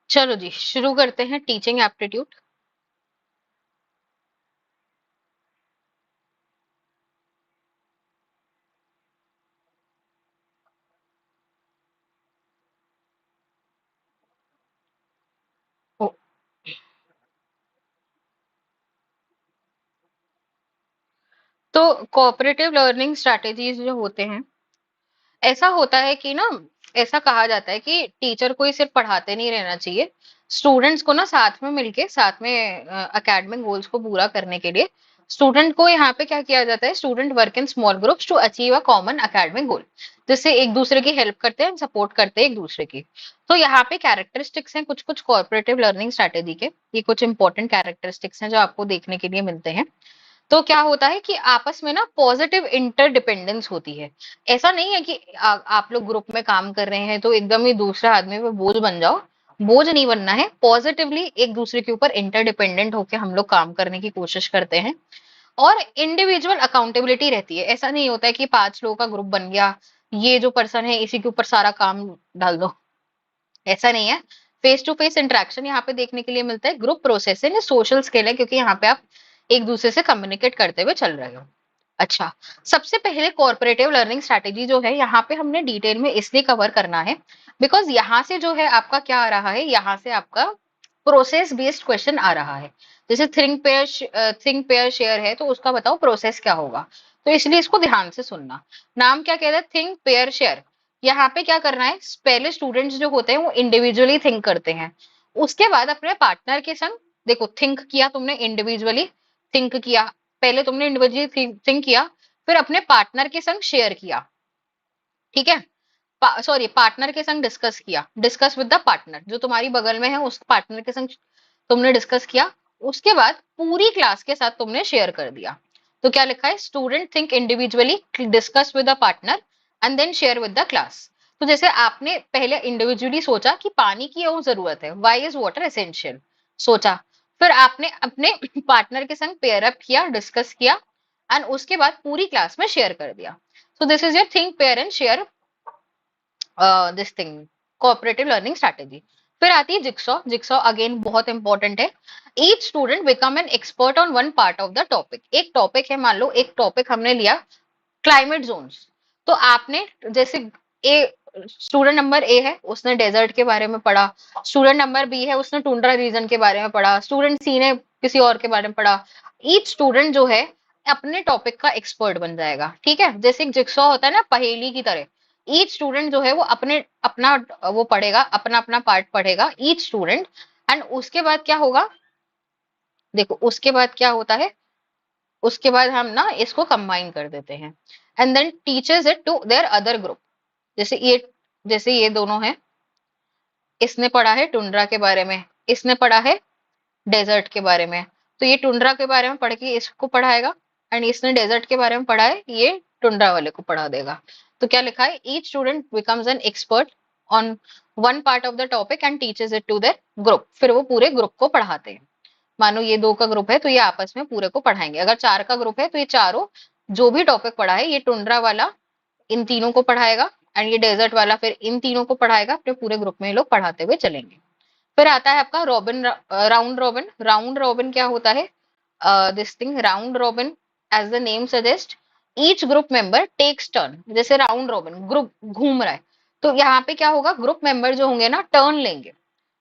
चलो जी शुरू करते हैं टीचिंग एप्टीट्यूड। तो कोऑपरेटिव लर्निंग स्ट्रैटेजीज जो होते हैं, ऐसा होता है कि ना, ऐसा कहा जाता है कि टीचर को ही सिर्फ पढ़ाते नहीं रहना चाहिए। स्टूडेंट्स को ना साथ में मिलके साथ में एकेडमिक गोल्स को पूरा करने के लिए स्टूडेंट को यहाँ पे क्या किया जाता है, student work in small groups to achieve a common academic goal. जिससे एक दूसरे की हेल्प करते हैं, सपोर्ट करते हैं एक दूसरे की। तो यहाँ पे कैरेक्टरिस्टिक्स हैं कुछ कुछ कोऑपरेटिव लर्निंग स्ट्रैटेजी के। ये कुछ इंपॉर्टेंट कैरेक्टरिस्टिक्स हैं जो आपको देखने के लिए मिलते हैं। तो क्या होता है कि आपस में ना पॉजिटिव इंटरडिपेंडेंस होती है। ऐसा नहीं है कि आप लोग ग्रुप में काम कर रहे हैं तो एकदम ही दूसरा आदमी पे बोझ बन जाओ। बोझ नहीं बनना है, पॉजिटिवली एक दूसरे के ऊपर इंटरडिपेंडेंट होकर हम लोग काम करने की कोशिश करते हैं। और इंडिविजुअल अकाउंटेबिलिटी रहती है। ऐसा नहीं होता है कि 5 लोगों का ग्रुप बन गया, ये जो पर्सन है इसी के ऊपर सारा काम डाल दो। ऐसा नहीं है। फेस टू फेस इंटरेक्शन यहाँ पे देखने के लिए मिलता है। ग्रुप प्रोसेसिंग सोशल स्किल है, क्योंकि यहाँ पे आप एक दूसरे से कम्युनिकेट करते हुए चल रहे हो। अच्छा, सबसे पहले कॉर्पोरेटिव लर्निंग स्ट्रैटेजी जो है यहाँ पे हमने डिटेल में इसलिए कवर करना है बिकॉज यहाँ से जो है आपका क्या आ रहा है, यहाँ से आपका प्रोसेस बेस्ड क्वेश्चन आ रहा है। जैसे थिंक पेयर शेयर है तो उसका बताओ प्रोसेस क्या होगा। तो इसलिए इसको ध्यान से सुनना। नाम क्या कह रहा है, थिंक पेयर शेयर। यहाँ पे क्या करना है, पहले स्टूडेंट्स जो होते हैं वो इंडिविजुअली थिंक करते हैं। उसके बाद अपने पार्टनर के संग, देखो थिंक किया तुमने इंडिविजुअली, थिंक किया, पहले तुमने इंडिविजुअली थिंक किया, फिर अपने पार्टनर के संग शेयर किया। ठीक है, सॉरी पार्टनर के संग डिस्कस किया, डिस्कस विद द पार्टनर जो तुम्हारी बगल में है उस पार्टनर के संग तुमने डिस्कस किया। उसके बाद पूरी क्लास के साथ तुमने शेयर कर दिया। तो क्या लिखा है, student think individually, discuss with the partner and then share with the class. तो जैसे आपने पहले इंडिविजुअली सोचा कि पानी की क्यों जरूरत है, वाई इज वाटर एसेंशियल, सोचा। फिर आपने अपने पार्टनर के संग पेयर अप किया, डिस्कस किया एंड उसके बाद पूरी क्लास में शेयर कर दिया। So this is your think pair and share this thing, cooperative learning strategy. फिर आती है जिक्सॉ। जिक्सॉ अगेन बहुत इंपॉर्टेंट है। Each student become an expert on one part of the topic. एक टॉपिक है, मान लो एक टॉपिक हमने लिया क्लाइमेट जोन्स। तो आपने जैसे ए, स्टूडेंट नंबर ए है उसने डेजर्ट के बारे में पढ़ा, स्टूडेंट नंबर बी है उसने टुंड्रा रीजन के बारे में पढ़ा, स्टूडेंट सी ने किसी और के बारे में पढ़ा। ईच स्टूडेंट जो है अपने टॉपिक का एक्सपर्ट बन जाएगा। ठीक है, जैसे एक जिक्सॉ होता है ना पहेली की तरह। ईच स्टूडेंट जो है वो अपने अपना वो पढ़ेगा, अपना अपना पार्ट पढ़ेगा ईच स्टूडेंट। एंड उसके बाद क्या होगा, देखो उसके बाद क्या होता है, उसके बाद हम ना इसको कंबाइन कर देते हैं and then teaches it to their other group. जैसे ये दोनों हैं, इसने पढ़ा है टुंड्रा के बारे में, इसने पढ़ा है डेजर्ट के बारे में। तो ये टुंड्रा के बारे में पढ़ के इसको पढ़ाएगा एंड इसने डेजर्ट के बारे में पढ़ा है, ये टुंड्रा वाले को पढ़ा देगा। तो क्या लिखा है, each student becomes an expert on one part of the topic and teaches it to their group. फिर वो पूरे ग्रुप को पढ़ाते हैं। मानो ये 2 का ग्रुप है तो ये आपस में पूरे को पढ़ाएंगे। अगर 4 का ग्रुप है तो ये चारों जो भी टॉपिक पढ़ा है, ये टुंड्रा वाला इन तीनों को पढ़ाएगा एंड ये डेजर्ट वाला फिर इन तीनों को पढ़ाएगा। अपने पूरे ग्रुप में ये लोग पढ़ाते हुए चलेंगे। फिर आता है आपका robin, round robin. Round robin क्या होता है, this thing round robin, as the name suggest, each group member takes turn. जैसे राउंड रॉबिन ग्रुप घूम रहा है, तो यहाँ पे क्या होगा, ग्रुप मेंबर जो होंगे ना टर्न लेंगे।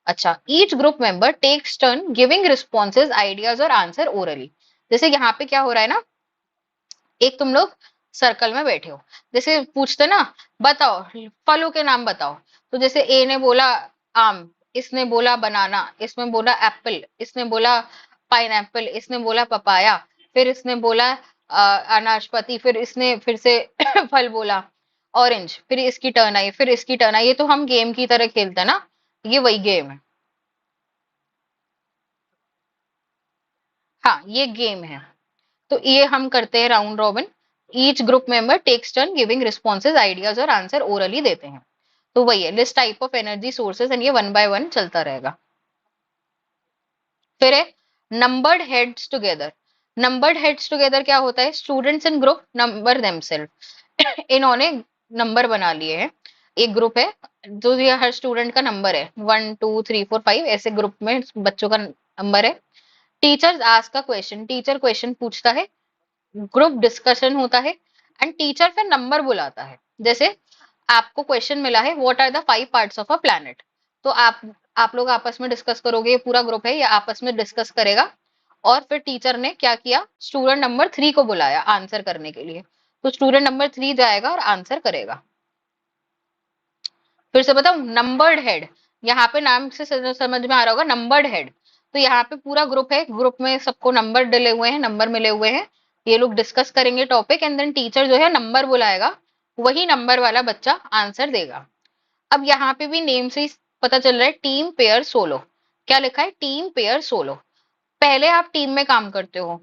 अच्छा, each group member takes turn giving responses ideas और आंसर ओरली। जैसे यहाँ पे क्या हो रहा है ना, एक तुम लोग सर्कल में बैठे हो, जैसे पूछते ना, बताओ फलों के नाम बताओ। तो जैसे ए ने बोला आम, इसने बोला बनाना, इसने बोला एप्पल, इसने बोला पाइनएप्पल, इसने बोला पपाया, फिर इसने बोला अनाशपाती, फिर इसने फिर से फल बोला ऑरेंज, फिर इसकी टर्न आई, फिर इसकी टर्न आई। ये तो हम गेम की तरह खेलते हैं ना, ये वही गेम है। हाँ ये गेम है। तो ये हम करते हैं round robin. Each group member takes turn giving responses ideas और आंसर ओरली देते हैं। तो वही है list type of energy sources and ये वन बाय वन चलता रहेगा। फिर है numbered heads together. Numbered heads together क्या होता है, students in group number themselves. इन्होंने नंबर बना लिए हैं एक ग्रुप है, जो ये हर स्टूडेंट का नंबर है, 1 2 3 4 5, ऐसे ग्रुप में बच्चों का नंबर है। Teacher ask a question, teacher question पूछता है, ग्रुप डिस्कशन होता है, एंड टीचर फिर नंबर बुलाता है। जैसे आपको क्वेश्चन मिला है, what are the 5 parts of a planet, तो आप लोग आपस में डिस्कस करोगे, ये पूरा ग्रुप है, ये आपस में डिस्कस करेगा। और फिर टीचर ने क्या किया, स्टूडेंट नंबर 3 को बुलाया आंसर करने के लिए, तो स्टूडेंट नंबर 3 जाएगा और आंसर करेगा। फिर से बताओ, नंबर्ड हेड, यहाँ पे नाम से समझ में आ रहा होगा, नंबर्ड हेड। तो यहाँ पे पूरा ग्रुप है, ग्रुप में सबको नंबर डले हुए हैं, नंबर मिले हुए हैं, ये लोग डिस्कस करेंगे टॉपिक, एंड देन टीचर जो है नंबर बुलाएगा, वही नंबर वाला बच्चा आंसर देगा। अब यहाँ पे भी नेम से ही पता चल रहा है, टीम पेयर सोलो। क्या लिखा है, टीम पेयर सोलो। पहले आप टीम में काम करते हो,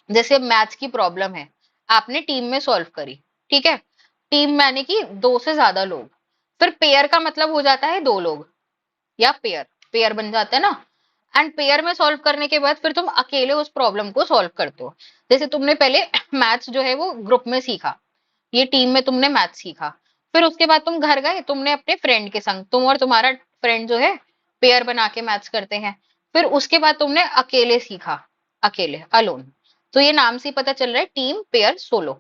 जैसे मैथ्स की प्रॉब्लम है, आपने टीम में सॉल्व करी, ठीक है, टीम यानी कि 2 से ज्यादा लोग। फिर पेयर का मतलब हो जाता है 2 लोग, या पेयर, पेयर बन जाता है ना। एंड पेयर में सॉल्व करने के बाद फिर तुम अकेले उस प्रॉब्लम को सॉल्व करते हो। जैसे तुमने पहले मैथ्स जो है वो ग्रुप में सीखा, ये टीम में तुमने मैथ्स सीखा, फिर उसके बाद तुम घर गए, तुमने अपने फ्रेंड के संग, तुम और तुम्हारा फ्रेंड जो है पेयर बना के मैथ्स करते हैं, फिर उसके बाद तुमने अकेले सीखा, अकेले अलोन। तो ये नाम से ही पता चल रहा है, टीम पेयर सोलो।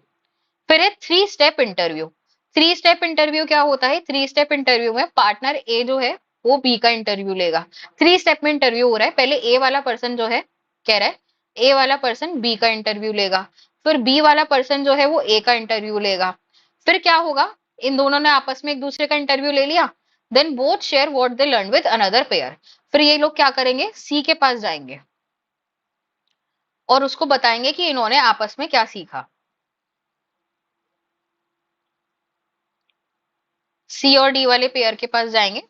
फिर है 3 स्टेप इंटरव्यू। 3 स्टेप इंटरव्यू क्या होता है, 3 स्टेप इंटरव्यू में पार्टनर ए जो है वो बी का इंटरव्यू लेगा। 3 स्टेप में इंटरव्यू हो रहा है, पहले ए वाला पर्सन जो है कह रहा है, ए वाला पर्सन बी का इंटरव्यू लेगा, फिर बी वाला पर्सन जो है वो ए का इंटरव्यू लेगा। फिर क्या होगा, इन दोनों ने आपस में एक दूसरे का इंटरव्यू ले लिया, then both share what they learn with another pair. फिर ये लोग क्या करेंगे, सी के पास जाएंगे और उसको बताएंगे कि इन्होंने आपस में क्या सीखा। सी और डी वाले पेयर के पास जाएंगे।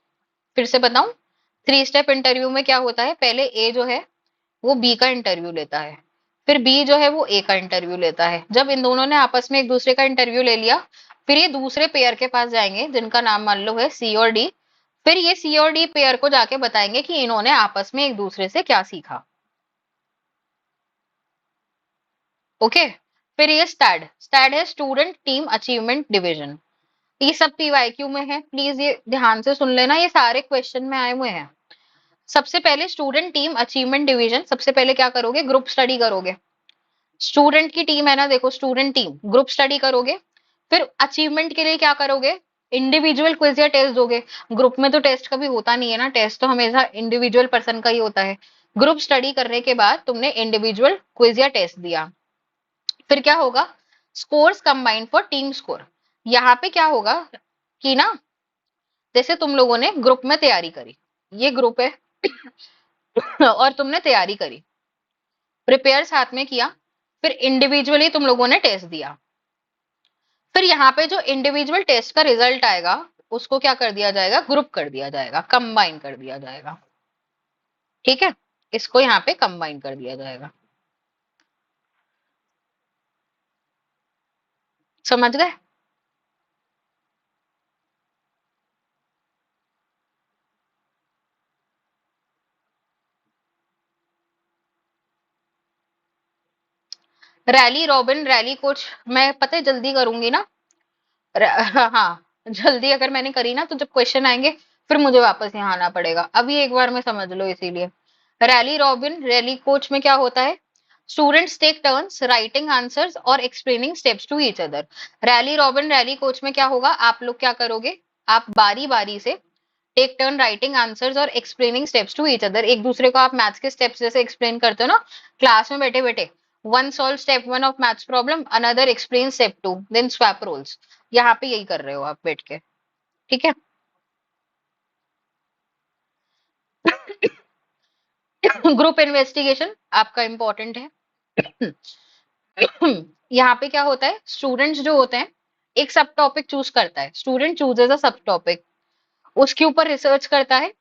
फिर से बताऊं, 3 स्टेप इंटरव्यू में क्या होता है, पहले ए जो है वो बी का इंटरव्यू लेता है, फिर बी जो है वो ए का इंटरव्यू लेता है। जब इन दोनों ने आपस में एक दूसरे का इंटरव्यू ले लिया, फिर ये दूसरे पेयर के पास जाएंगे जिनका नाम मान लो है सी और डी। फिर ये सी और डी पेयर को जाके बताएंगे कि इन्होंने आपस में एक दूसरे से क्या सीखा। ओके। फिर ये स्टैड, स्टैड है स्टूडेंट टीम अचीवमेंट डिवीजन। ये सब पीवाईक्यू में है, प्लीज ये ध्यान से सुन लेना, ये सारे क्वेश्चन में आए हुए हैं। सबसे पहले स्टूडेंट टीम अचीवमेंट डिवीजन, सबसे पहले क्या करोगे, ग्रुप स्टडी करोगे। स्टूडेंट की टीम है ना, देखो स्टूडेंट टीम, ग्रुप स्टडी करोगे। फिर अचीवमेंट के लिए क्या करोगे, इंडिविजुअल क्विज या टेस्ट दोगे। ग्रुप में तो टेस्ट कभी होता नहीं है ना, टेस्ट तो हमेशा इंडिविजुअल पर्सन का ही होता है। ग्रुप स्टडी करने के बाद तुमने इंडिविजुअल क्विज या टेस्ट दिया। फिर क्या होगा, scores combined for team score. यहाँ पे क्या होगा कि ना, जैसे तुम लोगों ने ग्रुप में तैयारी करी, ये ग्रुप है और तुमने तैयारी करी, प्रिपेयर साथ में किया, फिर इंडिविजुअली तुम लोगों ने टेस्ट दिया। फिर यहाँ पे जो इंडिविजुअल टेस्ट का रिजल्ट आएगा, उसको क्या कर दिया जाएगा, ग्रुप कर दिया जाएगा, कंबाइन कर दिया जाएगा। ठीक है, इसको यहाँ पे कंबाइन कर दिया जाएगा। समझ गए। रैली रॉबिन रैली कोच, मैं पता है जल्दी करूंगी ना, हाँ, जल्दी अगर मैंने करी ना तो जब क्वेश्चन आएंगे फिर मुझे वापस यहाँ आना पड़ेगा, अभी एक बार में समझ लो इसीलिए। रैली रॉबिन रैली कोच में क्या होता है, students take turns writing answers और explaining steps to each other. Rally robin rally coach में क्या होगा, आप लोग क्या करोगे, आप बारी बारी से टेक टर्न राइटिंग आंसर्स और explaining steps to each other, एक दूसरे को आप मैथ्स के स्टेप्स जैसे एक्सप्लेन करते हो ना क्लास में बैठे बैठे, one solve step one of maths problem, another explain step two, then swap roles. यहाँ पे यही कर रहे हो आप बैठ के। ठीक है। ग्रुप इन्वेस्टिगेशन आपका इंपॉर्टेंट है। यहाँ पे क्या होता है, स्टूडेंट्स जो होते हैं एक सब टॉपिक चूज करता है, स्टूडेंट चूजेज अ सब टॉपिक, उसके ऊपर रिसर्च करता है,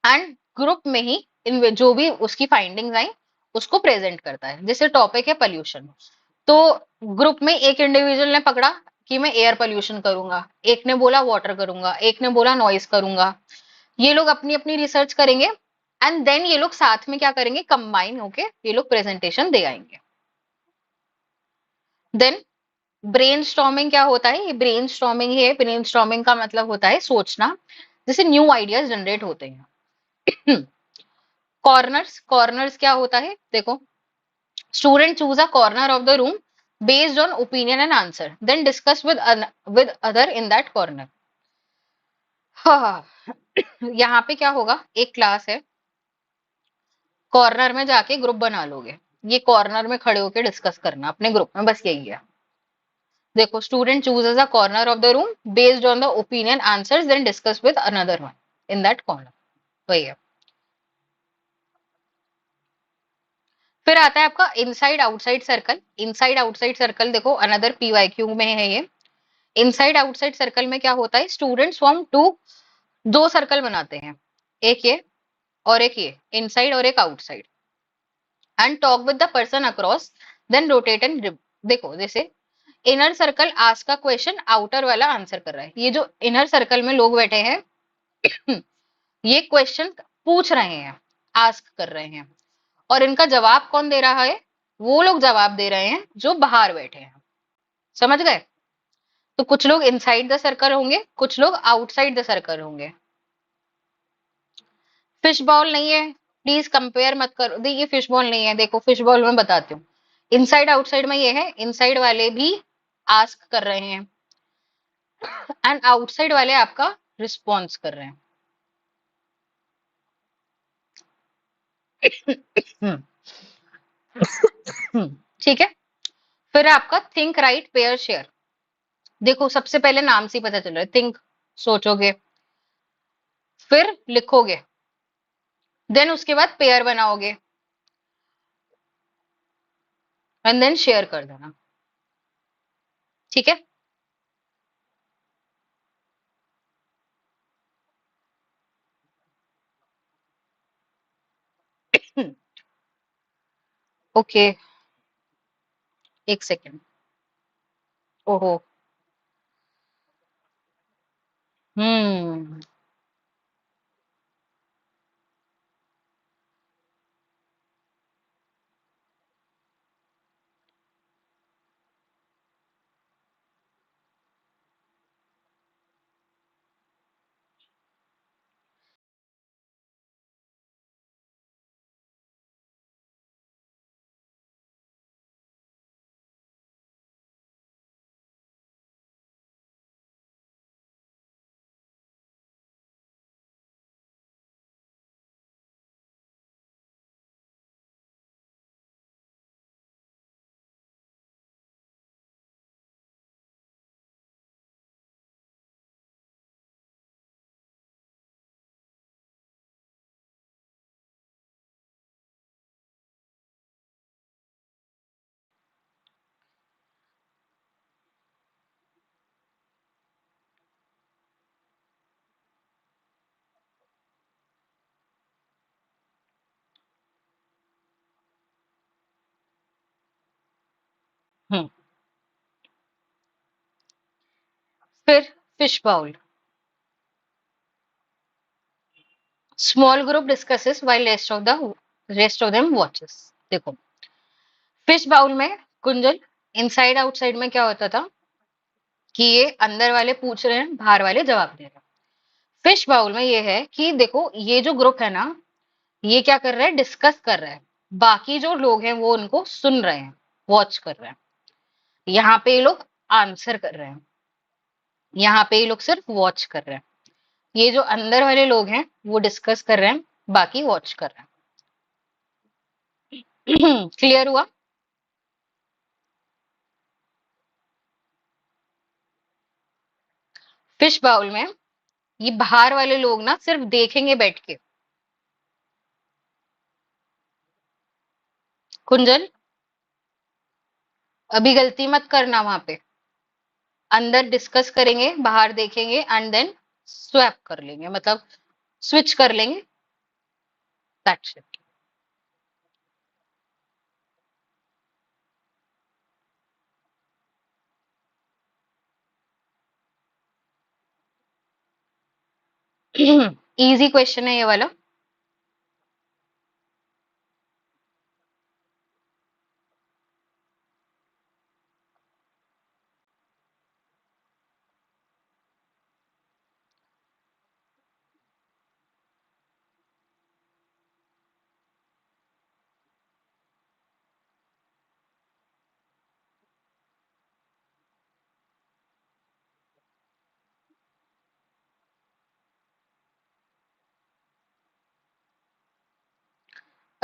एंड ग्रुप में ही इन जो भी उसकी फाइंडिंग्स आई उसको प्रेजेंट करता है। जैसे टॉपिक है पोल्यूशन, तो ग्रुप में एक इंडिविजुअल ने पकड़ा कि मैं एयर पोल्यूशन करूंगा, एक ने बोला वाटर करूंगा, एक ने बोला नॉइज करूंगा। ये लोग अपनी अपनी रिसर्च करेंगे, एंड देन ये लोग साथ में क्या करेंगे, कंबाइन होके ये लोग प्रेजेंटेशन दे आएंगे। देन ब्रेनस्टॉर्मिंग क्या होता है? ये ब्रेनस्टॉर्मिंग ही है। ब्रेनस्टॉर्मिंग का मतलब होता है सोचना, जैसे न्यू आइडियाज जनरेट होते हैं। कॉर्नर्स, कॉर्नर्स क्या होता है? देखो, student choose a corner of the room based on opinion and answer, then discuss with other in that corner. हाँ, यहाँ पे क्या होगा? एक क्लास है, कॉर्नर में जाके ग्रुप बना लोगे, ये कॉर्नर में खड़े होके डिस्कस करना अपने ग्रुप में, बस यही है। देखो, student chooses a corner of the room based on the opinion answers then discuss with another one in that corner, वही है। फिर आता है आपका inside outside circle. Inside outside circle देखो अनदर पीवाईक्यू में है ये। इनसाइड आउटसाइड सर्कल में क्या होता है? स्टूडेंट्स फॉर्म टू, दो सर्कल बनाते हैं, एक ये और एक ये, इनसाइड और एक outside, and talk with the person across, then rotate and. देखो, जैसे इनर सर्कल आस्क का क्वेश्चन, आउटर वाला आंसर कर रहा है। ये जो इनर सर्कल में लोग बैठे हैं, ये क्वेश्चन पूछ रहे हैं, आस्क कर रहे हैं, और इनका जवाब कौन दे रहा है? वो लोग जवाब दे रहे हैं जो बाहर बैठे हैं। समझ गए? तो कुछ लोग इनसाइड द सर्कल होंगे, कुछ लोग आउटसाइड द सर्कल होंगे। फिश बॉल नहीं है, प्लीज कंपेयर मत करो। देखिए, फिश बॉल नहीं है, देखो फिश बॉल में बताती हूँ। इनसाइड आउटसाइड में ये है, इनसाइड वाले भी आस्क कर रहे हैं एंड आउटसाइड वाले आपका रिस्पॉन्स कर रहे हैं। ठीक है। फिर आपका थिंक राइट पेयर शेयर। देखो, सबसे पहले नाम से ही पता चल रहा है, थिंक, सोचोगे, फिर लिखोगे, देन उसके बाद पेयर बनाओगे एंड देन शेयर कर देना। ठीक है। ओके, एक सेकेंड। ओहो। हम्म। हम्म। फिर fish bowl, small group discusses while rest of them watches. देखो, फिश बाउल में कुंजल, इनसाइड आउटसाइड में क्या होता था कि ये अंदर वाले पूछ रहे हैं, बाहर वाले जवाब दे रहे हैं। फिश बाउल में ये है कि देखो, ये जो ग्रुप है ना, ये क्या कर रहा है? डिस्कस कर रहा है, बाकी जो लोग हैं वो उनको सुन रहे हैं, वॉच कर रहे हैं। यहाँ पे ये लोग आंसर कर रहे हैं, यहाँ पे ये लोग सिर्फ वॉच कर रहे हैं। ये जो अंदर वाले लोग हैं वो डिस्कस कर रहे हैं, बाकी वॉच कर रहे हैं। क्लियर हुआ? फिश बाउल में ये बाहर वाले लोग ना सिर्फ देखेंगे बैठ के। कुंजल, अभी गलती मत करना वहां पे। अंदर डिस्कस करेंगे, बाहर देखेंगे एंड देन स्वैप कर लेंगे, मतलब स्विच कर लेंगे, दैट्स इट। इजी क्वेश्चन है ये वाला।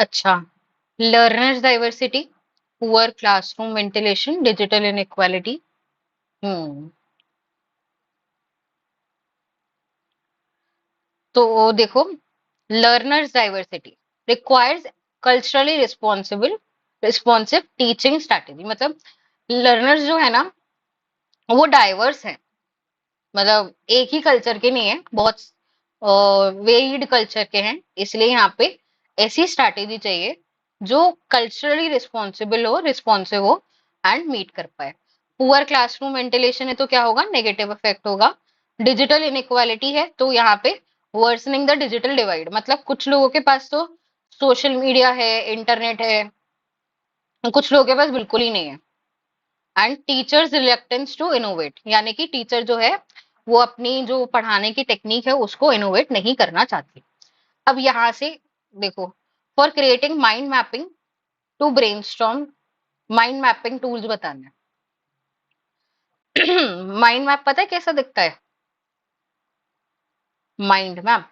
अच्छा, learners diversity, poor classroom ventilation, digital inequality. Hmm. तो देखो, learners diversity requires culturally responsive teaching strategy. मतलब लर्नर्स जो है ना, वो डाइवर्स हैं। मतलब एक ही कल्चर के नहीं है, बहुत वेरिड कल्चर के हैं। इसलिए यहाँ पे ऐसी स्ट्रैटेजी चाहिए जो कल्चरली रिस्पॉन्सिबल हो, रिस्पॉन्सिव हो एंड मीट कर पाए। पुअर क्लासरूम वेंटिलेशन है तो क्या होगा, नेगेटिव इफेक्ट होगा। डिजिटल इनइक्वालिटी है तो यहाँ पे वर्सनिंग द डिजिटल डिवाइड। मतलब कुछ लोगों के पास तो सोशल मीडिया है, इंटरनेट है, कुछ लोगों के पास बिल्कुल ही नहीं है। And teachers reluctance to innovate, यानी कि टीचर जो है वो अपनी जो पढ़ाने की टेक्निक है उसको इनोवेट नहीं करना चाहती। अब यहाँ से देखो, for creating mind mapping to brainstorm, mind mapping tools बताने हैं। माइंड मैप पता है कैसा दिखता है? माइंड मैप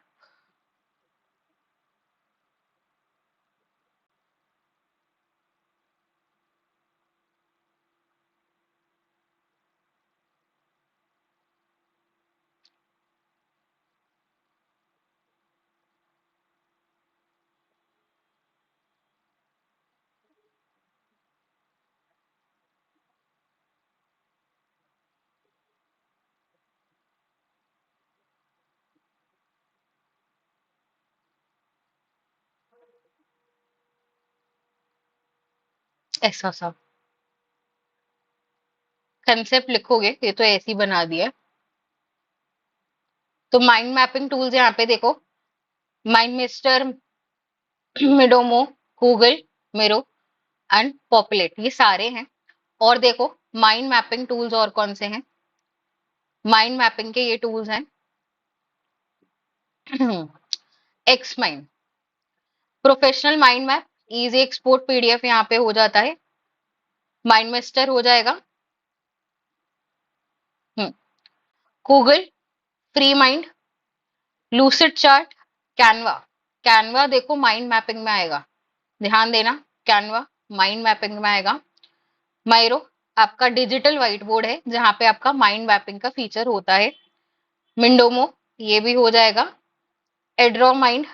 ऐसा सा कंसेप्ट लिखोगे, ये तो ऐसे ही बना दिया है। तो माइंड मैपिंग टूल्स यहाँ पे देखो, माइंड मिस्टर, मिडोमो, गूगल मिरो एंड पॉपुलेट, ये सारे हैं। और देखो, माइंड मैपिंग टूल्स और कौन से हैं? माइंड मैपिंग के ये टूल्स हैं। X mind, professional mind map, easy export PDF यहाँ पे हो जाता है। माइंड मिस्टर हो जाएगा। Google free mind, lucid chart, Canva. Canva देखो माइंड मैपिंग में आएगा, ध्यान देना। कैनवा माइंड मैपिंग में आएगा। माइरो आपका डिजिटल व्हाइट बोर्ड है जहां पे आपका माइंड मैपिंग का फीचर होता है। मिंडोमो ये भी हो जाएगा। एड्रो माइंड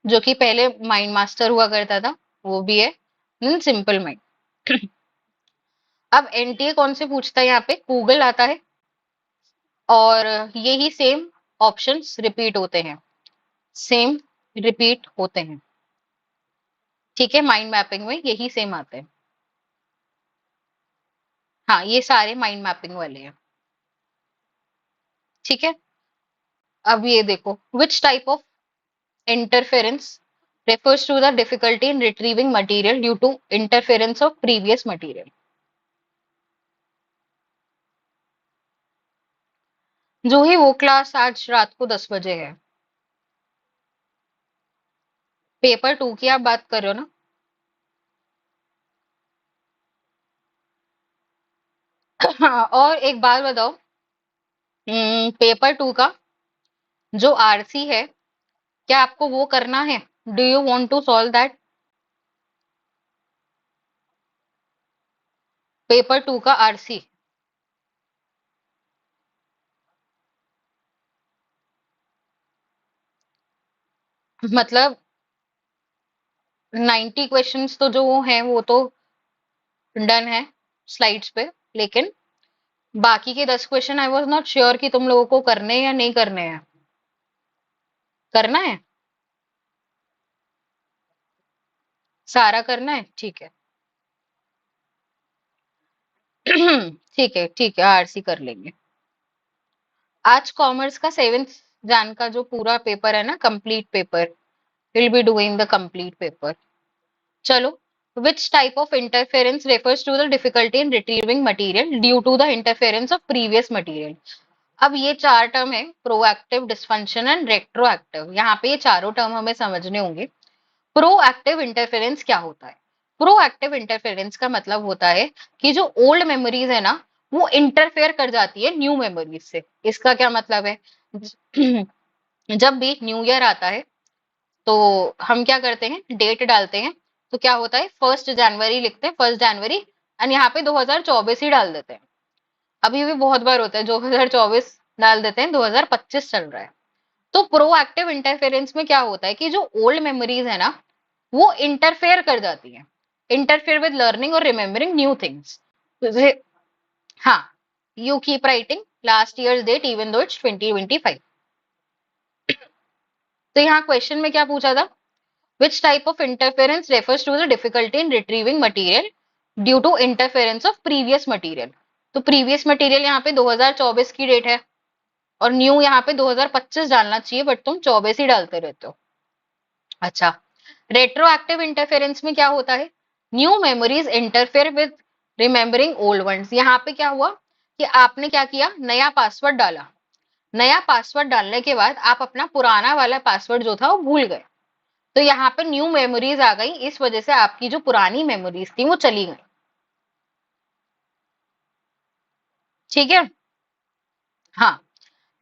जो कि पहले माइंड मास्टर हुआ करता था, वो भी है। Simple mind. अब एनटीए कौन से पूछता है? यहाँ पे गूगल आता है। और यही सेम ऑप्शंस रिपीट होते हैं, सेम रिपीट होते हैं। ठीक है, माइंड मैपिंग में यही सेम आते हैं। हाँ, ये सारे माइंड मैपिंग वाले हैं। ठीक है। अब ये देखो, विच type of interference refers to the difficulty in retrieving material due to interference of previous material। जो ही वो क्लास आज रात को 10 बजे है। पेपर 2 की आप बात कर रहे हो ना? हाँ, और एक बात बताओ, पेपर 2 का जो आरसी है, क्या आपको वो करना है? Do you want to solve that? Paper 2 का आरसी, मतलब 90 क्वेश्चंस तो जो हैं वो तो डन है स्लाइड्स पे, लेकिन बाकी के 10 question I was not sure कि तुम लोगों को करने हैं या नहीं करने हैं। करना है? सारा करना है, ठीक है। ठीक है, ठीक है, आरसी कर लेंगे। आज कॉमर्स का 7th जैन का जो पूरा पेपर है ना, complete paper, will be doing the complete paper. चलो, which type of interference refers to the difficulty in retrieving material due to the interference of previous material। अब ये चार टर्म है, प्रोएक्टिव, डिस्फंक्शन एंड रेट्रोएक्टिव। यहाँ पे ये चारों term हमें समझने होंगे। प्रोएक्टिव इंटरफेरेंस क्या होता है? प्रोएक्टिव इंटरफेरेंस का मतलब होता है कि जो ओल्ड मेमोरीज है ना, वो इंटरफेयर कर जाती है न्यू मेमोरीज से। इसका क्या मतलब है? जब भी न्यू ईयर आता है तो हम क्या करते हैं, डेट डालते हैं, तो क्या होता है 1 जनवरी लिखते हैं, 1 जनवरी, एंड यहाँ पे 2024 ही डाल देते हैं। अभी भी बहुत बार होता है 2024 डाल देते हैं, 2025 चल रहा है। तो प्रोएक्टिव इंटरफेरेंस में क्या होता है कि जो ओल्ड मेमोरीज है ना, वो इंटरफेयर कर जाती है, इंटरफेयर विद लर्निंग और रिमेम्बरिंग न्यू थिंग्स। जैसे, हाँ, you keep writing last years date even though it's 2025। तो यहाँ क्वेश्चन में क्या पूछा था, which type of interference refers to the difficulty in retrieving material due to interference of previous material. तो प्रीवियस मटीरियल यहाँ पे 2024 की डेट है, और न्यू यहाँ पे 2025 डालना चाहिए, बट तुम 24 ही डालते रहते हो। अच्छा, रेट्रोएक्टिव इंटरफेरेंस में क्या होता है, new memories interfere with remembering old ones. यहाँ पे क्या हुआ कि आपने क्या किया, नया पासवर्ड डाला, नया पासवर्ड डालने के बाद आप अपना पुराना वाला पासवर्ड जो था वो भूल गए, तो यहाँ पे न्यू मेमोरीज आ गई, इस वजह से आपकी जो पुरानी मेमोरीज थी वो चली गई। ठीक है। हाँ,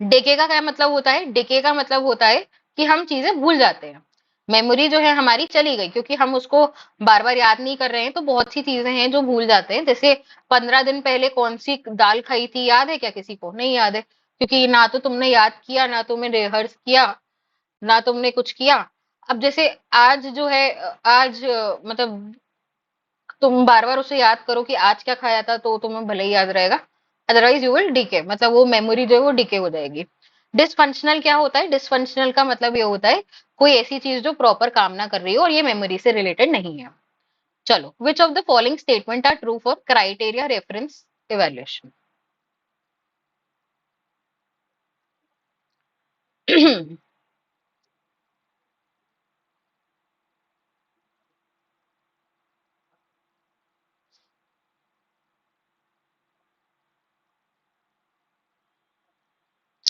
डिके का क्या मतलब होता है, डिके का मतलब होता है कि हम चीजें भूल जाते हैं। मेमोरी जो है हमारी चली गई क्योंकि हम उसको बार बार याद नहीं कर रहे हैं, तो बहुत सी चीजें हैं जो भूल जाते हैं। जैसे 15 दिन पहले कौन सी दाल खाई थी, याद है क्या, किसी को नहीं याद है, क्योंकि ना तो तुमने याद किया, ना तुमने रिहर्स किया, ना तुमने कुछ किया। अब जैसे आज जो है, आज मतलब तुम बार बार उसे याद करो कि आज क्या खाया था, तो तुम्हें भले ही याद रहेगा, अदरवाइज यू विल डीके, मतलब वो मेमोरी जो है वो डीके हो जाएगी। डिसफंक्शनल क्या होता है, डिसफंक्शनल का मतलब ये होता है कोई ऐसी चीज जो प्रॉपर काम ना कर रही हो और ये मेमोरी से रिलेटेड नहीं है। चलो, which of the following statement are true for criteria reference evaluation.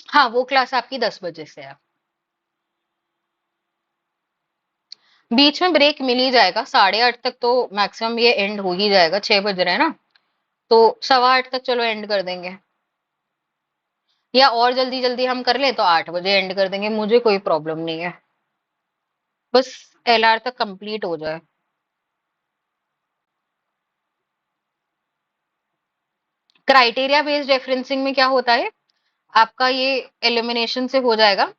हाँ, वो क्लास आपकी 10 बजे से है। बीच में ब्रेक मिल ही जाएगा, 8:30 तक तो मैक्सिमम ये एंड हो ही जाएगा, 6 बज रहे हैं ना, तो 8:15 तक चलो एंड कर देंगे, या और जल्दी जल्दी हम कर लें तो 8 बजे एंड कर देंगे, मुझे कोई प्रॉब्लम नहीं है, बस LR तक कंप्लीट हो जाए। क्राइटेरिया बेस्ड रेफरेंसिंग में क्या होता है, आपका ये एलिमिनेशन से हो जाएगा।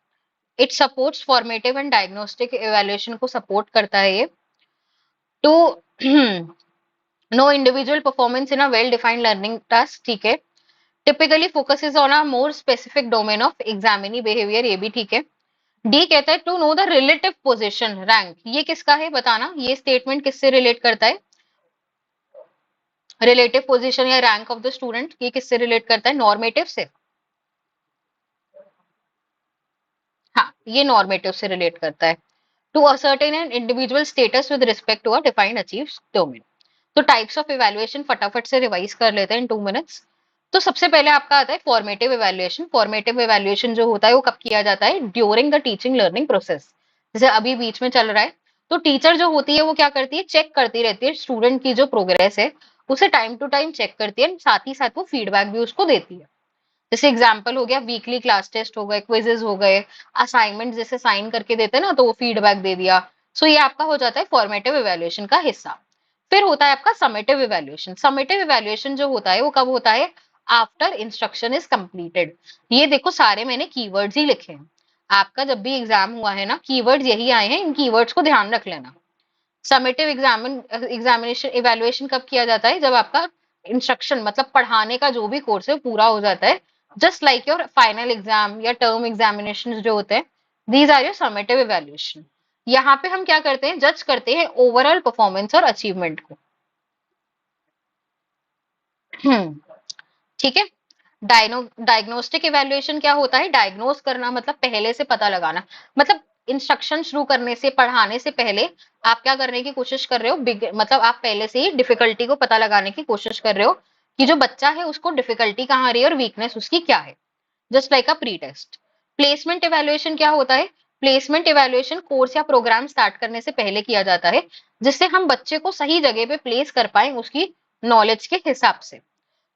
It supports formative and diagnostic evaluation को सपोर्ट करता है ये, to know individual performance in a well defined learning task, ठीक है। Typically focuses on a more specific domain of examinee behaviour, ये भी ठीक है। डी कहता है to know the relative position rank, ये किसका है बताना, ये स्टेटमेंट किससे रिलेट करता है, रिलेटिव पोजीशन या रैंक ऑफ द स्टूडेंट, ये किससे रिलेट करता है, नॉर्मेटिव से। हाँ, ये नॉर्मेटिव से रिलेट करता है। To ascertain an individual status with respect to a defined achieve domain. तो टाइप्स ऑफ इवैल्यूएशन फटाफट से रिवाइज कर लेते हैं इन 2 मिनट्स। तो सबसे पहले आपका आता है फॉर्मेटिव इवैल्यूएशन। फॉर्मेटिव इवैल्यूएशन जो होता है वो कब किया जाता है, during the teaching learning process, जैसे अभी बीच में चल रहा है। तो टीचर जो होती है वो क्या करती है, चेक करती रहती है स्टूडेंट की जो प्रोग्रेस है, उसे टाइम टू टाइम चेक करती है, साथ ही साथ वो फीडबैक भी उसको देती है। जैसे एग्जाम्पल हो गया, वीकली क्लास टेस्ट हो गए, क्विजेस हो गए, असाइनमेंट जैसे साइन करके देते हैं ना, तो वो फीडबैक दे दिया। सो ये आपका हो जाता है फॉर्मेटिव इवैल्यूएशन का हिस्सा। फिर होता है आपका समेटिव इवैल्यूएशन। समेटिव इवैल्यूएशन जो होता है वो कब होता है, आफ्टर इंस्ट्रक्शन इज कंप्लीटेड। ये देखो सारे मैंने कीवर्ड्स ही लिखे हैं, आपका जब भी एग्जाम हुआ है ना, कीवर्ड्स यही आए हैं, इन कीवर्ड्स को ध्यान रख लेना। समेटिव एग्जामिनेशन इवैल्यूएशन कब किया जाता है, जब आपका इंस्ट्रक्शन मतलब पढ़ाने का जो भी कोर्स है पूरा हो जाता है, just like your final exam या टर्म एग्जामिनेशन जो होते हैं, these are your summative evaluation. यहाँ पे हम क्या करते हैं, जज करते हैं ओवरऑल परफॉर्मेंस और अचीवमेंट को। ठीक है। डायग्नोस्टिक इवैल्यूएशन क्या होता है, डायग्नोस करना मतलब पहले से पता लगाना, मतलब इंस्ट्रक्शन शुरू करने से, पढ़ाने से पहले आप क्या करने की कोशिश कर रहे हो, मतलब आप पहले से ही डिफिकल्टी को पता लगाने की कोशिश कर रहे हो कि जो बच्चा है उसको डिफिकल्टी कहाँ आ रही है और वीकनेस उसकी क्या है, just like a pre test. Placement evaluation क्या होता है, प्लेसमेंट इवैल्यूएशन कोर्स या प्रोग्राम स्टार्ट करने से पहले किया जाता है, जिससे हम बच्चे को सही जगह पे प्लेस कर पाए उसकी नॉलेज के हिसाब से,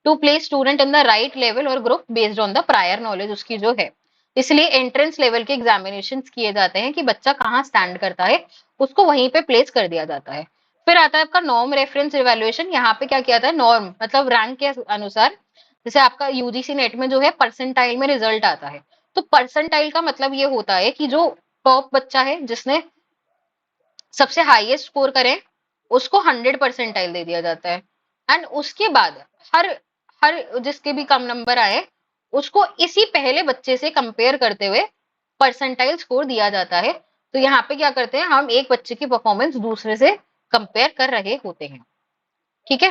to place student in the right level और group based on the prior knowledge उसकी जो है। इसलिए एंट्रेंस लेवल के एग्जामिनेशन किए जाते हैं कि बच्चा कहाँ स्टैंड करता है, उसको वहीं पे प्लेस कर दिया जाता है। फिर आता है आपका नॉर्म रेफरेंस इवेल्युएशन। यहाँ पे क्या किया जाता है, नॉर्म मतलब रैंक के अनुसार, जैसे आपका यूजीसी नेट में जो है परसेंटाइल में रिजल्ट आता है, तो परसेंटाइल का मतलब ये होता है कि जो टॉप बच्चा है जिसने सबसे हाईएस्ट स्कोर करें उसको 100 परसेंटाइल दे दिया जाता है। एंड उसके बाद हर हर जिसके भी कम नंबर आए उसको इसी पहले बच्चे से कंपेयर करते हुए परसेंटाइल स्कोर दिया जाता है। तो यहाँ पे क्या करते हैं, हम एक बच्चे की परफॉर्मेंस दूसरे से कंपेयर कर रहे होते हैं। ठीक है।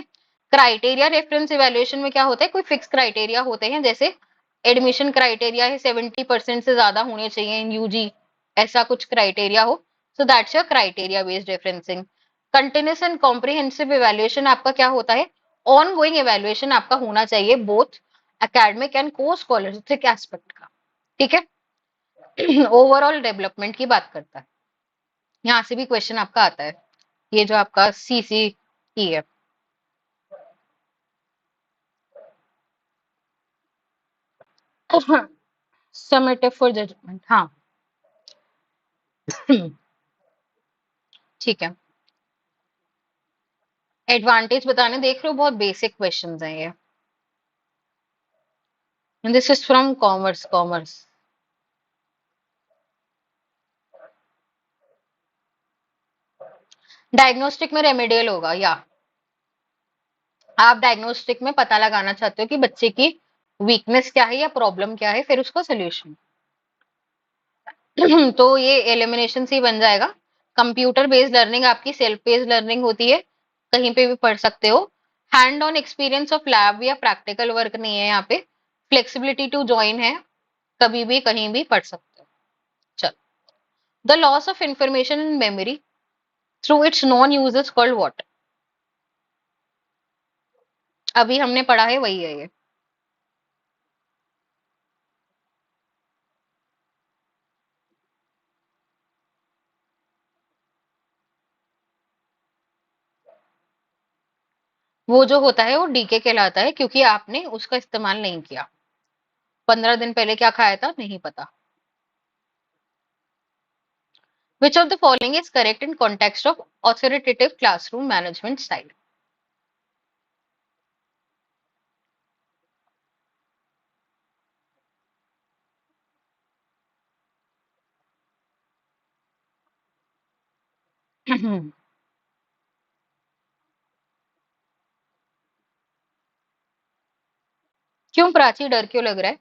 क्राइटेरिया रेफरेंस इवेल्युएशन में क्या होता है, कोई फिक्स क्राइटेरिया होते हैं, जैसे एडमिशन क्राइटेरिया है 70% से ज्यादा होने चाहिए इन यूजी, ऐसा कुछ क्राइटेरिया हो। So that's your criteria based referencing. Continuous and comprehensive evaluation आपका क्या होता है, ऑन गोइंग इवेल्युएशन आपका होना चाहिए बोथ एकेडमिक एंड को स्कॉलरिस्टिक एस्पेक्ट का। ठीक है। ओवरऑल डेवलपमेंट की बात करता है, यहाँ से भी क्वेश्चन आपका आता है, ये जो आपका सीसीई है। समेटिव फॉर जजमेंट, हाँ। ठीक है। एडवांटेज बताने देख रहे हो, बहुत बेसिक क्वेश्चंस हैं ये। This is from commerce. Diagnostic में रेमेडियल होगा, या आप डायग्नोस्टिक में पता लगाना चाहते हो कि बच्चे की वीकनेस क्या है या प्रॉब्लम क्या है, फिर उसका सोल्यूशन। तो ये एलिमिनेशन से ही बन जाएगा। कंप्यूटर बेस्ड लर्निंग आपकी सेल्फ बेस्ड लर्निंग होती है, कहीं पे भी पढ़ सकते हो। Hand on experience of lab या प्रैक्टिकल वर्क नहीं है यहाँ पे। फ्लेक्सिबिलिटी टू ज्वाइन है, कभी भी कहीं भी पढ़ सकते हो। चलो, the loss of information in memory through it's non use is called what. अभी हमने पढ़ा है वही है ये। वो जो होता है वो डीके कहलाता है, क्योंकि आपने उसका इस्तेमाल नहीं किया। 15 दिन पहले क्या खाया था नहीं पता। विच of the following is correct in context of authoritative classroom management style. क्यों प्राची, डर क्यों लग रहा है?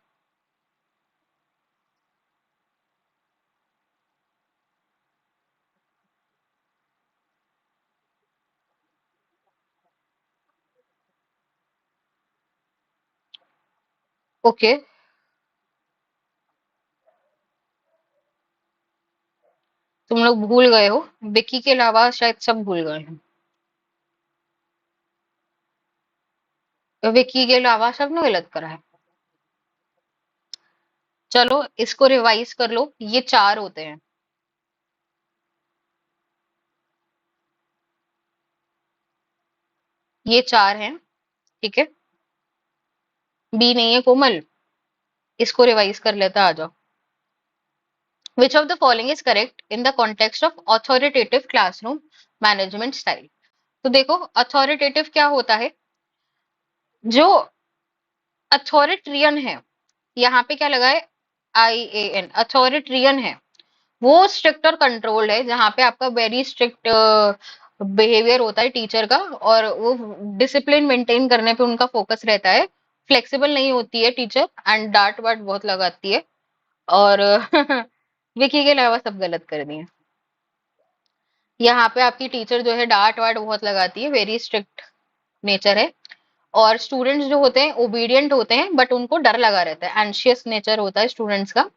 ओके। तुम लोग भूल गए हो, विक्की के अलावा शायद सब भूल गए हैं। विक्की के अलावा सब ने गलत करा है। चलो इसको रिवाइज कर लो, ये चार होते हैं। ये चार हैं। ठीक है। बी नहीं है कोमल, इसको रिवाइज कर लेता, आ जाओ। विच of the following is correct in the context of authoritative classroom management style. तो देखो, अथॉरिटेटिव क्या होता है, जो अथॉरिटेरियन है, यहाँ पे क्या लगा है, IAN, अथॉरिटेरियन है, वो स्ट्रिक्ट और कंट्रोल्ड है, जहाँ पे आपका वेरी स्ट्रिक्ट बिहेवियर होता है टीचर का, और वो डिसिप्लिन मेंटेन करने पे उनका फोकस रहता है। फ्लेक्सिबल नहीं होती है टीचर, एंड डांट वाट बहुत लगाती है। और विकी के अलावा सब गलत कर दिए। यहाँ पे आपकी टीचर जो है डांट वाट बहुत लगाती है, वेरी स्ट्रिक्ट नेचर है। और स्टूडेंट्स जो होते हैं ओबीडियंट होते हैं, बट उनको डर लगा रहता है, एंशियस नेचर होता है स्टूडेंट्स का,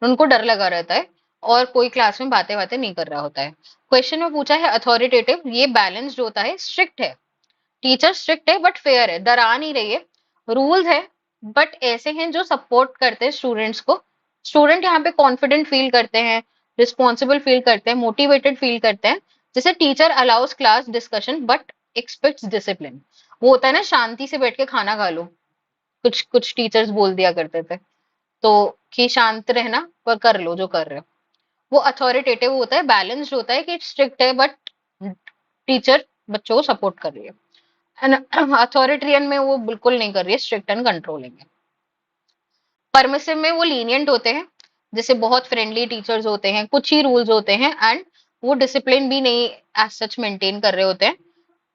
उनको डर लगा रहता है, और कोई क्लास में बातें बातें नहीं कर रहा होता है। क्वेश्चन में पूछा है अथॉरिटेटिव, ये बैलेंस्ड होता है, स्ट्रिक्ट है, टीचर स्ट्रिक्ट है बट फेयर है, डरा नहीं रही है। रूल्स है बट ऐसे हैं जो सपोर्ट करते हैं स्टूडेंट्स को। स्टूडेंट यहाँ पे कॉन्फिडेंट फील करते हैं, रिस्पॉन्सिबल फील करते हैं, मोटिवेटेड फील करते हैं। जैसे teacher allows class discussion but aspects discipline. वो होता है ना, शांति से बैठ के खाना खा लो, कुछ कुछ टीचर्स बोल दिया करते थे। तो कि शांत रहना पर कर लो जो कर रहे हो। वो अथॉरिटेटिव होता है, बैलेंस्ड होता है कि स्ट्रिक्ट है बट टीचर बच्चों को सपोर्ट कर रही है। अथॉरिटेरियन में वो बिल्कुल नहीं कर रही है, स्ट्रिक्ट एंड कंट्रोलिंग है। परमिसिव में वो लीनियंट होते हैं, जैसे बहुत फ्रेंडली टीचर्स होते हैं, कुछ ही रूल्स होते हैं, एंड वो डिसिप्लिन भी नहीं एज सच मेंटेन कर रहे होते हैं।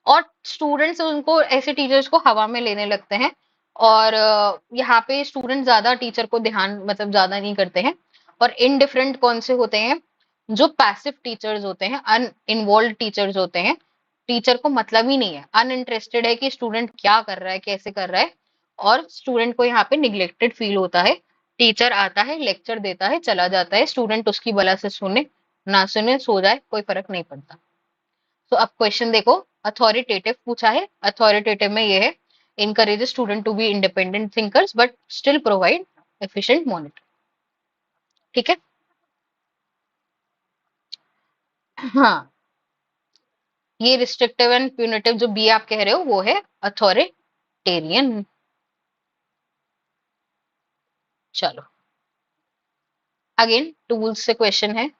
और स्टूडेंट्स उनको, ऐसे टीचर्स को हवा में लेने लगते हैं। और यहाँ पे स्टूडेंट ज्यादा टीचर को ध्यान मतलब ज्यादा नहीं करते हैं। और इनडिफरेंट कौन से होते हैं? जो पैसिव टीचर्स होते हैं, अनइन्वॉल्व टीचर्स होते हैं। टीचर को मतलब ही नहीं है, अनइंटरेस्टेड है कि स्टूडेंट क्या कर रहा है, कैसे कर रहा है। और स्टूडेंट को यहाँ पे निग्लेक्टेड फील होता है। टीचर आता है, लेक्चर देता है, चला जाता है, स्टूडेंट उसकी बला से सुने ना सुने, सो जाए, कोई फर्क नहीं पड़ता। तो अब क्वेश्चन देखो, अथॉरिटेटिव पूछा है। अथॉरिटेटिव में ये है, encourage student to be independent thinkers but still provide efficient monitor. ठीक है। हाँ, ये रिस्ट्रिक्टिव एंड प्यूनिटिव जो बी आप कह रहे हो वो है अथॉरिटेरियन। चलो, अगेन टूल्स से क्वेश्चन है।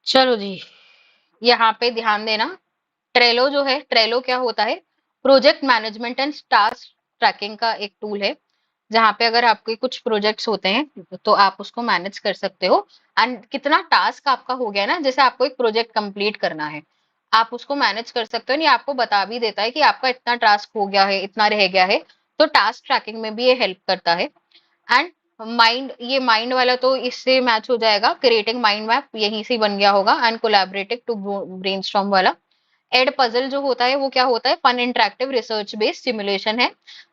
चलो जी, यहाँ पे ध्यान देना। ट्रेलो जो है, ट्रेलो क्या होता है? Project management and task tracking का एक टूल है, जहाँ पे अगर आपके कुछ प्रोजेक्ट्स होते हैं तो आप उसको मैनेज कर सकते हो। एंड कितना टास्क आपका हो गया ना, जैसे आपको एक प्रोजेक्ट कंप्लीट करना है, आप उसको मैनेज कर सकते हो। नहीं, आपको बता भी देता है कि आपका इतना टास्क हो गया है, इतना रह गया है। तो टास्क ट्रैकिंग में भी ये हेल्प करता है। एंड माइंड, ये माइंड वाला तो इससे मैच हो जाएगा, क्रिएटिंग माइंड मैप यहीं से बन गया होगा। एंड कोलैबोरेटिव टू ब्रेनस्टॉर्म वाला। एड पजल जो होता है वो क्या होता है? Fun interactive research based simulation है।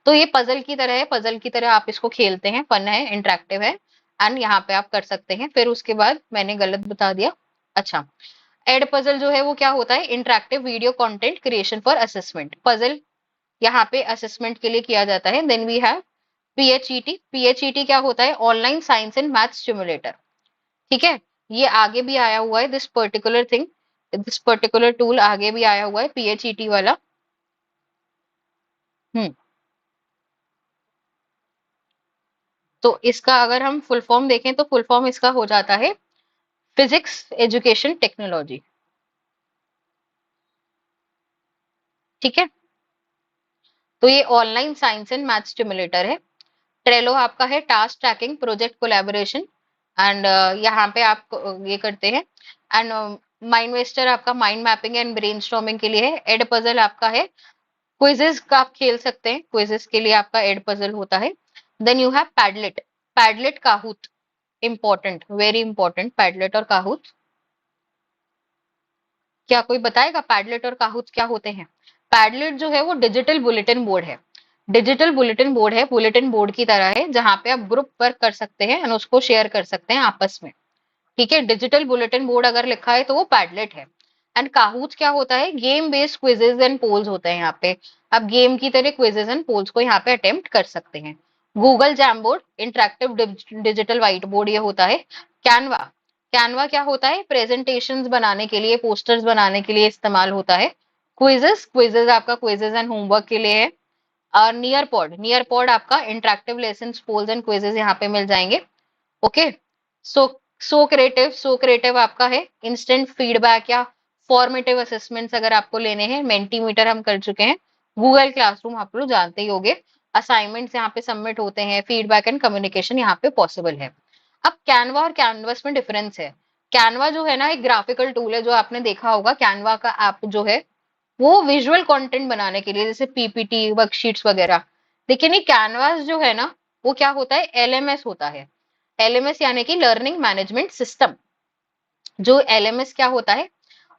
तो ये पजल की तरह है, पजल की तरह आप इसको खेलते हैं, फन है, इंटरेक्टिव है। एंड यहाँ पे आप कर सकते हैं। फिर उसके बाद मैंने गलत बता दिया। अच्छा, एड पजल जो है वो क्या होता है? Interactive video content creation for assessment. Puzzle यहाँ पे असेसमेंट के लिए किया जाता है। Then we have PhET. PhET क्या होता है? Online science and math simulator. ठीक है, ये आगे भी आया हुआ है, this particular thing, this particular tool आगे भी आया हुआ है, पीएचईटी वाला। हम्म। तो इसका अगर हम फुल फॉर्म देखें तो फुल फॉर्म इसका हो जाता है फिजिक्स एजुकेशन टेक्नोलॉजी। ठीक है, तो ये online science and math stimulator है। ट्रेलो आपका है task tracking, project collaboration. And यहाँ पे आप ये करते हैं। एंड माइंड वेस्टर आपका माइंड मैपिंग एंड ब्रेनस्टॉर्मिंग के लिए है। एड पजल आपका है, क्विजेस का आप खेल सकते हैं, क्विजेस के लिए आपका एड पजल होता है। Then you have Padlet. Padlet Kahoot, important, very important, Padlet और काहूत। क्या कोई बताएगा पैडलेट और काहूत क्या होते हैं? पैडलेट जो है वो डिजिटल बुलेटिन बोर्ड है। डिजिटल बुलेटिन बोर्ड है, बुलेटिन बोर्ड की तरह है, जहां पे आप ग्रुप वर्क कर सकते हैं और उसको शेयर कर सकते हैं आपस में। ठीक है, डिजिटल बुलेटिन बोर्ड अगर लिखा है तो वो पैडलेट है। एंड काहूत क्या होता है? Game based quizzes and polls होते हैं यहाँ पे। आप गेम की तरह क्विजेज एंड पोल्स को यहाँ पे अटेम्प्ट कर सकते हैं। Google jam board, interactive digital white board, ये होता है। कैनवा, कैनवा क्या होता है? प्रेजेंटेशंस बनाने के लिए, पोस्टर्स बनाने के लिए इस्तेमाल होता है। क्विजेस, क्विजेस आपका क्विजेस एंड होमवर्क के लिए है। और नियर पॉड, नियर पॉड आपका interactive lesson, polls and quizzes यहाँ पे मिल जाएंगे। ओके। सो सो क्रिएटिव आपका है इंस्टेंट फीडबैक या फॉर्मेटिव असेसमेंट्स अगर आपको लेने हैं। मेंटीमीटर हम कर चुके हैं। गूगल क्लासरूम आप लोग जानते ही होंगे। असाइनमेंट्स यहाँ पे सबमिट होते हैं, फीडबैक एंड कम्युनिकेशन यहाँ पे पॉसिबल है। अब कैनवा और कैनवस में डिफरेंस है। कैनवा जो है ना, एक ग्राफिकल टूल है, जो आपने देखा होगा कैनवा का ऐप जो है, वो विजुअल कंटेंट बनाने के लिए, जैसे पीपीटी, वर्कशीट्स वगैरह। लेकिन ये कैनवास जो है ना, वो क्या होता है? एलएमएस होता है। एलएमएस यानी कि लर्निंग मैनेजमेंट सिस्टम। जो एलएमएस क्या होता है?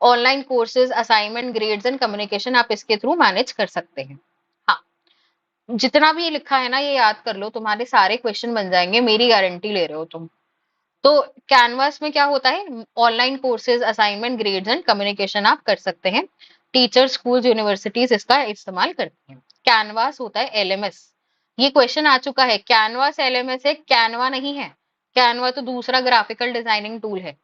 Online courses, assignment, grades and communication आप इसके थ्रू मैनेज कर सकते हैं। हाँ, जितना भी लिखा है ना ये याद कर लो, तुम्हारे सारे क्वेश्चन बन जाएंगे, मेरी गारंटी ले रहे हो तुम। तो कैनवास में क्या होता है, online courses, assignment, grades and communication आप कर सकते हैं। टीचर, स्कूल, यूनिवर्सिटीज इसका इस्तेमाल करते हैं। कैनवास होता है एलएमएस। ये क्वेश्चन आ चुका है, कैनवास एलएमएस है, कैनवा नहीं है। कैनवा तो दूसरा ग्राफिकल डिजाइनिंग टूल है।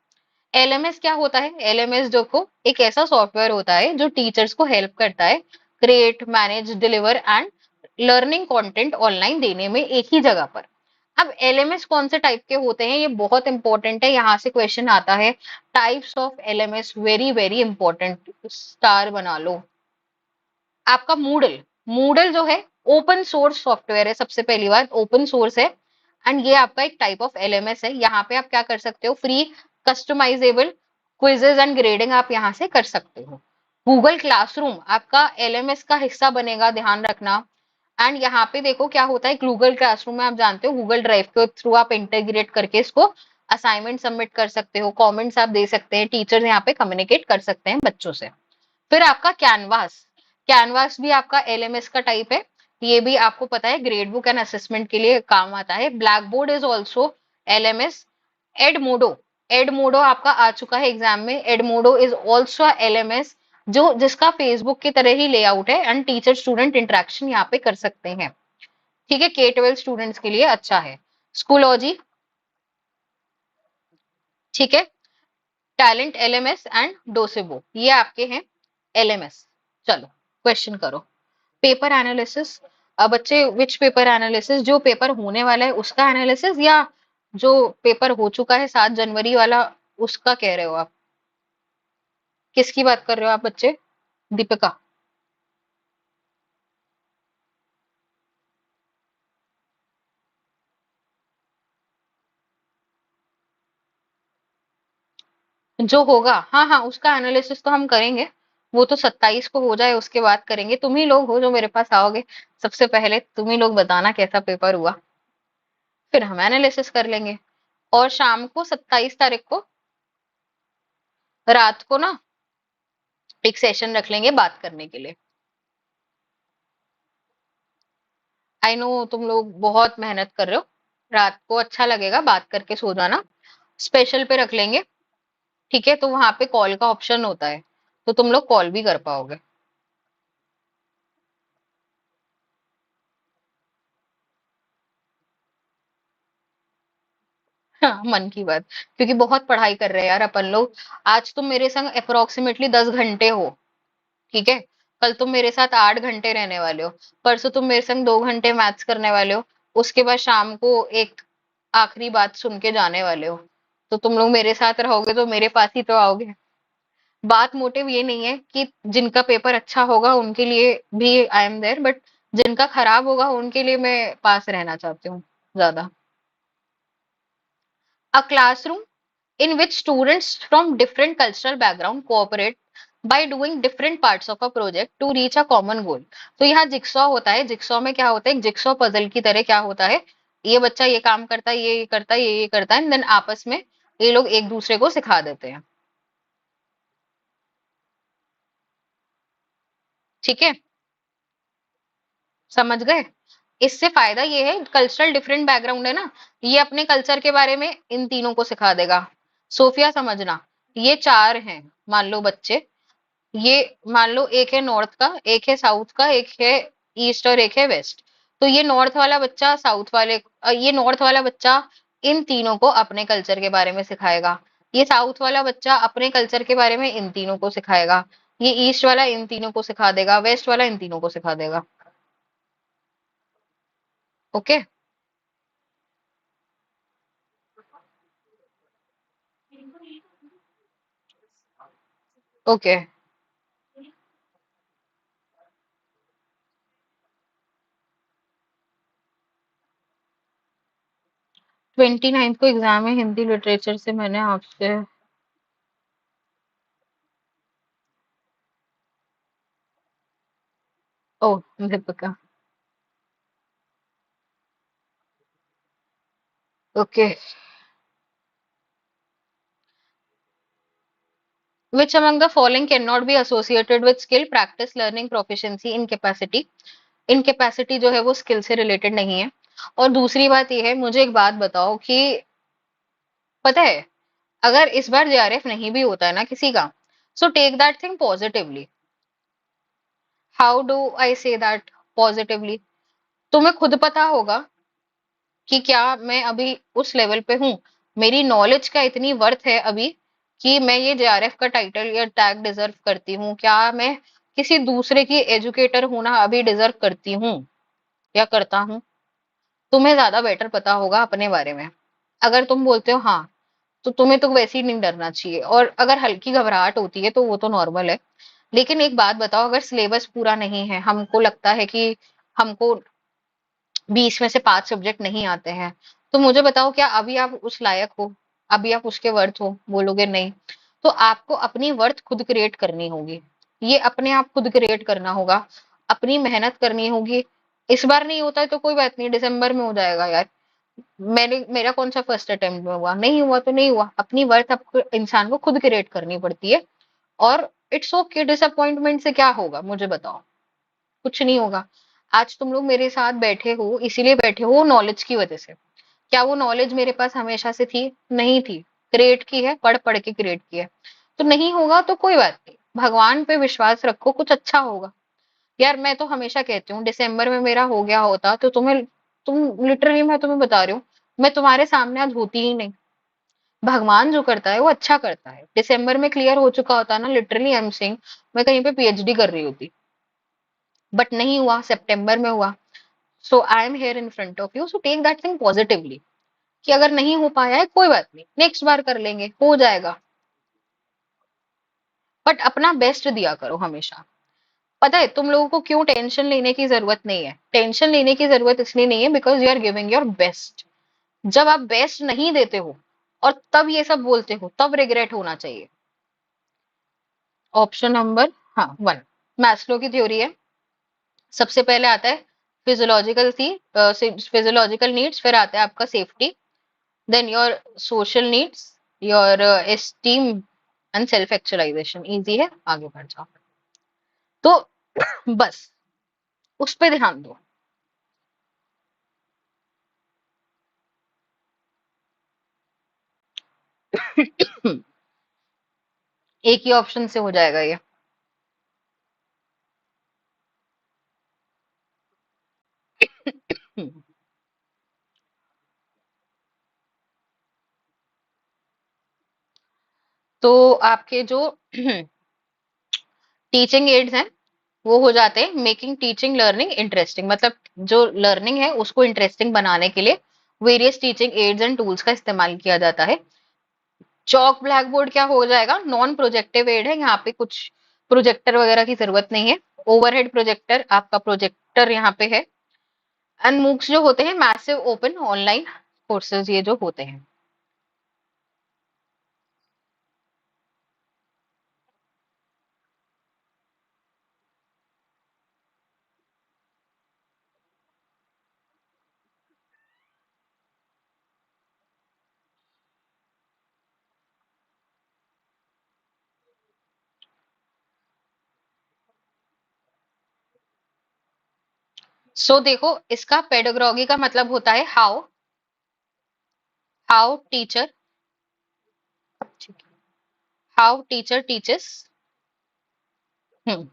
एलएमएस क्या होता है, एलएमएस देखो एक ऐसा सॉफ्टवेयर होता है जो टीचर्स को हेल्प करता है create, manage, deliver and learning content online देने में एक ही जगह पर। अब एलएमएस कौन से टाइप के होते हैं, ये बहुत इंपॉर्टेंट है, यहाँ से क्वेश्चन आता है। Types of LMS, very very important, star बना लो। आपका मूडल, मूडल जो है ओपन सोर्स सॉफ्टवेयर है, सबसे पहली बात ओपन सोर्स है। एंड ये आपका एक टाइप ऑफ एलएमएस है। यहाँ पे आप क्या कर सकते हो, free customisable quizzes and grading आप यहाँ से कर सकते हो। गूगल क्लासरूम आपका एलएमएस का हिस्सा बनेगा, ध्यान रखना। एंड यहाँ पे देखो क्या होता है, गूगल क्लासरूम में आप जानते हो गूगल ड्राइव के थ्रू आप इंटीग्रेट करके इसको असाइनमेंट सबमिट कर सकते हो, कमेंट्स आप दे सकते हैं, टीचर यहाँ पे कम्युनिकेट कर सकते हैं बच्चों से। फिर आपका कैनवास, कैनवास भी आपका एलएमएस का टाइप है। ये भी आपको पता है ग्रेड बुक एंड असेसमेंट के लिए काम आता है। Blackboard is also LMS. Edmodo, Edmodo आपका आ चुका है एग्जाम में। एडमोडो इज ऑल्सो एलएमएस, जो जिसका फेसबुक की तरह ही लेआउट है एंड टीचर स्टूडेंट इंटरेक्शन यहाँ पे कर सकते हैं। ठीक है, K-12 स्टूडेंट्स के लिए अच्छा है। स्कूलॉजी, ठीक है, टैलेंट एलएमएस एंड डोसेबो, ये आपके हैं एलएमएस। चलो क्वेश्चन करो। पेपर एनालिसिस, अब बच्चे विच पेपर एनालिसिस, जो पेपर होने वाला है उसका एनालिसिस या जो पेपर हो चुका है 7 जनवरी वाला उसका कह रहे हो आप, किसकी बात कर रहे हो आप बच्चे? दीपिका, जो होगा, हाँ हाँ उसका एनालिसिस तो हम करेंगे। वो तो 27 को हो जाए उसके बाद करेंगे। तुम ही लोग हो जो मेरे पास आओगे, सबसे पहले तुम ही लोग बताना कैसा पेपर हुआ, फिर हम एनालिसिस कर लेंगे। और शाम को 27 तारीख को रात को ना एक सेशन रख लेंगे बात करने के लिए। आई नो तुम लोग बहुत मेहनत कर रहे हो, रात को अच्छा लगेगा बात करके सो जाना। स्पेशल पे रख लेंगे, ठीक है, तो वहां पे कॉल का ऑप्शन होता है, तो तुम लोग कॉल भी कर पाओगे। हाँ, मन की बात, क्योंकि बहुत पढ़ाई कर रहे हैं यार अपन लोग। आज तुम मेरे संग अप्रोक्सीमेटली 10 घंटे हो, ठीक है, कल तुम मेरे साथ 8 घंटे रहने वाले हो, परसों तुम मेरे संग 2 घंटे मैथ्स करने वाले हो, उसके बाद शाम को एक आखिरी बात सुन के जाने वाले हो। तो तुम लोग मेरे साथ रहोगे तो मेरे पास ही तो आओगे। बात मोटिव ये नहीं है कि जिनका पेपर अच्छा होगा उनके लिए भी आई एम देयर, बट जिनका खराब होगा उनके लिए मैं पास रहना चाहती हूँ ज्यादा। A classroom in which students from different cultural background cooperate by doing different parts of a project to reach a common goal। तो यहाँ जिक्सॉ होता है, जिक्सॉ में क्या होता है, एक जिक्सॉ पजल की तरह क्या होता है, ये बच्चा ये काम करता है, ये करता है, ये करता है, देन आपस में ये लोग एक दूसरे को सिखा देते हैं। ठीक है, समझ गए? इससे फायदा ये है, कल्चरल डिफरेंट बैकग्राउंड है ना, ये अपने कल्चर के बारे में इन तीनों को सिखा देगा। सोफिया समझना, ये चार हैं मान लो बच्चे, ये मान लो एक है नॉर्थ का, एक है साउथ का, एक है ईस्ट और एक है वेस्ट। तो ये नॉर्थ वाला बच्चा साउथ वाले ये नॉर्थ वाला बच्चा इन तीनों को अपने कल्चर के बारे में सिखाएगा। ये साउथ वाला बच्चा अपने कल्चर के बारे में इन तीनों को सिखाएगा। ये ईस्ट वाला इन तीनों को सिखा देगा, वेस्ट वाला इन तीनों को सिखा देगा। ओके। ओके, 29 को एग्जाम है हिंदी लिटरेचर से, मैंने आपसे। Oh, Deepika, okay. Which among the following cannot be associated with skill, practice, learning, proficiency, incapacity? Incapacity जो है वो स्किल से रिलेटेड नहीं है। और दूसरी बात ये है, मुझे एक बात बताओ कि पता है, अगर इस बार जेआरएफ नहीं भी होता है ना किसी का, so take that thing positively. How do I say that positively? तुम्हें खुद पता होगा कि क्या मैं अभी उस लेवल पे हूँ, मेरी नॉलेज का इतनी वर्थ है अभी कि मैं ये जेआरएफ का टाइटल या टैग डिजर्व करती हूँ? क्या मैं किसी दूसरे की एजुकेटर होना अभी डिजर्व करती हूँ या करता हूँ? तुम्हें ज्यादा बेटर पता होगा अपने बारे में। अगर तुम बोलते हो हाँ, तो तुम्हें तो वैसे ही नहीं डरना चाहिए, और अगर हल्की घबराहट होती है तो वो तो नॉर्मल है। लेकिन एक बात बताओ, अगर सिलेबस पूरा नहीं है, हमको लगता है कि हमको 20 में से 5 सब्जेक्ट नहीं आते हैं, तो मुझे बताओ क्या अभी आप उस लायक हो? अभी आप उसके वर्थ हो? बोलोगे नहीं। तो आपको अपनी वर्थ खुद क्रिएट करनी होगी, ये अपने आप खुद क्रिएट करना होगा, अपनी मेहनत करनी होगी। इस बार नहीं होता है तो कोई बात नहीं, दिसंबर में हो जाएगा यार। मैंने मेरा कौन सा फर्स्ट अटेम्प्ट में हुआ, नहीं हुआ तो नहीं हुआ। अपनी वर्थ आपको इंसान को खुद क्रिएट करनी पड़ती है। और इट्स ओके, डिसअपॉइंटमेंट से क्या होगा मुझे बताओ? कुछ नहीं होगा। आज तुम लोग मेरे साथ बैठे हो, इसीलिए बैठे हो नॉलेज की वजह से। क्या वो नॉलेज मेरे पास हमेशा से थी? नहीं थी। क्रिएट की है, पढ़ पढ़ के क्रिएट की है। तो नहीं होगा तो कोई बात नहीं, भगवान पे विश्वास रखो, कुछ अच्छा होगा। यार मैं तो हमेशा कहती हूँ, दिसंबर में मेरा हो गया होता तो तुम्हें, तुम लिटरली, मैं तुम्हें बता रही हूँ, मैं तुम्हारे सामने आज होती ही नहीं। भगवान जो करता है वो अच्छा करता है। दिसंबर में क्लियर हो चुका होता ना, लिटरली आई एम सेइंग, मैं कहीं पे पीएचडी कर रही होती। बट नहीं हुआ, सितंबर में हुआ। So I am here in front of you, so take that thing positively, कि अगर नहीं हो पाया है कोई बात नहीं, नेक्स्ट बार कर लेंगे, हो जाएगा। बट अपना बेस्ट दिया करो हमेशा। पता है तुम लोगों को क्यों टेंशन लेने की जरूरत नहीं है? टेंशन लेने की जरूरत इसलिए नहीं है because you are giving your best. जब आप बेस्ट नहीं देते हो और तब ये सब बोलते हो, तब रिग्रेट होना चाहिए। ऑप्शन नंबर, हाँ, 1, मैस्लो की थ्योरी है। सबसे पहले आता है फिजियोलॉजिकल थी, फिजियोलॉजिकल नीड्स, फिर आता है आपका safety, then your social needs, your esteem and self actualisation. Easy है, आगे बढ़ जाओ। तो बस उस पे ध्यान दो। एक ही ऑप्शन से हो जाएगा ये। तो आपके जो टीचिंग एड्स हैं वो हो जाते हैं मेकिंग टीचिंग लर्निंग इंटरेस्टिंग, मतलब जो लर्निंग है उसको इंटरेस्टिंग बनाने के लिए various teaching ads and tools का इस्तेमाल किया जाता है। चॉक ब्लैक बोर्ड क्या हो जाएगा? नॉन प्रोजेक्टिव एड है, यहाँ पे कुछ प्रोजेक्टर वगैरह की जरूरत नहीं है। ओवरहेड प्रोजेक्टर, आपका प्रोजेक्टर यहाँ पे है। एंड मूक्स जो होते हैं मैसिव ओपन ऑनलाइन कोर्सेज, ये जो होते हैं। सो देखो, इसका पेडागोगी का मतलब होता है how, how teacher, how teacher teaches. Hmm,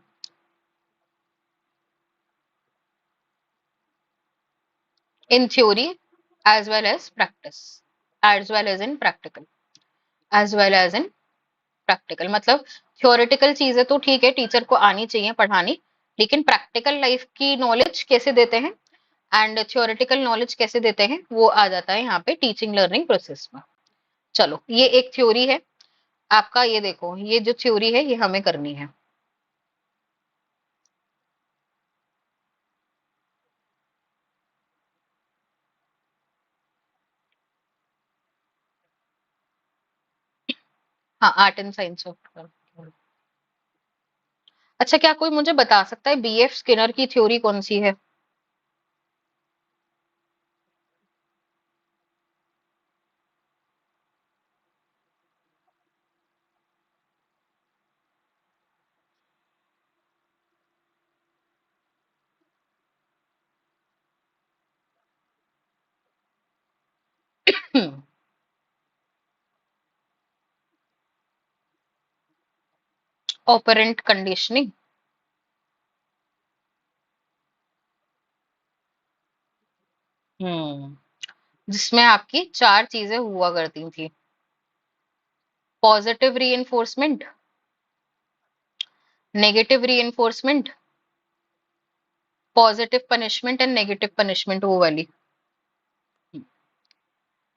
in theory as well as practice, as well as in practical, as well as in practical. मतलब थ्योरेटिकल चीजें तो ठीक है, टीचर को आनी चाहिए पढ़ानी, लेकिन प्रैक्टिकल लाइफ की नॉलेज कैसे देते हैं एंड थ्योरेटिकल नॉलेज कैसे देते हैं, वो आ जाता है यहाँ पे टीचिंग लर्निंग प्रोसेस में। चलो, ये एक थ्योरी है आपका, ये देखो, ये जो थ्योरी है ये हमें करनी है। हाँ, आर्ट एंड साइंस ऑफ। अच्छा, क्या कोई मुझे बता सकता है बीएफ स्किनर की थ्योरी कौन सी है? Operant conditioning. जिसमें आपकी चार चीजें हुआ करती थी। Positive reinforcement, negative reinforcement, positive punishment and negative punishment, वो वाली।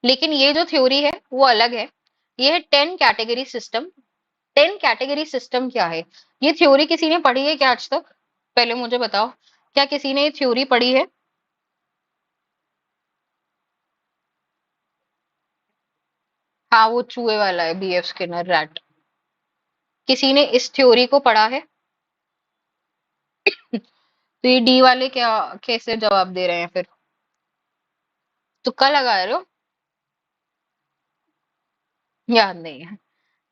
लेकिन ये जो थ्योरी है वो अलग है। ये है 10 कैटेगरी सिस्टम। 10 कैटेगरी सिस्टम क्या है? ये थ्योरी किसी ने पढ़ी है क्या आज तक? पहले मुझे बताओ, क्या किसी ने ये थ्योरी पढ़ी है? हाँ, वो चूहे वाला है, बीएफ स्किनर रैट। किसी ने इस थ्योरी को पढ़ा है? तो ये डी वाले क्या कैसे जवाब दे रहे हैं फिर? तुक्का लगा रहे हो? याद नहीं है?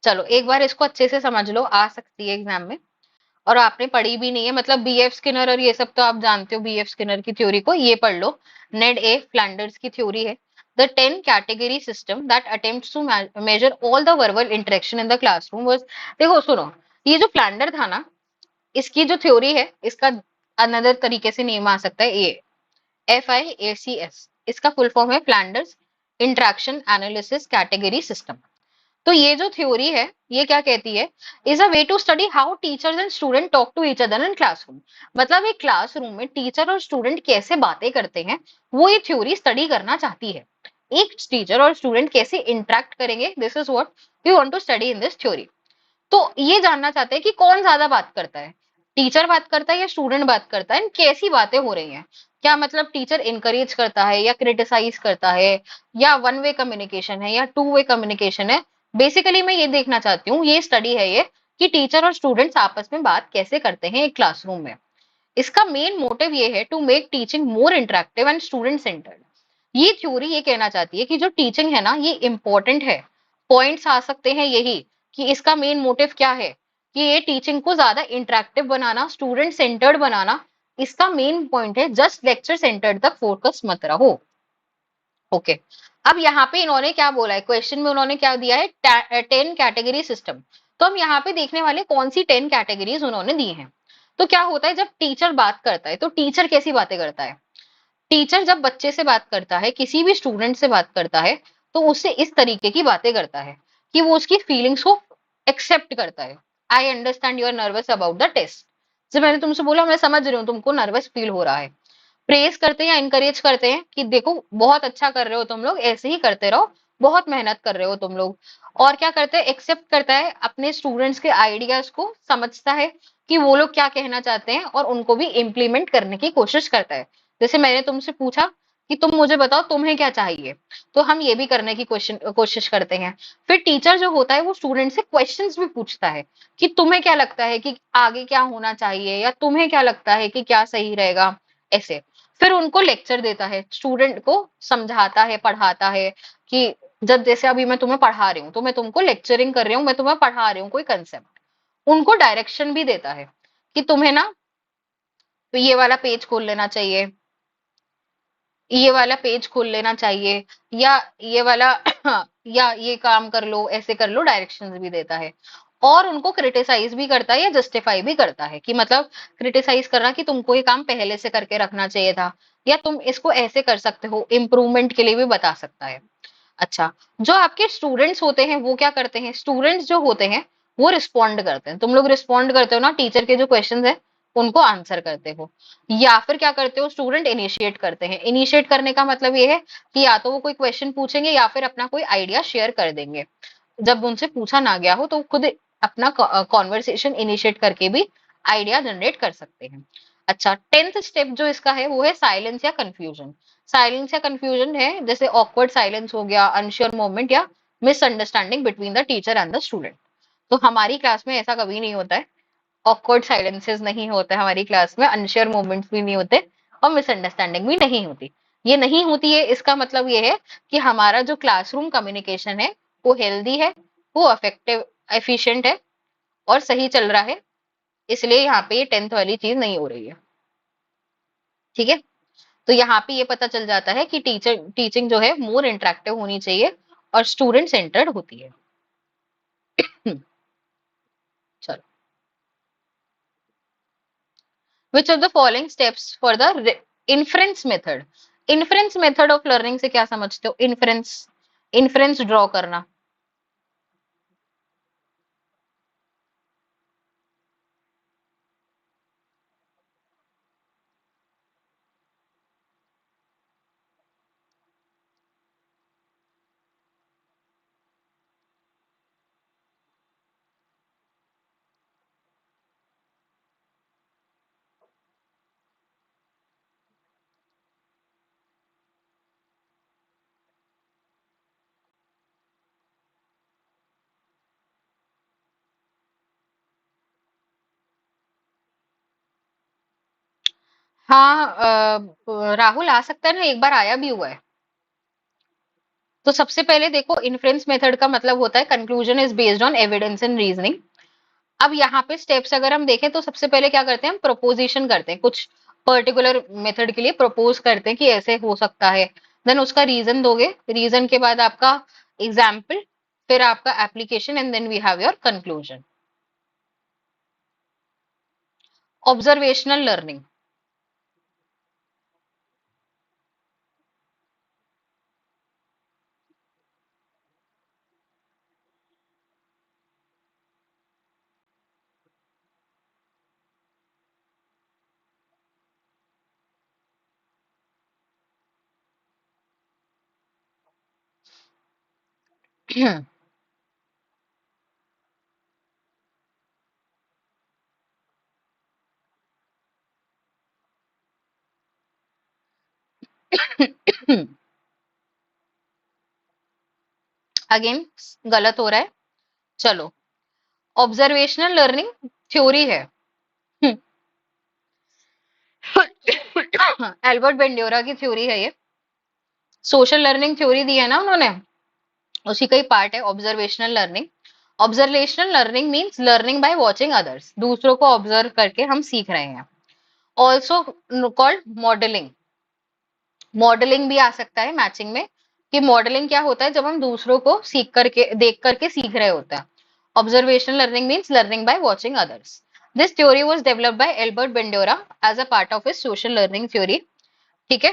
चलो एक बार इसको अच्छे से समझ लो, आ सकती है एग्जाम में। और आपने पढ़ी भी नहीं है, मतलब बीएफ स्किनर और ये सब तो आप जानते हो, बीएफ स्किनर की थ्योरी को ये पढ़ लो। नेड ए फ्लैंडर्स की थ्योरी है, the 10 category system that attempts to measure all the verbal interaction in the classroom was. देखो सुनो, ये जो फ्लैंडर था ना, इसकी जो थ्योरी है, इसका अनदर तरीके से नेम आ सकता है ये, FIACS। इसका फुल फॉर्म है Flanders interaction analysis category system. तो ये जो थ्योरी है, ये क्या कहती है, is a way to study how teachers and student talk to each other in classroom. मतलब एक क्लासरूम में टीचर और स्टूडेंट कैसे बातें करते हैं, वो ये थ्योरी स्टडी करना चाहती है। एक टीचर और स्टूडेंट कैसे इंटरेक्ट करेंगे, this is what we want to study in this theory. तो ये जानना चाहते हैं कि कौन ज्यादा बात करता है, टीचर बात करता है या स्टूडेंट बात करता है, कैसी बातें हो रही हैं। क्या मतलब टीचर इनकरेज करता है या क्रिटिसाइज करता है, या वन वे कम्युनिकेशन है या टू वे कम्युनिकेशन है। बेसिकली मैं ये देखना चाहती हूँ, ये स्टडी है ये, कि टीचर और स्टूडेंट्स आपस में बात कैसे करते हैं एक क्लासरूम में। इसका मेन मोटिव ये है to make teaching more interactive and student centred. ये थ्योरी ये कहना चाहती है कि जो टीचिंग है ना, ये इंपॉर्टेंट है। पॉइंट्स आ सकते हैं यही, कि इसका मेन मोटिव क्या है, कि ये टीचिंग को ज्यादा इंटरेक्टिव बनाना, स्टूडेंट सेंटर्ड बनाना। इसका मेन पॉइंट है, जस्ट लेक्चर सेंटर्ड तक फोकस मत रहो। ओके। अब यहाँ पे इन्होंने क्या बोला है, क्वेश्चन में उन्होंने क्या दिया है, 10 कैटेगरी सिस्टम। तो हम यहाँ पे देखने वाले कौन सी 10 कैटेगरीज उन्होंने दी हैं। तो क्या होता है, जब टीचर बात करता है तो टीचर कैसी बातें करता है। टीचर जब बच्चे से बात करता है, किसी भी स्टूडेंट से बात करता है, तो उससे इस तरीके की बातें करता है कि वो उसकी फीलिंग्स को एक्सेप्ट करता है। I understand you are nervous about the test. जब मैंने तुमसे बोला मैं समझ रही हूँ तुमको नर्वस फील हो रहा है। प्रेज करते हैं या इनकरेज करते हैं कि देखो बहुत अच्छा कर रहे हो तुम लोग, ऐसे ही करते रहो, बहुत मेहनत कर रहे हो तुम लोग। और क्या करते हैं, एक्सेप्ट करता है अपने स्टूडेंट्स के आइडियाज को, समझता है कि वो लोग क्या कहना चाहते हैं और उनको भी इम्प्लीमेंट करने की कोशिश करता है। जैसे मैंने तुमसे पूछा कि तुम मुझे बताओ तुम्हें क्या चाहिए, तो हम ये भी करने की कोशिश करते हैं। फिर टीचर जो होता है वो स्टूडेंट से क्वेश्चंस भी पूछता है कि तुम्हें क्या लगता है कि आगे क्या होना चाहिए, या तुम्हें क्या लगता है कि क्या सही रहेगा, ऐसे। फिर उनको लेक्चर देता है, स्टूडेंट को समझाता है, पढ़ाता है, कि जब जैसे अभी मैं तुम्हें पढ़ा रही हूँ, तो मैं तुमको लेक्चरिंग कर रही हूँ, मैं तुम्हें पढ़ा रही हूँ कोई कंसेप्ट। उनको डायरेक्शन भी देता है कि तुम्हें ना, तो ये वाला पेज खोल लेना चाहिए, ये वाला पेज खोल लेना चाहिए, या ये वाला या ये काम कर लो, ऐसे कर लो, डायरेक्शंस भी देता है। और उनको क्रिटिसाइज भी करता है या जस्टिफाई भी करता है, कि मतलब क्रिटिसाइज करना कि तुमको ये काम पहले से करके रखना चाहिए था, या तुम इसको ऐसे कर सकते हो, इम्प्रूवमेंट के लिए भी बता सकता है। अच्छा, जो आपके स्टूडेंट्स होते हैं वो क्या करते हैं, स्टूडेंट्स जो होते हैं वो रिस्पॉन्ड करते हैं। तुम लोग रिस्पॉन्ड करते हो ना टीचर के जो क्वेश्चंस है, उनको आंसर करते हो। या फिर क्या करते हो, स्टूडेंट इनिशिएट करते हैं। इनिशिएट करने का मतलब ये है कि या तो वो कोई क्वेश्चन पूछेंगे या फिर अपना कोई आइडिया शेयर कर देंगे, जब उनसे पूछा ना गया हो तो खुद अपना कॉन्वर्सेशन इनिशिएट करके भी आइडिया जनरेट कर सकते हैं। अच्छा, 10th स्टेप जो इसका है वो है साइलेंस या कंफ्यूजन। साइलेंस या कंफ्यूजन है जैसे ऑकवर्ड साइलेंस हो गया, अनश्योर मोमेंट, या misunderstanding between the teacher and the student. तो हमारी क्लास में ऐसा कभी नहीं होता है, ऑकवर्ड साइलेंसेस नहीं होते हमारी क्लास में, अनश्योर मोमेंट्स भी नहीं होते, और मिसअंडरस्टैंडिंग भी नहीं होती। ये नहीं होती है, इसका मतलब ये है कि हमारा जो क्लासरूम कम्युनिकेशन है वो हेल्दी है, वो इफेक्टिव एफिशिएंट है, और सही चल रहा है। इसलिए यहाँ पे 10th वाली चीज नहीं हो रही है। ठीक है। तो यहाँ पे ये पता चल जाता है कि टीचिंग जो है मोर इंटरेक्टिव होनी चाहिए और स्टूडेंट सेंटर्ड होती है। चलो। Which of the following steps for the inference method? Inference method of learning से क्या समझते हो? इन्फ्रेंस, इन्फ्रेंस ड्रॉ करना। हाँ, राहुल आ सकता है ना, एक बार आया भी हुआ है। तो सबसे पहले देखो, इन्फ्रेंस मेथड का मतलब होता है conclusion is based on evidence and reasoning. अब यहाँ पे स्टेप्स अगर हम देखें तो सबसे पहले क्या करते हैं, हम प्रोपोजिशन करते हैं, कुछ पर्टिकुलर मेथड के लिए प्रपोज करते हैं कि ऐसे हो सकता है। देन उसका रीजन दोगे, रीजन के बाद आपका एग्जाम्पल, फिर आपका application, and then we have your conclusion. Observational learning. Again गलत हो रहा है। चलो, ऑब्जर्वेशनल लर्निंग थ्योरी है। एल्बर्ट बेंड्योरा की थ्योरी है ये। सोशल लर्निंग थ्योरी दी है ना उन्होंने, उसी का ही पार्ट है observational learning. Observational learning means learning by watching others, दूसरों को ऑब्जर्व करके हम सीख रहे हैं। Also called modelling. मॉडलिंग भी आ सकता है मैचिंग में, कि मॉडलिंग क्या होता है, जब हम दूसरों को सीख करके, देख करके सीख रहे होते हैं। Observational learning means learning by watching others. This theory was developed by Albert Bandura as a part of his social learning theory. ठीक है।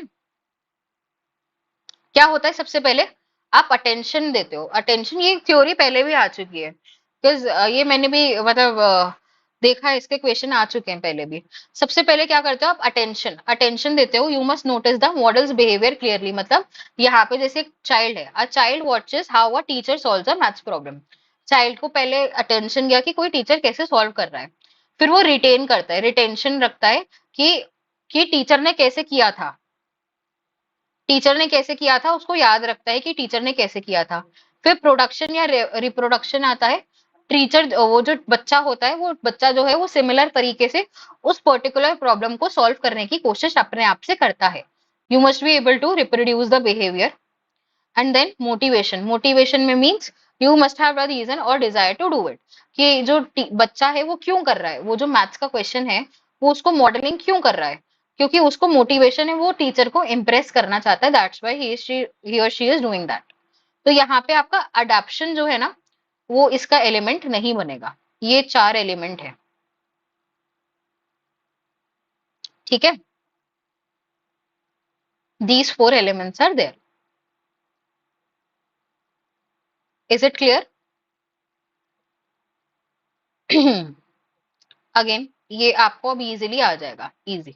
क्या होता है, सबसे पहले आप अटेंशन देते हो। अटेंशन, ये थ्योरी पहले भी आ चुकी है, बिकॉज ये मैंने भी मतलब देखा है, इसके क्वेश्चन आ चुके हैं पहले भी। सबसे पहले क्या करते हो आप, अटेंशन, अटेंशन देते हो। You must notice the models behaviour clearly. मतलब यहाँ पे जैसे एक चाइल्ड है, a child watches how a teacher solves a maths problem. Child को पहले अटेंशन गया कि कोई टीचर कैसे सॉल्व कर रहा है, फिर वो रिटेन करता है, रिटेंशन रखता है कि टीचर ने कैसे किया था, टीचर ने कैसे किया था उसको याद रखता है कि टीचर ने कैसे किया था। फिर प्रोडक्शन या रिप्रोडक्शन आता है। टीचर, वो जो बच्चा होता है, वो बच्चा जो है वो सिमिलर तरीके से उस पर्टिकुलर प्रॉब्लम को सॉल्व करने की कोशिश अपने आप से करता है। You must be able to reproduce the behaviour. And then motivation, motivation में means you must have a reason और डिजायर टू डू इट, कि जो बच्चा है वो क्यों कर रहा है, वो जो मैथ्स का क्वेश्चन है वो उसको मॉडलिंग क्यों कर रहा है, क्योंकि उसको मोटिवेशन है, वो टीचर को इम्प्रेस करना चाहता है, दैट्स व्हाई ही और शी इज डूइंग दैट। तो यहाँ पे आपका अडेप्शन जो है ना, वो इसका एलिमेंट नहीं बनेगा। ये चार एलिमेंट है। ठीक है, these four elements are there. Is it clear? Again ये आपको अब इजीली आ जाएगा, इजी।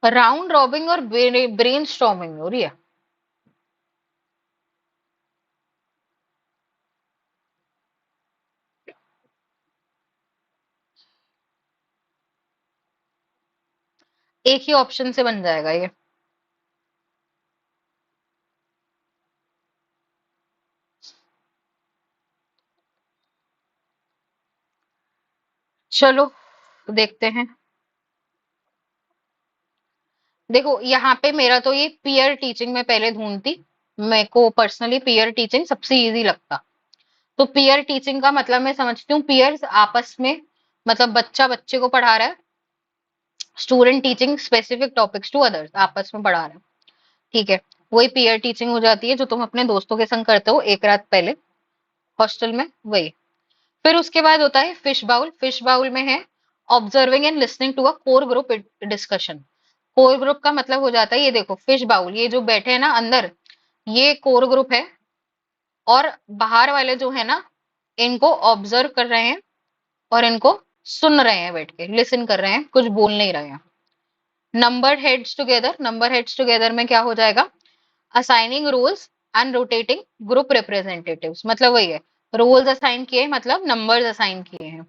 राउंड रॉबिंग और ब्रेन स्टॉर्मिंग हो रही है। एक ही ऑप्शन से बन जाएगा ये। चलो देखते हैं। देखो यहाँ पे मेरा तो ये पीयर टीचिंग में पहले ढूंढती, मेरे को पर्सनली पीयर टीचिंग सबसे इजी लगता। तो पीयर टीचिंग का मतलब मैं समझती हूँ पीयर्स आपस में, मतलब बच्चा बच्चे को पढ़ा रहा है, student teaching specific topics to others, आपस में पढ़ा रहा है। ठीक है, वही पीयर टीचिंग हो जाती है जो तुम अपने दोस्तों के संग करते हो एक रात पहले हॉस्टल में, वही। फिर उसके बाद होता है फिश बाउल। फिश बाउल में है observing and listening to a core group discussion. Core group का मतलब हो जाता है, ये देखो फिश बाउल, ये जो बैठे हैं ना अंदर, ये कोर ग्रुप है। और बाहर वाले जो है ना, इनको ऑब्जर्व कर रहे हैं और इनको सुन रहे हैं, बैठ के लिसन कर रहे हैं, कुछ बोल नहीं रहे हैं। Number heads together, number heads together में क्या हो जाएगा, assigning roles and rotating group representatives, मतलब वही है, रोल्स असाइन किए मतलब नंबर्स असाइन किए हैं।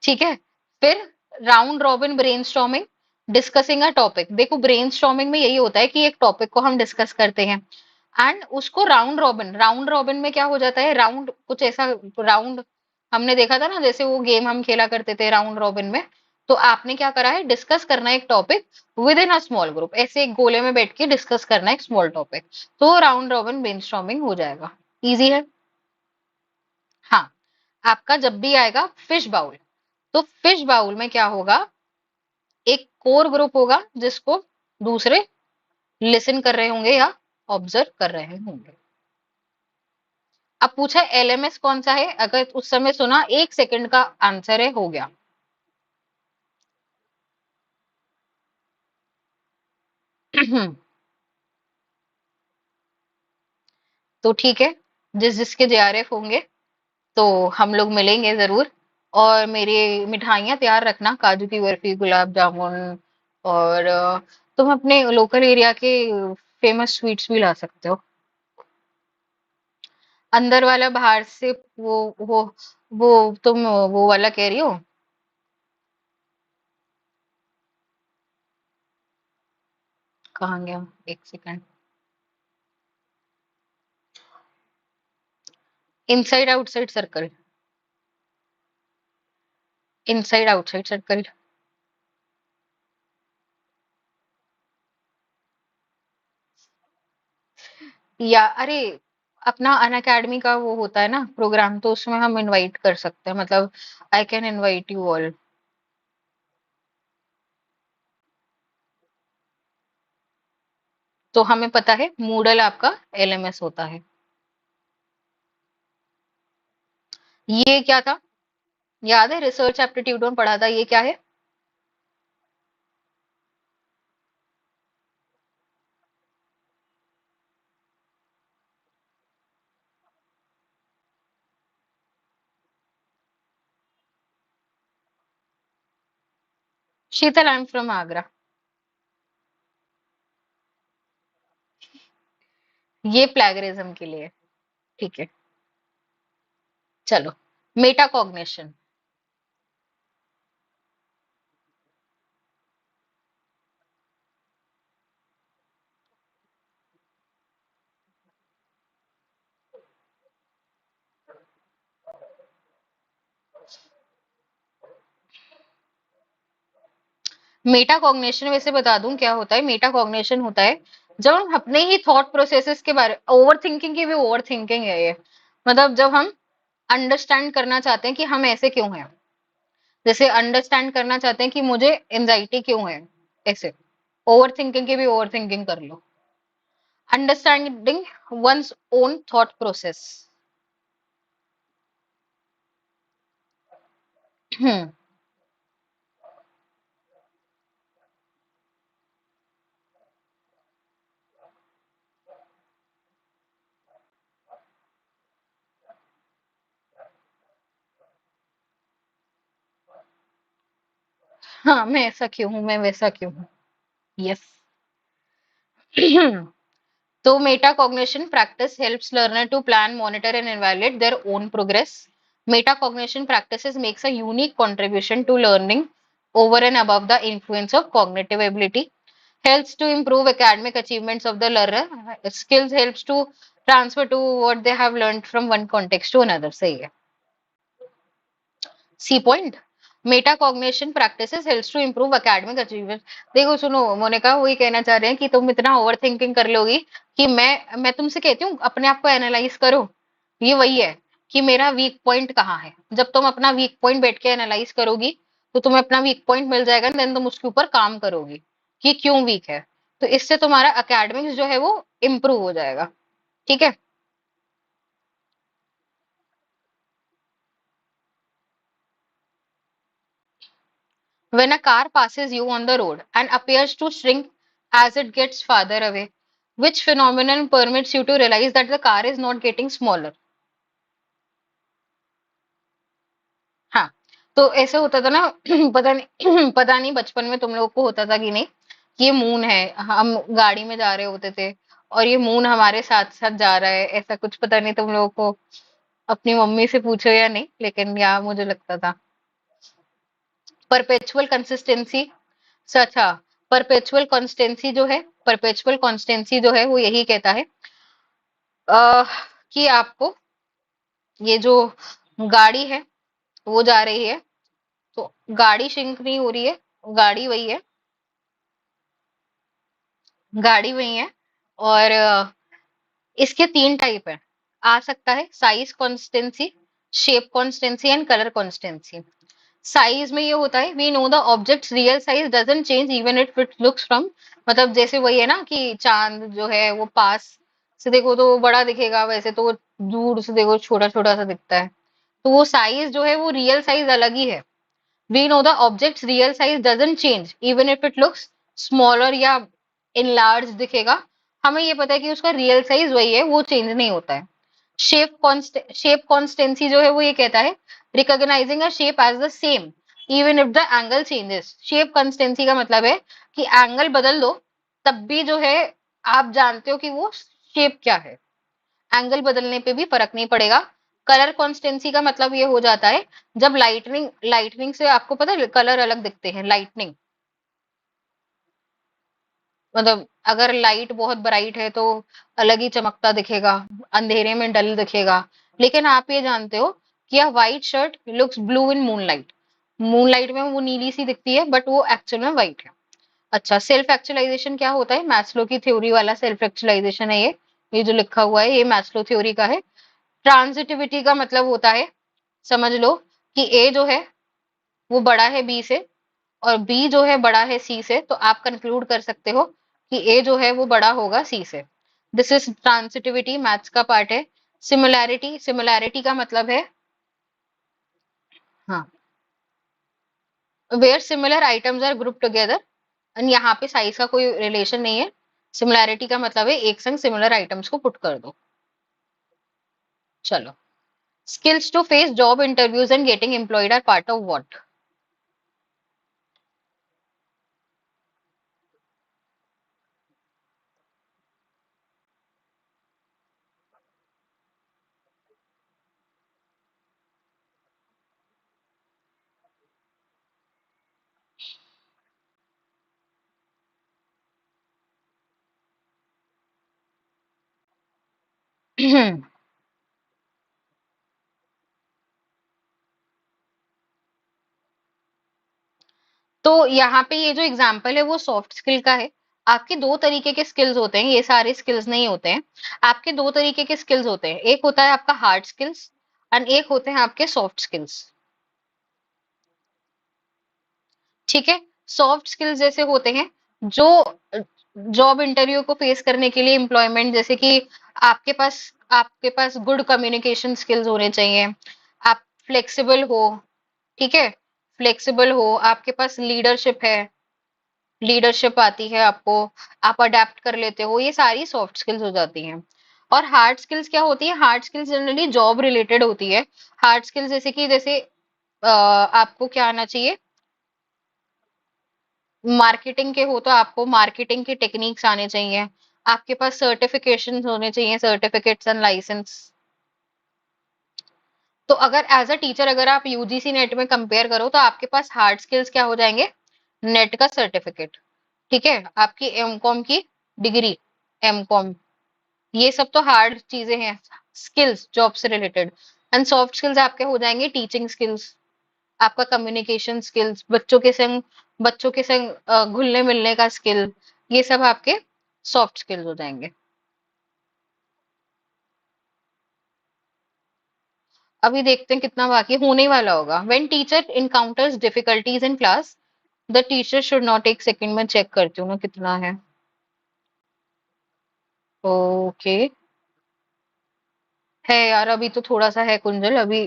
ठीक है। फिर round robin brainstorming, discussing a topic. देखो ब्रेनस्टॉर्मिंग में यही होता है कि एक टॉपिक को हम डिस्कस करते हैं एंड उसको राउंड रॉबिन, राउंड रॉबिन में क्या हो जाता है, राउंड कुछ ऐसा, राउंड हमने देखा था ना, जैसे वो गेम हम खेला करते थे राउंड रॉबिन में। तो आपने क्या करा है, डिस्कस करना है एक topic with in a small group, ऐसे एक गोले में बैठ के डिस्कस करना है एक स्मॉल टॉपिक। तो राउंड रॉबिन ब्रेनस्टॉर्मिंग हो जाएगा। इजी है। हाँ, आपका जब भी आएगा फिश बाउल, तो फिश बाउल में क्या होगा, एक कोर ग्रुप होगा जिसको दूसरे लिसन कर रहे होंगे या ऑब्जर्व कर रहे होंगे। अब पूछा एलएमएस कौन सा है, अगर उस समय सुना 1 सेकंड का आंसर है, हो गया। तो ठीक है, जिस जिसके जेआरएफ होंगे तो हम लोग मिलेंगे जरूर। और मेरी मिठाइयाँ तैयार रखना, काजू की बर्फी, गुलाब जामुन, और तुम अपने लोकल एरिया के फेमस स्वीट्स भी ला सकते हो। अंदर वाला बाहर से, वो तुम वो वाला कह रही हो। कहाँ गया, 1 second. Inside outside circle, inside outside circle. या अरे, अपना अन अकेडमी का वो होता है ना प्रोग्राम, तो उसमें हम इनवाइट कर सकते हैं, मतलब I can invite you all. तो हमें पता है मूडल आपका एलएमएस होता है। ये क्या था, याद है रिसर्च एप्टीट्यूड में पढ़ा था, ये क्या है। शीतल, आई एम फ्रॉम आगरा। ये प्लेगरिज्म के लिए। ठीक है, चलो। Meta cognition. मेटा कॉग्निशन वैसे बता दूं क्या होता है, मेटा कॉग्निशन होता है जब हम अपने ही थॉट प्रोसेसेस के बारे, ओवर थिंकिंग की भी ओवर थिंकिंग है ये, मतलब जब हम अंडरस्टैंड करना चाहते हैं कि हम ऐसे क्यों हैं, जैसे अंडरस्टैंड करना चाहते हैं कि मुझे एंजाइटी क्यों है, ऐसे ओवर थिंकिंग की भी ओवर थिंकिंग कर लो। Understanding one's own thought process. Hmm. हाँ, मैं ऐसा क्यों हूँ, मैं वैसा क्यों हूँ। यस। तो metacognition practice helps learner to plan, monitor, and evaluate their own progress. Metacognition practices makes a unique contribution to learning over and above the influence of cognitive ability. Helps to improve academic achievements of the learner. Skills helps to transfer to what they have learned from one context to another. सही है। C point. Metacognition practices helps to improve academic achievement. देखो सुनो, मोनिका वही कहना चाह रहे हैं कि तुम इतना ओवर थिंकिंग कर लोगी कि मैं तुमसे कहती हूँ अपने आप को एनालाइज करो। ये वही है कि मेरा वीक पॉइंट कहाँ है। जब तुम अपना वीक पॉइंट बैठ के एनालाइज करोगी तो तुम्हें अपना वीक पॉइंट मिल जाएगा, देन तुम उसके ऊपर काम करोगी कि क्यों वीक है। तो इससे तुम्हारा एकेडमिक्स जो है वो इम्प्रूव हो जाएगा। ठीक है। When a car passes you on the road and appears to shrink as it gets farther away, which phenomenon permits you to realize that the car is not getting smaller? हाँ, तो ऐसे होता था ना पता नहीं पता नहीं बचपन में तुम लोग को होता था कि नहीं। ये मून है, हम गाड़ी में जा रहे होते थे और ये मून हमारे साथ साथ जा रहा है, ऐसा कुछ पता नहीं तुम लोगों को अपनी मम्मी से पूछो या नहीं, लेकिन यार मुझे लगता था। परपेचुअल कंसिस्टेंसी, अच्छा, परपेचुअल कॉन्स्टेंसी जो है, परपेचुअल कॉन्स्टेंसी जो है वो यही कहता है कि आपको ये जो गाड़ी है वो जा रही है, तो गाड़ी श्रिंक नहीं हो रही है, गाड़ी वही है, गाड़ी वही है। और इसके तीन टाइप है, आ सकता है size constancy, shape constancy and colour constancy. Size में ये होता है we know the objects real size doesn't change even if it looks from, मतलब जैसे वही है ना कि चांद जो है वो पास से देखो तो वो बड़ा दिखेगा, वैसे तो वो दूर से देखो छोटा छोटा सा दिखता है। तो वो साइज जो है वो रियल साइज अलग ही है। We know the objects real size doesn't change even if it looks smaller या इनलार्ज दिखेगा। हमें ये पता है कि उसका रियल साइज वही है, वो चेंज नहीं होता है। शेप कॉन्स्टेंसी जो है वो ये कहता है recognising a shape as the same even if the angle changes. Shape constancy का मतलब है कि एंगल बदल दो तब भी जो है आप जानते हो कि वो शेप क्या है, एंगल बदलने पे भी फर्क नहीं पड़ेगा। कलर कॉन्स्टेंसी का मतलब ये हो जाता है जब लाइटनिंग लाइटनिंग से आपको पता है कलर अलग दिखते हैं, लाइटनिंग मतलब अगर लाइट बहुत ब्राइट है तो अलग ही चमकता दिखेगा, अंधेरे में डल दिखेगा। लेकिन आप ये जानते हो कि यह white shirt looks blue in moonlight, moonlight में वो नीली सी दिखती है बट वो एक्चुअल में व्हाइट है। अच्छा, सेल्फ एक्चुअलाइजेशन क्या होता है, मैस्लो की थ्योरी वाला सेल्फ एक्चुअलाइजेशन है ये जो लिखा हुआ है ये मैस्लो थ्योरी का है। ट्रांजिटिविटी का मतलब होता है, समझ लो कि ए जो है वो बड़ा है बी से और बी जो है बड़ा है सी से, तो आप कंक्लूड कर सकते हो कि ए जो है वो बड़ा होगा सी से। दिस इज ट्रांसिटिविटी, मैथ्स का पार्ट है। सिमिलैरिटी, सिमिलैरिटी का मतलब है, हाँ, where similar items are group together, and यहाँ पे साइज का कोई रिलेशन नहीं है। सिमिलैरिटी का मतलब है एक संग सिमिलर आइटम्स को पुट कर दो। चलो, skills to face job interviews and getting employed are part of what? तो यहाँ पे ये जो एग्जाम्पल है वो सॉफ्ट स्किल का है। आपके दो तरीके के स्किल्स होते हैं, ये सारे स्किल्स नहीं होते हैं। आपके दो तरीके के स्किल्स होते हैं, एक होता है आपका हार्ड स्किल्स एंड एक होते हैं आपके सॉफ्ट स्किल्स। ठीक है। सॉफ्ट स्किल्स जैसे होते हैं जो जॉब इंटरव्यू को फेस करने के लिए एम्प्लॉयमेंट, जैसे कि आपके पास गुड कम्युनिकेशन स्किल्स होने चाहिए, आप फ्लेक्सिबल हो, ठीक है, फ्लेक्सिबल हो, आपके पास लीडरशिप है, लीडरशिप आती है आपको, आप अडेप्ट कर लेते हो, ये सारी सॉफ्ट स्किल्स हो जाती हैं। और हार्ड स्किल्स क्या होती है, hard skills generally job related होती है। हार्ड स्किल्स जैसे कि जैसे आपको क्या आना चाहिए, मार्केटिंग के हो तो आपको मार्केटिंग की टेक्निक्स आने चाहिए, आपके पास सर्टिफिकेशन होने चाहिए, सर्टिफिकेट्स एंड लाइसेंस। तो अगर एज अ टीचर अगर आप यूजीसी नेट में कंपेयर करो तो आपके पास हार्ड स्किल्स क्या हो जाएंगे, नेट का सर्टिफिकेट, ठीक है, आपकी एमकॉम की डिग्री, एमकॉम, ये सब तो हार्ड चीजें हैं, स्किल्स जॉब से रिलेटेड। एंड सॉफ्ट स्किल्स आपके हो जाएंगे टीचिंग स्किल्स, आपका कम्युनिकेशन स्किल्स, बच्चों के संग घुलने मिलने का स्किल, ये सब आपके सॉफ्ट स्किल्स हो जाएंगे। अभी देखते हैं कितना बाकी होने वाला होगा। When teacher encounters difficulties in class, the teacher should not take second. में चेक करती हूँ ना कितना है। ओके, है यार, अभी तो थोड़ा सा है कुंजल। अभी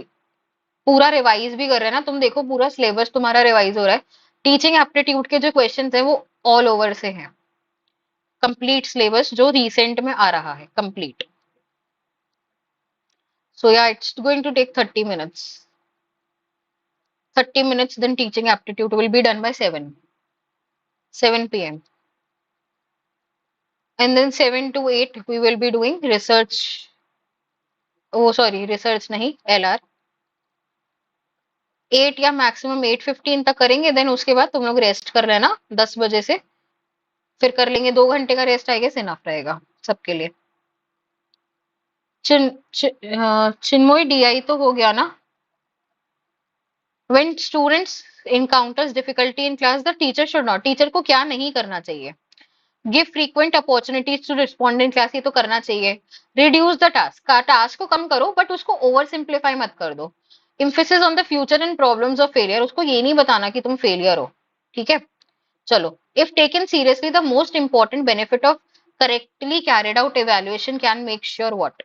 पूरा रिवाइज भी कर रहे हैं ना, तुम देखो पूरा सिलेबस तुम्हारा रिवाइज हो रहा है। टीचिंग एप्टीट्यूड के जो क्वेश्चंस हैं वो ऑल ओवर से हैं। कंप्लीट सिलेबस जो रिसेंट में आ रहा है, कंप्लीट। सो या it's going to take 30 minutes। 30 minutes, then teaching aptitude will be done by 7 p.m. And then 7 to 8 we will be doing research। Oh sorry, research नहीं, LR। 8 या maximum 8:15 तक करेंगे, then उसके बाद तुम लोग रेस्ट कर लेना 10 बजे से। फिर कर लेंगे 2 घंटे का रेस्ट, आई गेस इनफ रहेगा सबके लिए। चिन्मयी DI तो हो गया ना। When students encounters difficulty in class, the teacher should not, टीचर को क्या नहीं करना चाहिए? Give frequent opportunities to respond in class, ये तो करना चाहिए। रिड्यूस द टास्क, का टास्क को कम करो बट उसको ओवर सिंप्लीफाई मत कर दो। Emphasis on the future and problems of failure, उसको ये नहीं बताना कि तुम फेलियर हो। ठीक है, चलो। If taken seriously the most important benefit of correctly carried out evaluation can make sure what.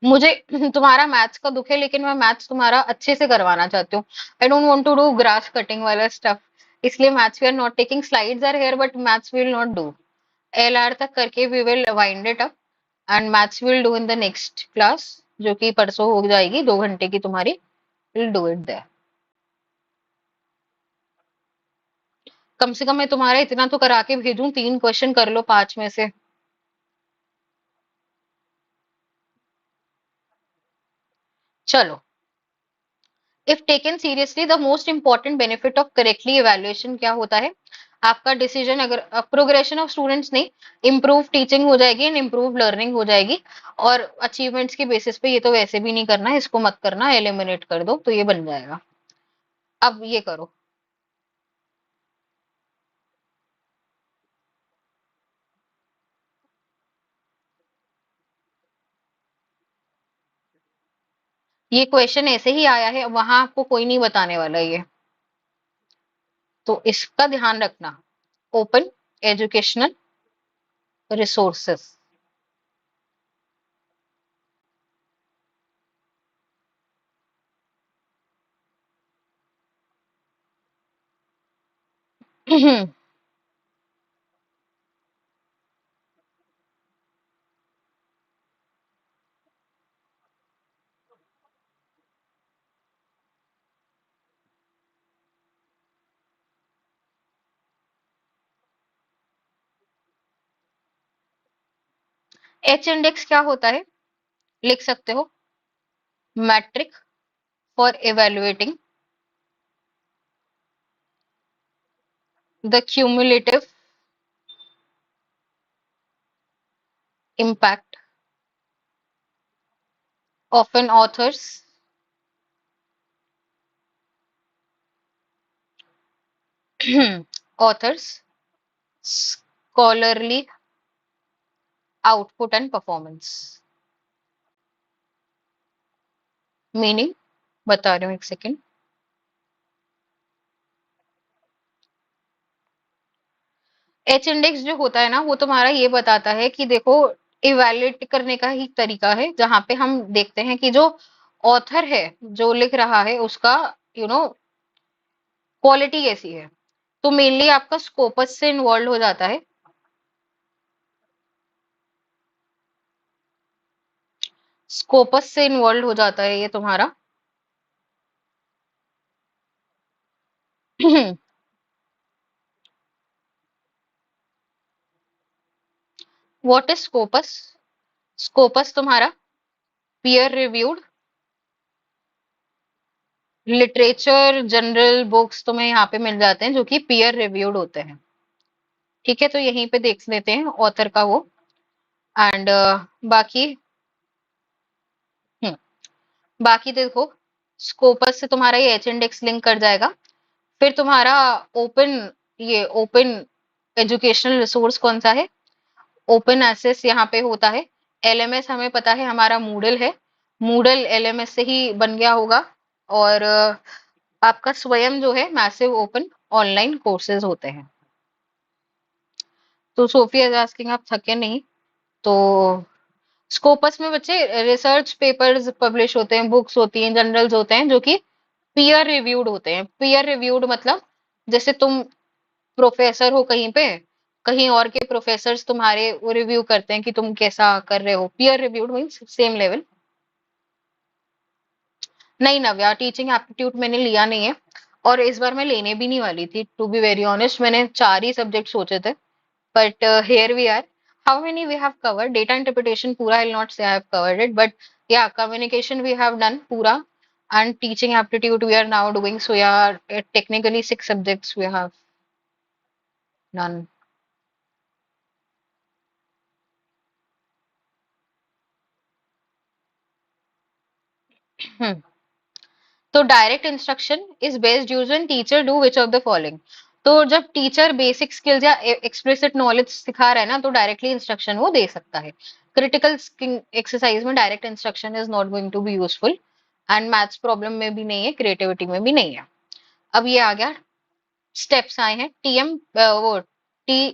मुझे तुम्हारा मैथ्स का दुख है, लेकिन मैं मैथ्स तुम्हारा अच्छे से करवाना चाहती हूँ। I don't want to do grass cutting वाला स्टफ। इसलिए maths we are not taking, slides are here but maths we will not do. LR तक करके we will wind it up, and maths will do in the next class, जो कि परसों हो जाएगी 2 घंटे की तुम्हारी। Will do it there. कम से कम मैं तुम्हारा इतना तो करा के भेजूं, 3 क्वेश्चन कर लो 5 में से। चलो। If taken seriously the most important benefit of correctly evaluation क्या होता है? आपका डिसीजन, अगर प्रोग्रेशन ऑफ स्टूडेंट्स नहीं, इम्प्रूव टीचिंग हो जाएगी एंड इम्प्रूव लर्निंग हो जाएगी। और अचीवमेंट्स के बेसिस पे, ये तो वैसे भी नहीं करना, इसको मत करना, एलिमिनेट कर दो तो ये बन जाएगा। अब ये करो। ये क्वेश्चन ऐसे ही आया है, वहां आपको कोई नहीं बताने वाला ये, तो इसका ध्यान रखना। Open educational resources. H index क्या होता है? लिख सकते हो। Metric for evaluating the cumulative impact of an author's scholarly output and performance। Meaning बता रही हूँ, एक सेकेंड। एच इंडेक्स जो होता है ना, वो तुम्हारा ये बताता है कि देखो, इवैल्यूएट करने का ही तरीका है, जहां पे हम देखते हैं कि जो ऑथर है, जो लिख रहा है, उसका क्वालिटी कैसी है। तो मेनली आपका स्कोपस से इन्वॉल्व हो जाता है। स्कोपस से इन्वॉल्व हो जाता है ये तुम्हारा। What is Scopus? स्कोपस तुम्हारा peer reviewed literature, general books तुम्हें यहाँ पे मिल जाते हैं जो कि पीयर रिव्यूड होते हैं। ठीक है, तो यहीं पे देख लेते हैं ऑथर का वो। एंड बाकी बाकी देखो, स्कोपस से तुम्हारा ये एच इंडेक्स लिंक कर जाएगा। फिर तुम्हारा ओपन, ये ओपन एजुकेशनल रिसोर्स कौन सा है? ओपन एसेस यहाँ पे होता है। एलएमएस हमें पता है हमारा मूडल है, मूडल एलएमएस से ही बन गया होगा। और आपका स्वयं जो है मैसिव ओपन ऑनलाइन कोर्सेज होते हैं। तो सोफिया इज आस्किंग, आप थके नहीं? तो स्कोपस में बच्चे रिसर्च पेपर्स पब्लिश होते हैं, बुक्स होती हैं, जर्नल्स होते हैं जो कि पीयर रिव्यूड होते हैं। पीयर रिव्यूड मतलब जैसे तुम प्रोफेसर हो कहीं पे, कहीं और के प्रोफेसर्स तुम्हारे वो रिव्यू करते हैं कि तुम कैसा कर रहे हो। Peer reviewed means same level. नहीं नव्या, टीचिंग एप्टीट्यूड मैंने लिया नहीं है, और इस बार मैं लेने भी नहीं वाली थी। टू बी वेरी ऑनेस्ट, मैंने 4 ही सब्जेक्ट सोचे थे, but here we are. How many we have covered? Data interpretation pura, I'll not say I have covered it, but yeah, communication we have done pura, and teaching aptitude we are now doing. So yeah, technically 6 subjects we have done. Hmm. तो direct instruction is based use when teacher do which of the following. तो जब teacher basic skills या explicit knowledge सिखा रहा है ना, तो directly instruction वो दे सकता है। क्रिटिकल एक्सरसाइज में direct instruction is not going to be useful, and maths problem में भी नहीं है, क्रिएटिविटी में भी नहीं है। अब ये आ गया, स्टेप्स आए हैं टीएम, वो टी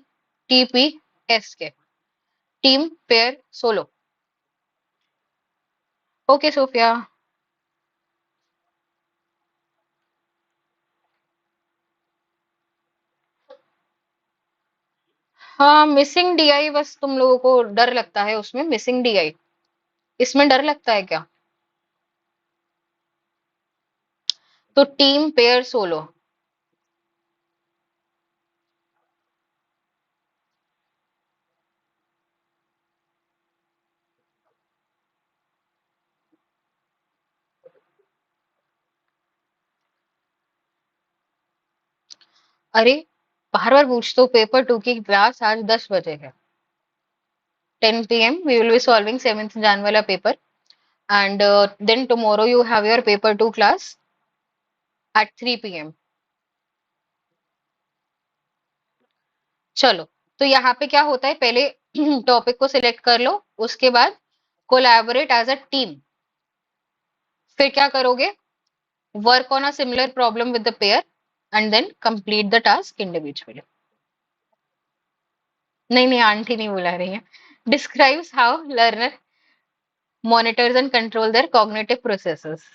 टीपी एस के, team pair solo. Okay Sophia. हाँ, मिसिंग डीआई, बस तुम लोगों को डर लगता है उसमें मिसिंग डीआई, इसमें डर लगता है क्या? तो टीम पेयर सोलो। अरे बार बार पूछ, तो पेपर 2 की क्लास आज 10 बजे है। 10 p.m. we will be solving 7th Jan वाला paper, and then tomorrow you have your paper 2 class at 3 p.m. चलो, तो यहाँ पे क्या होता है, पहले टॉपिक को सिलेक्ट कर लो, उसके बाद कोलैबोरेट एज अ टीम। फिर क्या करोगे? Work on a similar problem with the pair, and then complete the task individually. नहीं नहीं, आंटी नहीं बुला रही है। Describes how learner monitors and control their cognitive processes.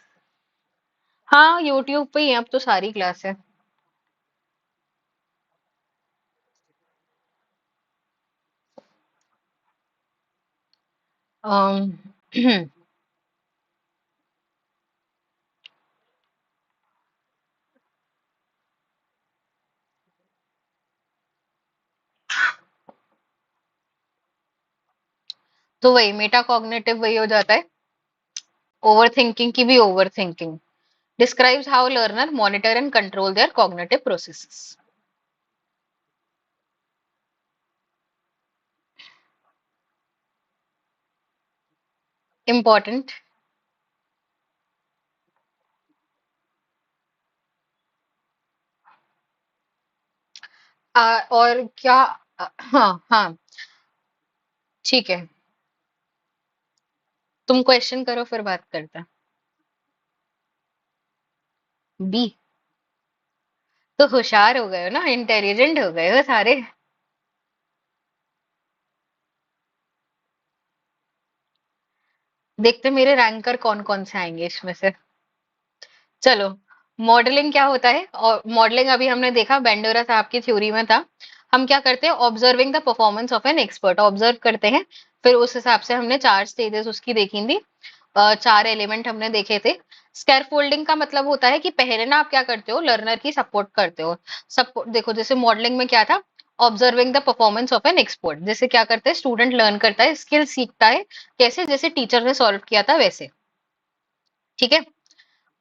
हाँ, यूट्यूब पे ही है अब तो सारी क्लास है। अम, तो वही मेटा कॉग्निटिव वही हो जाता है, ओवर थिंकिंग की भी over thinking. Describes how learner monitor and control their cognitive processes. Important. और क्या? हाँ हाँ, ठीक है, तुम क्वेश्चन करो फिर बात करते हैं। बी? तो होशियार हो गए हो ना, इंटेलिजेंट हो गए हो सारे। देखते मेरे रैंकर कौन कौन से आएंगे इसमें से। चलो, मॉडलिंग क्या होता है? और मॉडलिंग अभी हमने देखा, बेंडोरा साहब की थ्योरी में था। हम क्या करते हैं? Observing the performance of an expert, observe करते हैं, फिर उस हिसाब से हमने 4 स्टेजेस उसकी देखी थी। 4 एलिमेंट हमने देखे थे। स्कैरफोल्डिंग का मतलब होता है कि पहले ना आप क्या करते हो, लर्नर की सपोर्ट करते हो। सपोर्ट देखो, जैसे मॉडलिंग में क्या था, observing the performance of an expert, जैसे क्या करते हैं, स्टूडेंट लर्न करता है, स्किल सीखता है, कैसे? जैसे टीचर ने सॉल्व किया था वैसे। ठीक है।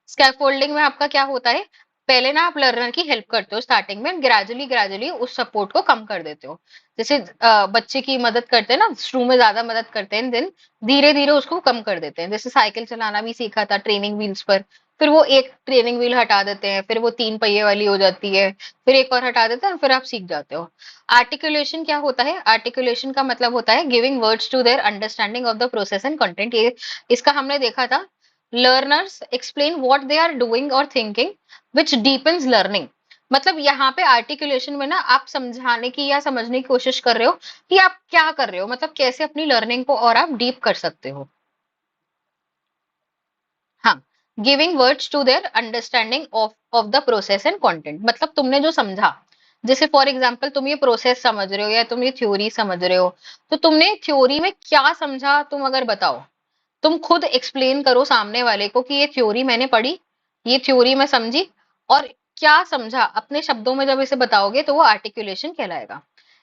स्कैफोल्डिंग में आपका क्या होता है? पहले ना आप लर्नर की हेल्प करते हो स्टार्टिंग में, ग्रेजुअली ग्रेजुअली उस सपोर्ट को कम कर देते हो। जैसे बच्चे की मदद करते हैं ना, शुरू में ज्यादा मदद करते हैं, देन धीरे धीरे उसको कम कर देते हैं। जैसे साइकिल चलाना भी सीखा था ट्रेनिंग व्हील्स पर, फिर वो एक ट्रेनिंग व्हील हटा देते हैं, फिर वो 3 पहिए वाली हो जाती है, फिर एक और हटा देते हैं, फिर आप सीख जाते हो। आर्टिकुलेशन क्या होता है? आर्टिकुलेशन का मतलब होता है giving words to their understanding of the process and content. ये इसका हमने देखा था, learners explain what they are doing और थिंकिंग विच डीपन्स लर्निंग। मतलब यहाँ पे आर्टिकुलेशन में ना आप समझाने की या समझने की कोशिश कर रहे हो कि आप क्या कर रहे हो, मतलब कैसे अपनी लर्निंग को और आप डीप कर सकते हो। हाँ, giving words to their understanding of of the process and content, मतलब तुमने जो समझा, जैसे फॉर एग्जांपल तुम ये प्रोसेस समझ रहे हो या तुम ये थ्योरी समझ रहे हो, तो तुमने थ्योरी में क्या समझा, तुम अगर बताओ, तुम खुद एक्सप्लेन करो सामने वाले को कि ये थ्योरी मैंने पढ़ी, ये थ्योरी मैं समझी, और क्या समझा अपने शब्दों में जब इसे बताओगे तो वो आर्टिकुलेशन कहलाएगा।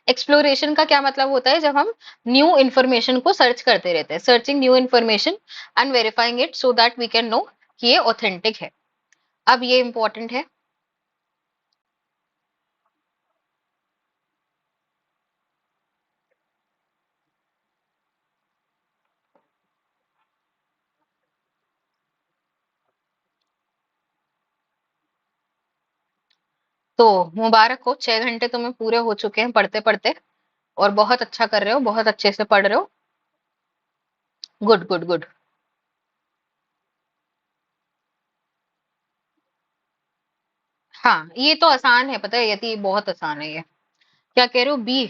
एक्सप्लोरेशन का क्या मतलब होता है? जब हम न्यू इन्फॉर्मेशन को सर्च करते रहते हैं, searching new information and verifying it so that we can know कि ये ऑथेंटिक है। अब ये इंपॉर्टेंट है। तो मुबारक हो, 6 घंटे तुम्हें पूरे हो चुके हैं पढ़ते पढ़ते, और बहुत अच्छा कर रहे हो, बहुत अच्छे से पढ़ रहे हो। Good good good. हाँ, ये तो आसान है, पता है यदि बहुत आसान है ये। क्या कह रहे हो? B,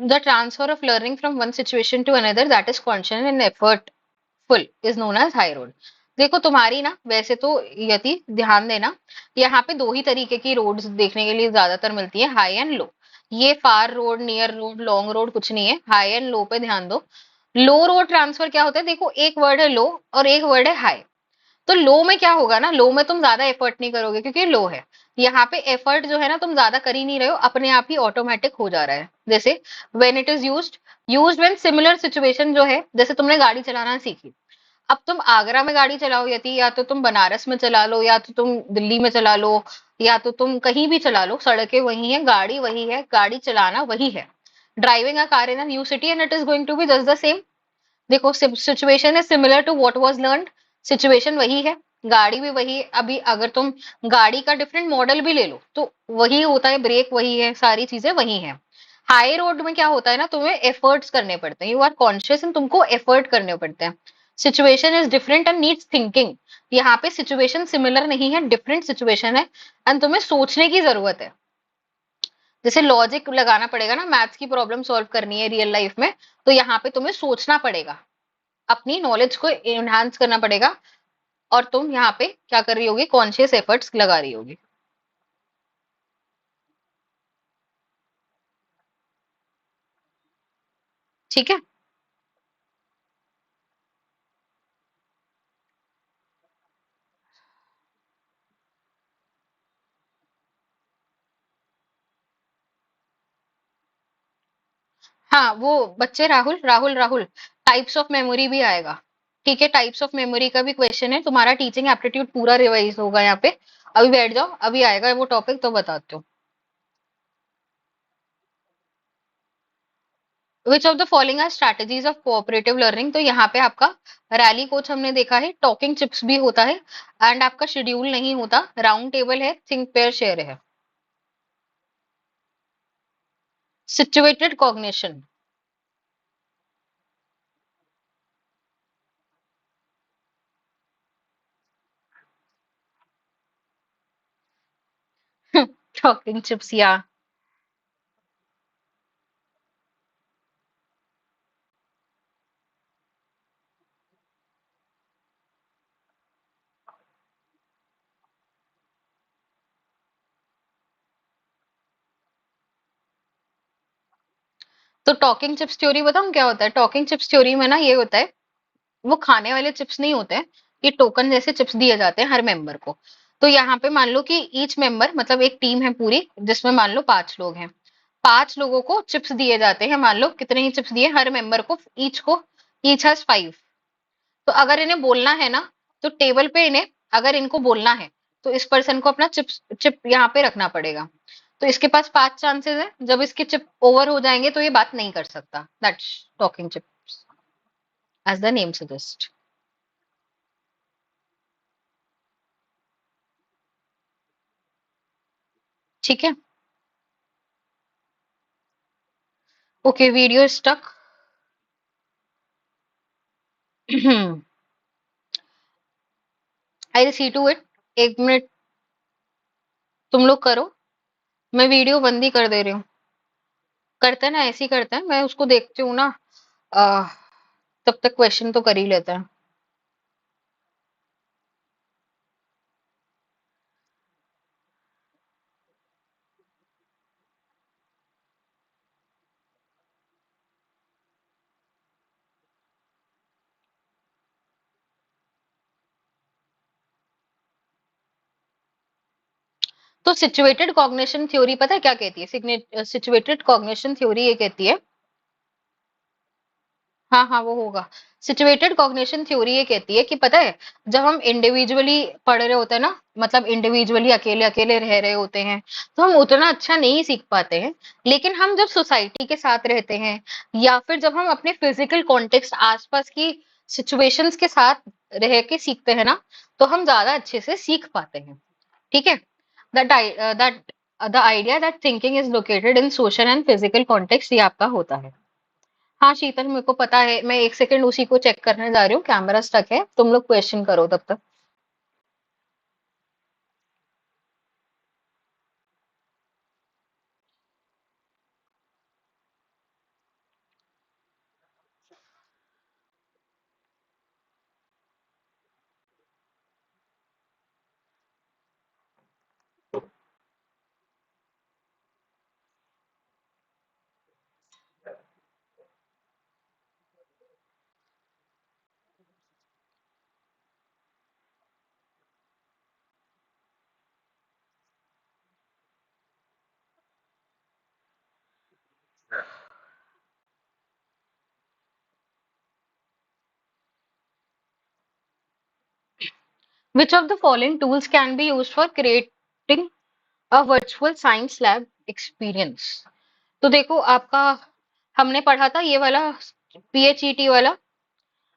the transfer of learning from one situation to another that is conscious and effortful is known as high road. देखो तुम्हारी ना, वैसे तो यदि ध्यान देना, यहाँ पे दो ही तरीके की रोड्स देखने के लिए ज्यादातर मिलती है, हाई एंड लो। ये far road, near road, long road कुछ नहीं है, हाई एंड लो पे ध्यान दो। लो रोड ट्रांसफर क्या होता है? देखो, एक वर्ड है लो और एक वर्ड है हाई। तो लो में क्या होगा ना, लो में तुम ज्यादा एफर्ट नहीं करोगे क्योंकि लो है। यहाँ पे एफर्ट जो है ना, तुम ज्यादा कर ही नहीं रहे हो, अपने आप ही ऑटोमेटिक हो जा रहा है। जैसे when it is used when similar situation जो है, जैसे तुमने गाड़ी चलाना सीखी, अब तुम आगरा में गाड़ी चलाओ यदि, या तो तुम बनारस में चला लो, या तो तुम दिल्ली में चला लो, या तो तुम कहीं भी चला लो, सड़कें वही है, गाड़ी वही है, गाड़ी चलाना वही है। Driving a car in a new city and it is going to be just the same. देखो, situation is similar to what was learned, situation वही है, गाड़ी भी वही है। अभी अगर तुम गाड़ी का डिफरेंट मॉडल भी ले लो तो वही होता है, ब्रेक वही है, सारी चीजें वही है। हाई रोड में क्या होता है ना, तुम्हें एफर्ट्स करने पड़ते हैं, यू आर कॉन्शियस एंड तुमको एफर्ट करने पड़ते हैं। Situation is different and needs thinking. यहाँ पे सिचुएशन सिमिलर नहीं है, डिफरेंट सिचुएशन है, एंड तुम्हें सोचने की जरूरत है। जैसे लॉजिक लगाना पड़ेगा ना, मैथ्स की प्रॉब्लम सॉल्व करनी है रियल लाइफ में, तो यहाँ पे तुम्हें सोचना पड़ेगा, अपनी नॉलेज को एनहांस करना पड़ेगा, और तुम यहाँ पे क्या कर रही होगी? कॉन्शियस एफर्ट्स लगा रही होगी। ठीक है। हाँ, वो बच्चे, Rahul Rahul Rahul, types of memory भी आएगा। ठीक है, टाइप्स ऑफ मेमोरी का भी क्वेश्चन है, तुम्हारा टीचिंग एप्टीट्यूड पूरा रिवाइज होगा यहाँ पे। अभी बैठ जाओ, अभी आएगा वो टॉपिक, तो बताते हो। Which of the following are strategies of cooperative learning? तो यहाँ पे आपका रैली कोच हमने देखा है, टॉकिंग चिप्स भी होता है, एंड आपका शेड्यूल नहीं होता, राउंड टेबल है, थिंक पेयर शेयर है। Situated cognition. टॉकिंग चिप्स या। तो टॉकिंग चिप्स थ्योरी बताऊं क्या होता है? टॉकिंग चिप्स थ्योरी में ना ये होता है, वो खाने वाले चिप्स नहीं होते हैं, ये टोकन जैसे चिप्स दिए जाते हैं हर मेंबर को। तो यहाँ पे मान लो कि ईच मेंबर, मतलब एक टीम है पूरी जिसमें मान लो 5 लोग हैं, 5 लोगों को चिप्स दिए जाते हैं, मान लो कितने ही चिप्स दिए हर मेंबर को, ईच हैज 5। तो अगर इन्हें बोलना है ना, तो टेबल पे इन्हें, अगर इनको बोलना है तो इस पर्सन को अपना चिप चिप यहाँ पे रखना पड़ेगा। तो इसके पास 5 चांसेस है, जब इसके चिप ओवर हो जाएंगे तो ये बात नहीं कर सकता। That's talking chips, as the name suggest. ठीक है। Okay, video stuck. I see to it. 1 minute तुम लोग करो, मैं वीडियो बंद ही कर दे रही हूँ। करते हैं ना, ऐसे ही करते हैं, मैं उसको देखती हूँ ना। आ, तब तक क्वेश्चन तो कर ही लेते हैं। तो सिचुएटेड कॉग्निशन थ्योरी पता है क्या कहती है? सिचुएटेड कॉग्निशन थ्योरी ये कहती है, हाँ हाँ वो होगा। सिचुएटेड कॉग्निशन थ्योरी ये कहती है कि पता है, जब हम इंडिविजुअली पढ़ रहे होते हैं ना, मतलब इंडिविजुअली अकेले अकेले रह रहे होते हैं, तो हम उतना अच्छा नहीं सीख पाते हैं। लेकिन हम जब सोसाइटी के साथ रहते हैं, या फिर जब हम अपने फिजिकल कॉन्टेक्स्ट आसपास की सिचुएशंस के साथ रह के सीखते हैं ना, तो हम ज्यादा अच्छे से सीख पाते हैं। ठीक है। That the idea that thinking is located in social and physical context, ये आपका होता है। हाँ शीतल, मेरे को पता है, मैं 1 सेकंड उसी को चेक करने जा रही हूँ, कैमरा स्टक है, तुम लोग क्वेश्चन करो तब तक। विच of the following tools can be use for creating a virtual science lab experience? तो देखो आपका, हमने पढ़ा था ये वाला, पीएचईटी वाला,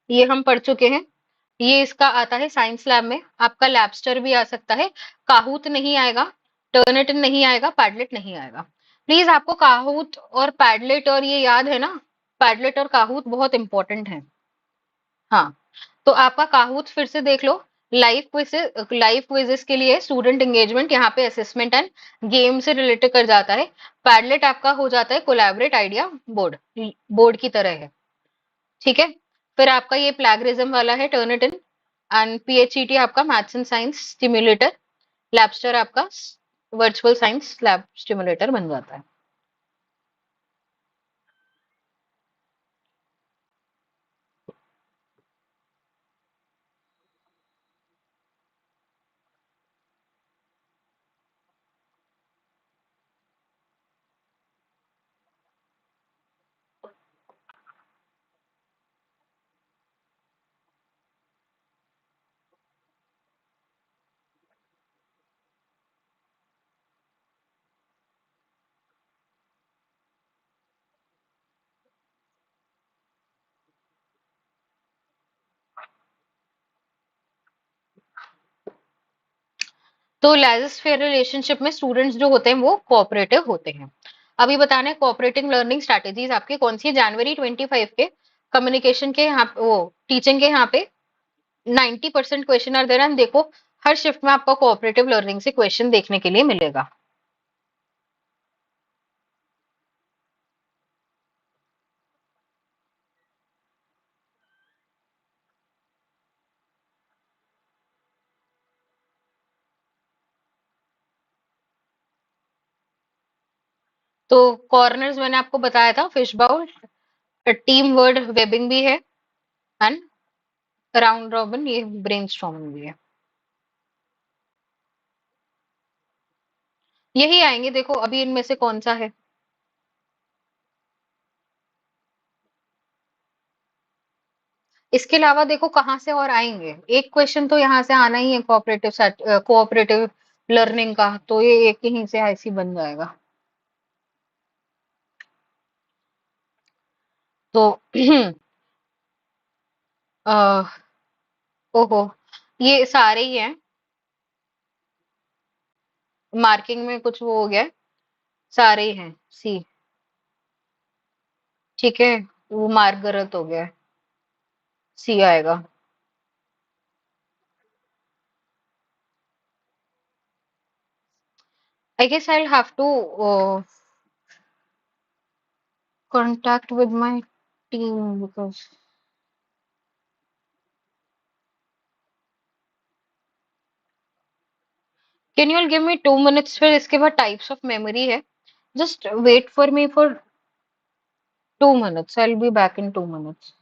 ये हम पढ़ चुके हैं। ये इसका आता है साइंस लैब में, आपका लैबस्टर भी आ सकता है। काहूत नहीं आएगा, टर्निटिन नहीं आएगा, पैडलेट नहीं आएगा। प्लीज आपको काहूत और पैडलेट और ये याद है ना, पैडलेट और काहूत बहुत इंपॉर्टेंट है। हाँ, तो आपका काहूत फिर से देख लो। लाइव क्विजेस के लिए स्टूडेंट एंगेजमेंट, यहाँ पे असेसमेंट एंड गेम से रिलेटेड कर जाता है। पैडलेट आपका हो जाता है कोलैबोरेट आइडिया बोर्ड, बोर्ड की तरह है। ठीक है। फिर आपका ये प्लैगरिज्म वाला है टर्निटिन। एंड पीएचईटी आपका मैथ्स एंड साइंस स्टिम्युलेटर। लैबस्टर आपका वर्चुअल साइंस लैब स्टिम्युलेटर बन जाता है। तो लाइजस फेयर रिलेशनशिप में स्टूडेंट्स जो होते हैं वो कोऑपरेटिव होते हैं। अभी बताने कोऑपरेटिव लर्निंग स्ट्रैटेजीज आपकी कौन सी है? जनवरी 25 के कम्युनिकेशन के यहाँ वो टीचिंग के यहाँ पे 90% क्वेश्चन आर देयर, एंड देखो हर शिफ्ट में आपको कोऑपरेटिव लर्निंग से क्वेश्चन देखने के लिए मिलेगा। तो कॉर्नर्स मैंने आपको बताया था, fish bowl, team word webbing भी है, एंड राउंड रॉबिन, ये ब्रेनस्टॉर्मिंग भी है। यही आएंगे, देखो अभी इनमें से कौन सा है। इसके अलावा देखो कहाँ से और आएंगे, एक क्वेश्चन तो यहाँ से आना ही है कोऑपरेटिव लर्निंग का, तो ये एक यहीं से ऐसी बन जाएगा। तो अ, ओहो, ये सारे ही हैं, मार्किंग में कुछ वो हो गया है, सारे ही हैं सी। ठीक है, वो मार्क गलत हो गया है, सी आएगा। I guess I have to contact with my team because can you all give me 2 minutes, फिर इसके बाद टाइप्स ऑफ मेमोरी है, just wait for me for 2 minutes, I'll be back in 2 minutes.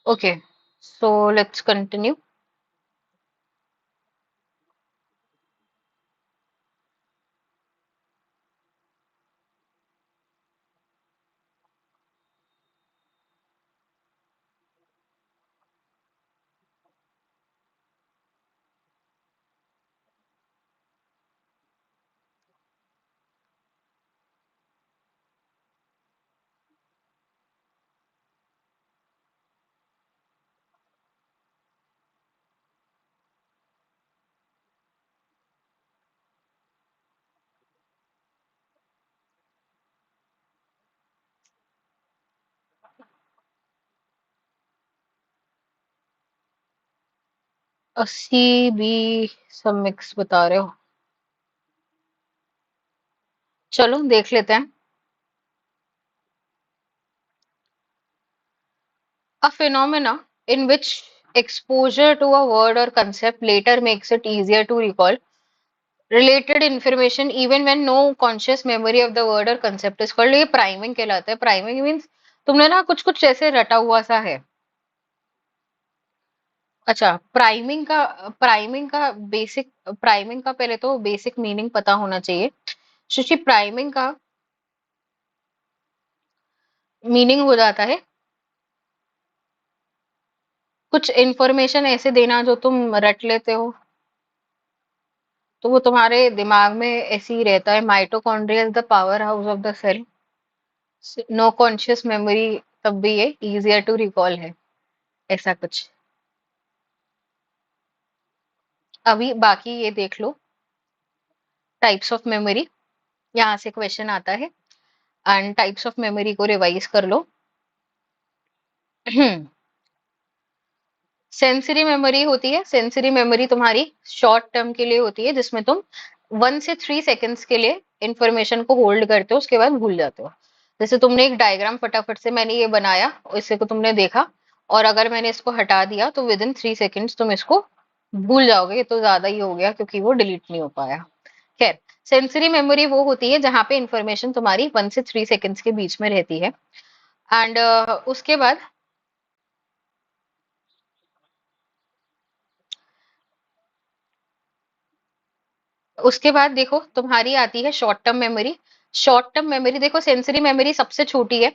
Okay, so let's continue. अस्सी B सब mix बता रहे हो। चलो देख लेते हैं। A phenomena in which exposure to a word or concept later makes it easier to recall related information even when no conscious memory of the word or concept is called। ये priming कहलाता है। Priming means तुमने ना कुछ कुछ ऐसे रटा हुआ सा है। अच्छा, प्राइमिंग का पहले तो बेसिक मीनिंग पता होना चाहिए। शुचि, प्राइमिंग का मीनिंग हो जाता है कुछ इन्फॉर्मेशन ऐसे देना जो तुम रट लेते हो, तो वो तुम्हारे दिमाग में ऐसे ही रहता है। Mitochondria is the power house of the cell. No conscious memory, तब भी ये इजियर टू रिकॉल है, ऐसा कुछ। अभी बाकी ये देख लो, टाइप्स ऑफ मेमोरी, यहाँ से क्वेश्चन आता है। एंड टाइप्स ऑफ मेमोरी को रिवाइज कर लो। सेंसरी मेमोरी होती है। सेंसरी मेमोरी तुम्हारी शॉर्ट टर्म के लिए होती है, जिसमें तुम 1 से 3 सेकंड्स के लिए इंफॉर्मेशन को होल्ड करते हो, उसके बाद भूल जाते हो। जैसे तुमने एक डायग्राम फटाफट से मैंने ये बनाया, इसे को तुमने देखा, और अगर मैंने इसको हटा दिया तो विद इन 3 सेकंड्स तुम इसको भूल जाओगे। ये तो ज्यादा ही हो गया क्योंकि वो डिलीट नहीं हो पाया। खैर, सेंसरी मेमोरी वो होती है जहां पे इंफॉर्मेशन तुम्हारी 1 से 3 सेकंड्स के बीच में रहती है। एंड उसके बाद देखो तुम्हारी आती है short term memory. Short term memory देखो, सेंसरी मेमोरी सबसे छोटी है।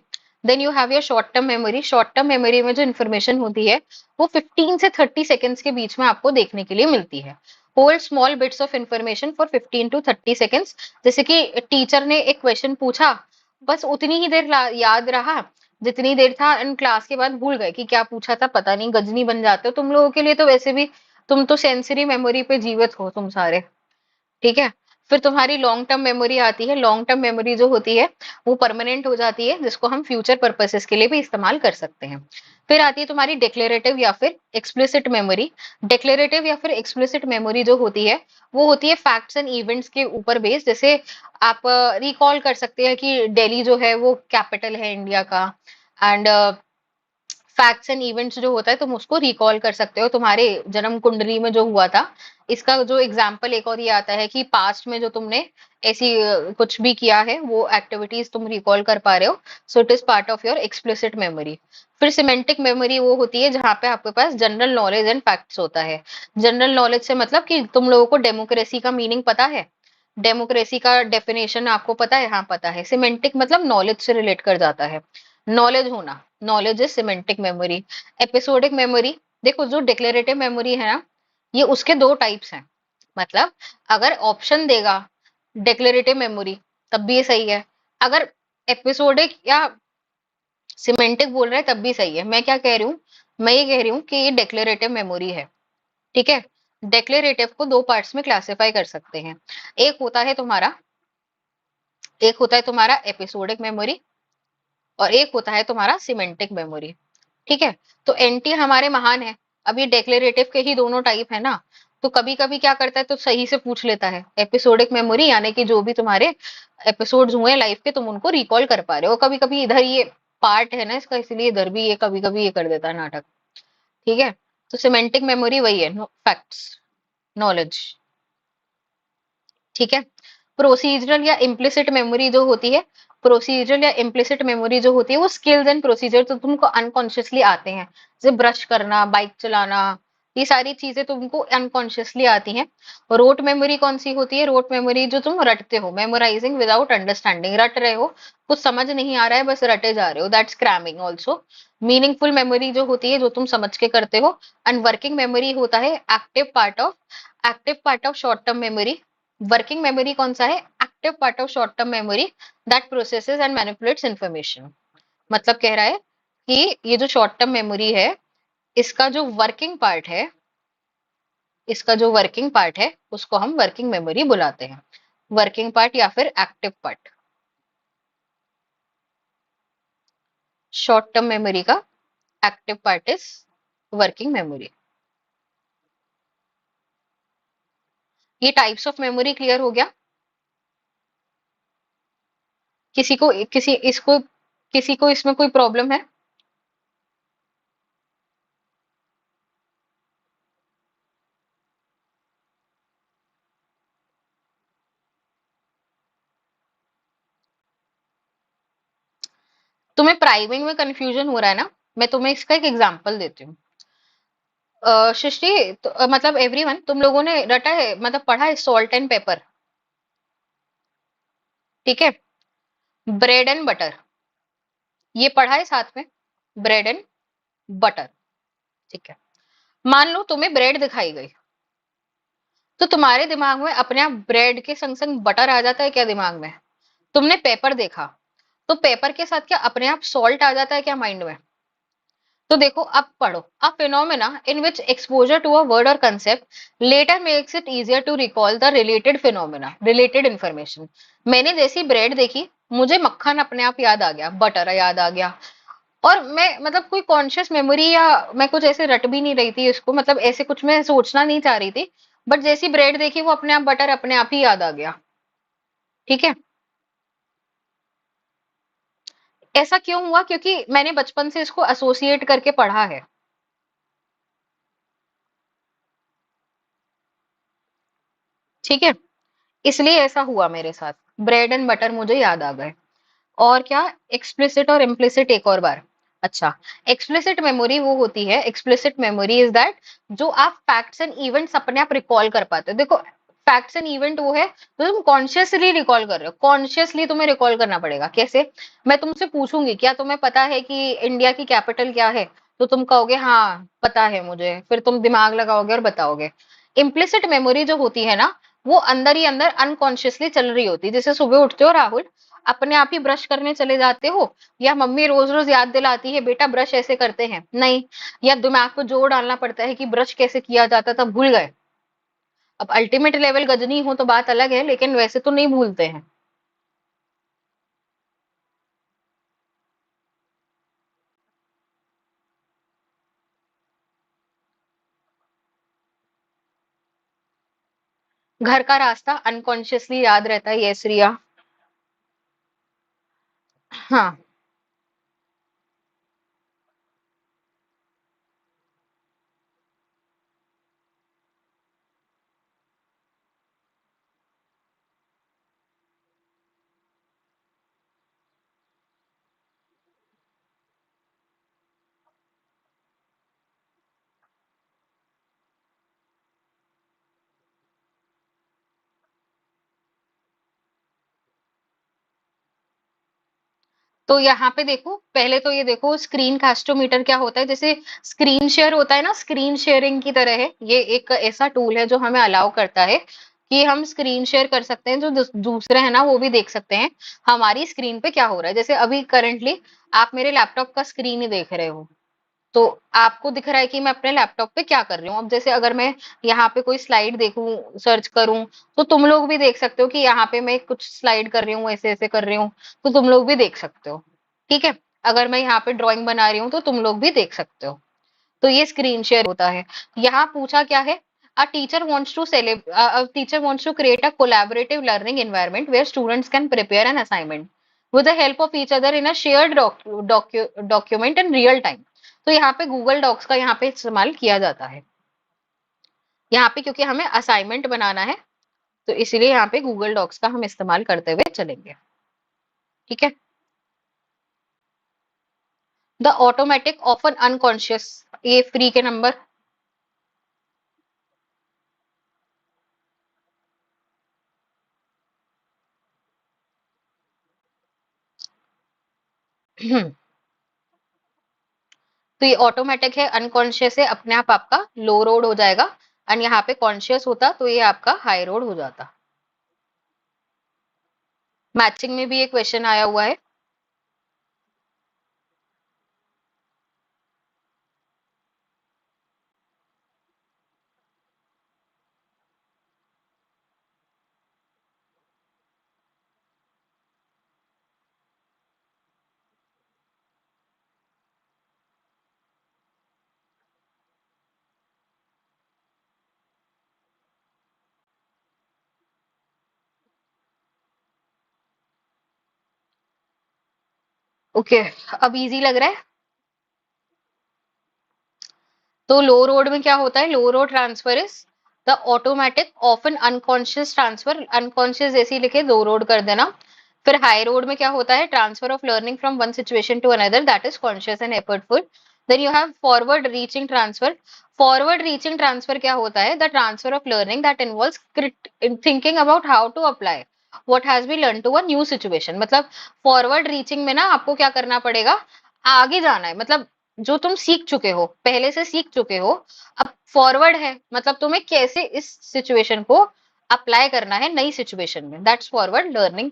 Then you have your short term memory. Short term memory में जो इन्फॉर्मेशन होती है वो 15 से 30 सेकंड्स के बीच में आपको देखने के लिए मिलती है। Hold small bits of information for 15 to 30 seconds. जैसे कि टीचर ने एक क्वेश्चन पूछा, बस उतनी ही देर याद रहा जितनी देर था, एंड क्लास के बाद भूल गए कि क्या पूछा था, पता नहीं, गजनी बन जाते हो तुम लोगों के लिए तो वैसे भी। तुम तो सेंसरी मेमोरी पे जीवित हो तुम सारे। ठीक है। फिर तुम्हारी लॉन्ग टर्म मेमोरी आती है। लॉन्ग टर्म मेमोरी जो होती है वो परमानेंट हो जाती है, जिसको हम फ्यूचर पर्पसेस के लिए भी इस्तेमाल कर सकते हैं। फिर आती है तुम्हारी डिक्लेरेटिव या फिर एक्सप्लिसिट मेमोरी। डिक्लेरेटिव या फिर एक्सप्लिसिट मेमोरी जो होती है वो होती है फैक्ट्स एंड इवेंट्स के ऊपर बेस्ड। जैसे आप रिकॉल कर सकते हैं कि दिल्ली जो है वो कैपिटल है इंडिया का। एंड फैक्ट्स एंड इवेंट्स जो होता है तुम उसको रिकॉल कर सकते हो तुम्हारे जन्म कुंडली में जो हुआ था। इसका जो एग्जाम्पल एक और ये आता है कि पास्ट में जो तुमने ऐसी कुछ भी किया है वो एक्टिविटीज तुम रिकॉल कर पा रहे हो। So it is part of your explicit memory. फिर सिमेंटिक मेमोरी वो होती है जहां पे आपके पास जनरल नॉलेज एंड फैक्ट्स होता है। जनरल नॉलेज से मतलब कि तुम लोगों को डेमोक्रेसी का मीनिंग पता है, डेमोक्रेसी का डेफिनेशन आपको पता है, हाँ पता है। सिमेंटिक मतलब नॉलेज से रिलेट कर जाता है, नॉलेज होना। Knowledge is semantic memory. Episodic memory, देखो जो डिक्लेरेटिव मेमोरी है ना, ये उसके दो टाइप्स हैं। मतलब अगर ऑप्शन देगा डिक्लेरेटिव मेमोरी तब भी ये सही है, अगर एपिसोडिक या सिमेंटिक बोल रहा है तब भी सही है। मैं क्या कह रही हूँ, मैं ये कह रही हूँ कि ये डिक्लेरेटिव मेमोरी है। ठीक है। डिक्लेरेटिव को दो पार्ट्स में क्लासिफाई कर सकते हैं। एक होता है तुम्हारा एक होता है तुम्हारा एपिसोडिक मेमोरी, और एक होता है तुम्हारा सिमेंटिक मेमोरी। ठीक है। तो एनटी हमारे महान है। अब ये डेक्लेरेटिव के ही दोनों टाइप है ना, तो कभी कभी क्या करता है तो सही से पूछ लेता है। एपिसोडिक मेमोरी यानी कि जो भी तुम्हारे एपिसोड्स हुए लाइफ के तुम उनको रिकॉल कर पा रहे हो। कभी कभी इधर ये पार्ट है ना इसका, इसलिए इधर भी ये कभी कभी ये कर देता है नाटक। ठीक है। तो सिमेंटिक मेमोरी वही है, फैक्ट्स, नॉलेज। ठीक है। प्रोसीजरल या इम्प्लिसिट मेमोरी जो होती है, प्रोसीजरल या इम्प्लिसिट मेमोरी जो होती है वो स्किल्स एंड प्रोसीजर तो तुमको अनकॉन्शियसली आते हैं। जैसे ब्रश करना, बाइक चलाना, ये सारी चीजें तुमको अनकॉन्शियसली आती हैं। रोट मेमोरी कौन सी होती है? रोट मेमोरी जो तुम रटते हो, मेमोराइजिंग विदाउट अंडरस्टैंडिंग, रट रहे हो, कुछ समझ नहीं आ रहा है बस रटे जा रहे हो, that's cramming also. Meaningful memory जो होती है जो तुम समझ के करते हो। एंड वर्किंग मेमोरी होता है active part of short term memory. Working memory कौन सा है? Active part of short term memory that processes and manipulates information. मतलब कह रहा है कि ये जो शॉर्ट टर्म मेमोरी है, इसका जो वर्किंग पार्ट है इसका जो वर्किंग पार्ट है उसको हम वर्किंग मेमोरी बुलाते हैं। वर्किंग पार्ट या फिर active part, short term memory का active part is working memory. ये टाइप्स ऑफ मेमोरी क्लियर हो गया? किसी को किसी इसको किसी को इसमें कोई प्रॉब्लम है? तुम्हें प्राइमिंग में कंफ्यूजन हो रहा है ना? मैं तुम्हें इसका एक एग्जांपल देती हूँ। सृष्टि, मतलब एवरीवन, तुम लोगों ने रटा है, मतलब पढ़ा है सॉल्ट एंड पेपर, ठीक है? ब्रेड एंड बटर, ये पढ़ा है साथ में, ब्रेड एंड बटर, ठीक है? मान लो तुम्हें ब्रेड दिखाई गई, तो तुम्हारे दिमाग में अपने आप ब्रेड के संग संग बटर आ जाता है क्या दिमाग में? तुमने पेपर देखा, तो पेपर के साथ क्या अपने आप सॉल्ट आ जाता है क्या माइंड में? तो देखो, अब पढ़ो, a phenomena in which exposure to a word or concept later makes it easier to recall the related phenomena, related information. मैंने जैसी ब्रेड देखी, मुझे मक्खन अपने आप याद आ गया, बटर याद आ गया, और मैं मतलब कोई कॉन्शियस मेमोरी या मैं कुछ ऐसे रट भी नहीं रही थी इसको, मतलब ऐसे कुछ मैं सोचना नहीं चाह रही थी, बट जैसी ब्रेड देखी वो अपने आप बटर अपने आप ही याद आ गया, ठीक है? ऐसा क्यों हुआ? क्योंकि मैंने बचपन से इसको एसोसिएट करके पढ़ा है, ठीक है? इसलिए ऐसा हुआ मेरे साथ, ब्रेड एंड बटर मुझे याद आ गए। और क्या? एक्सप्लिसिट और इम्प्लिसिट एक और बार। अच्छा, एक्सप्लिसिट मेमोरी वो होती है, एक्सप्लिसिट मेमोरी इज दैट जो आप फैक्ट्स एंड इवेंट्स अपने आप रिकॉल कर पाते हो। देखो, फैक्ट्स एंड इवेंट वो है जो तुम कॉन्शियसली रिकॉल कर रहे हो, कॉन्शियसली तुम्हें रिकॉल करना पड़ेगा। कैसे? मैं तुमसे पूछूंगी क्या तुम्हें पता है कि इंडिया की कैपिटल क्या है, तो तुम कहोगे हाँ पता है मुझे, फिर तुम दिमाग लगाओगे और बताओगे। इम्प्लिसिट मेमोरी जो होती है ना, वो अंदर ही अंदर अनकॉन्शियसली चल रही होती है। जैसे सुबह उठते हो राहुल, अपने आप ही ब्रश करने चले जाते हो, या मम्मी रोज रोज याद दिलाती है बेटा ब्रश ऐसे करते हैं, नहीं, या दिमाग को जोर डालना पड़ता है कि ब्रश कैसे किया जाता था, भूल गए। अब अल्टीमेट लेवल गजनी हो तो बात अलग है, लेकिन वैसे तो नहीं भूलते हैं। घर का रास्ता अनकॉन्शियसली याद रहता है, यस रिया। हाँ, तो यहाँ पे देखो, पहले तो ये देखो स्क्रीन कास्टोमीटर क्या होता है। जैसे स्क्रीन शेयर होता है ना, स्क्रीन शेयरिंग की तरह है ये, एक ऐसा टूल है जो हमें अलाउ करता है कि हम स्क्रीन शेयर कर सकते हैं, जो दूसरे है ना वो भी देख सकते हैं हमारी स्क्रीन पे क्या हो रहा है। जैसे अभी करंटली आप मेरे लैपटॉप का स्क्रीन ही देख रहे हो, तो आपको दिख रहा है कि मैं अपने लैपटॉप पे क्या कर रही हूँ। अब जैसे अगर मैं यहाँ पे कोई स्लाइड देखूं, सर्च करूं, तो तुम लोग भी देख सकते हो कि यहाँ पे मैं कुछ स्लाइड कर रही हूँ, ऐसे ऐसे कर रही हूँ, तो तुम लोग भी देख सकते हो, ठीक है? अगर मैं यहाँ पे ड्राइंग बना रही हूँ तो तुम लोग भी देख सकते हो। तो ये स्क्रीन शेयर होता है। यहाँ पूछा क्या है? A teacher wants to a teacher wants to create a collaborative learning environment where students can prepare an assignment with the help of each other in a shared document in real time। तो यहाँ पे Google docs का यहाँ पे इस्तेमाल किया जाता है। यहाँ पे क्योंकि हमें असाइनमेंट बनाना है, तो इसीलिए यहाँ पे गूगल डॉक्स का हम इस्तेमाल करते हुए चलेंगे, ठीक है? द ऑटोमेटिक ऑफन अनकॉन्शियस, ये फ्री के नंबर। तो ये ऑटोमेटिक है, अनकॉन्शियस है, अपने आप आपका लो रोड हो जाएगा। एंड यहाँ पे कॉन्शियस होता तो ये आपका हाई रोड हो जाता। मैचिंग में भी एक क्वेश्चन आया हुआ है। ओके, अब इजी लग रहा है। तो लो रोड में क्या होता है? Low road transfer is the automatic often unconscious transfer, unconscious जैसे ही लिखे दो रोड कर देना। फिर हाई रोड में क्या होता है? Transfer of learning from one situation to another, that is conscious and effortful. Then you have forward reaching transfer. Forward reaching transfer क्या होता है? The transfer of learning that involves thinking about how to apply what has been learned to a new situation। मतलब forward reaching में ना आपको क्या करना पड़ेगा? आगे जाना है, मतलब जो तुम सीख चुके हो, पहले से सीख चुके हो, अब फॉरवर्ड है, मतलब तुम्हें कैसे इस सिचुएशन को अप्लाई करना है नई सिचुएशन में, दैट्स फॉरवर्ड लर्निंग।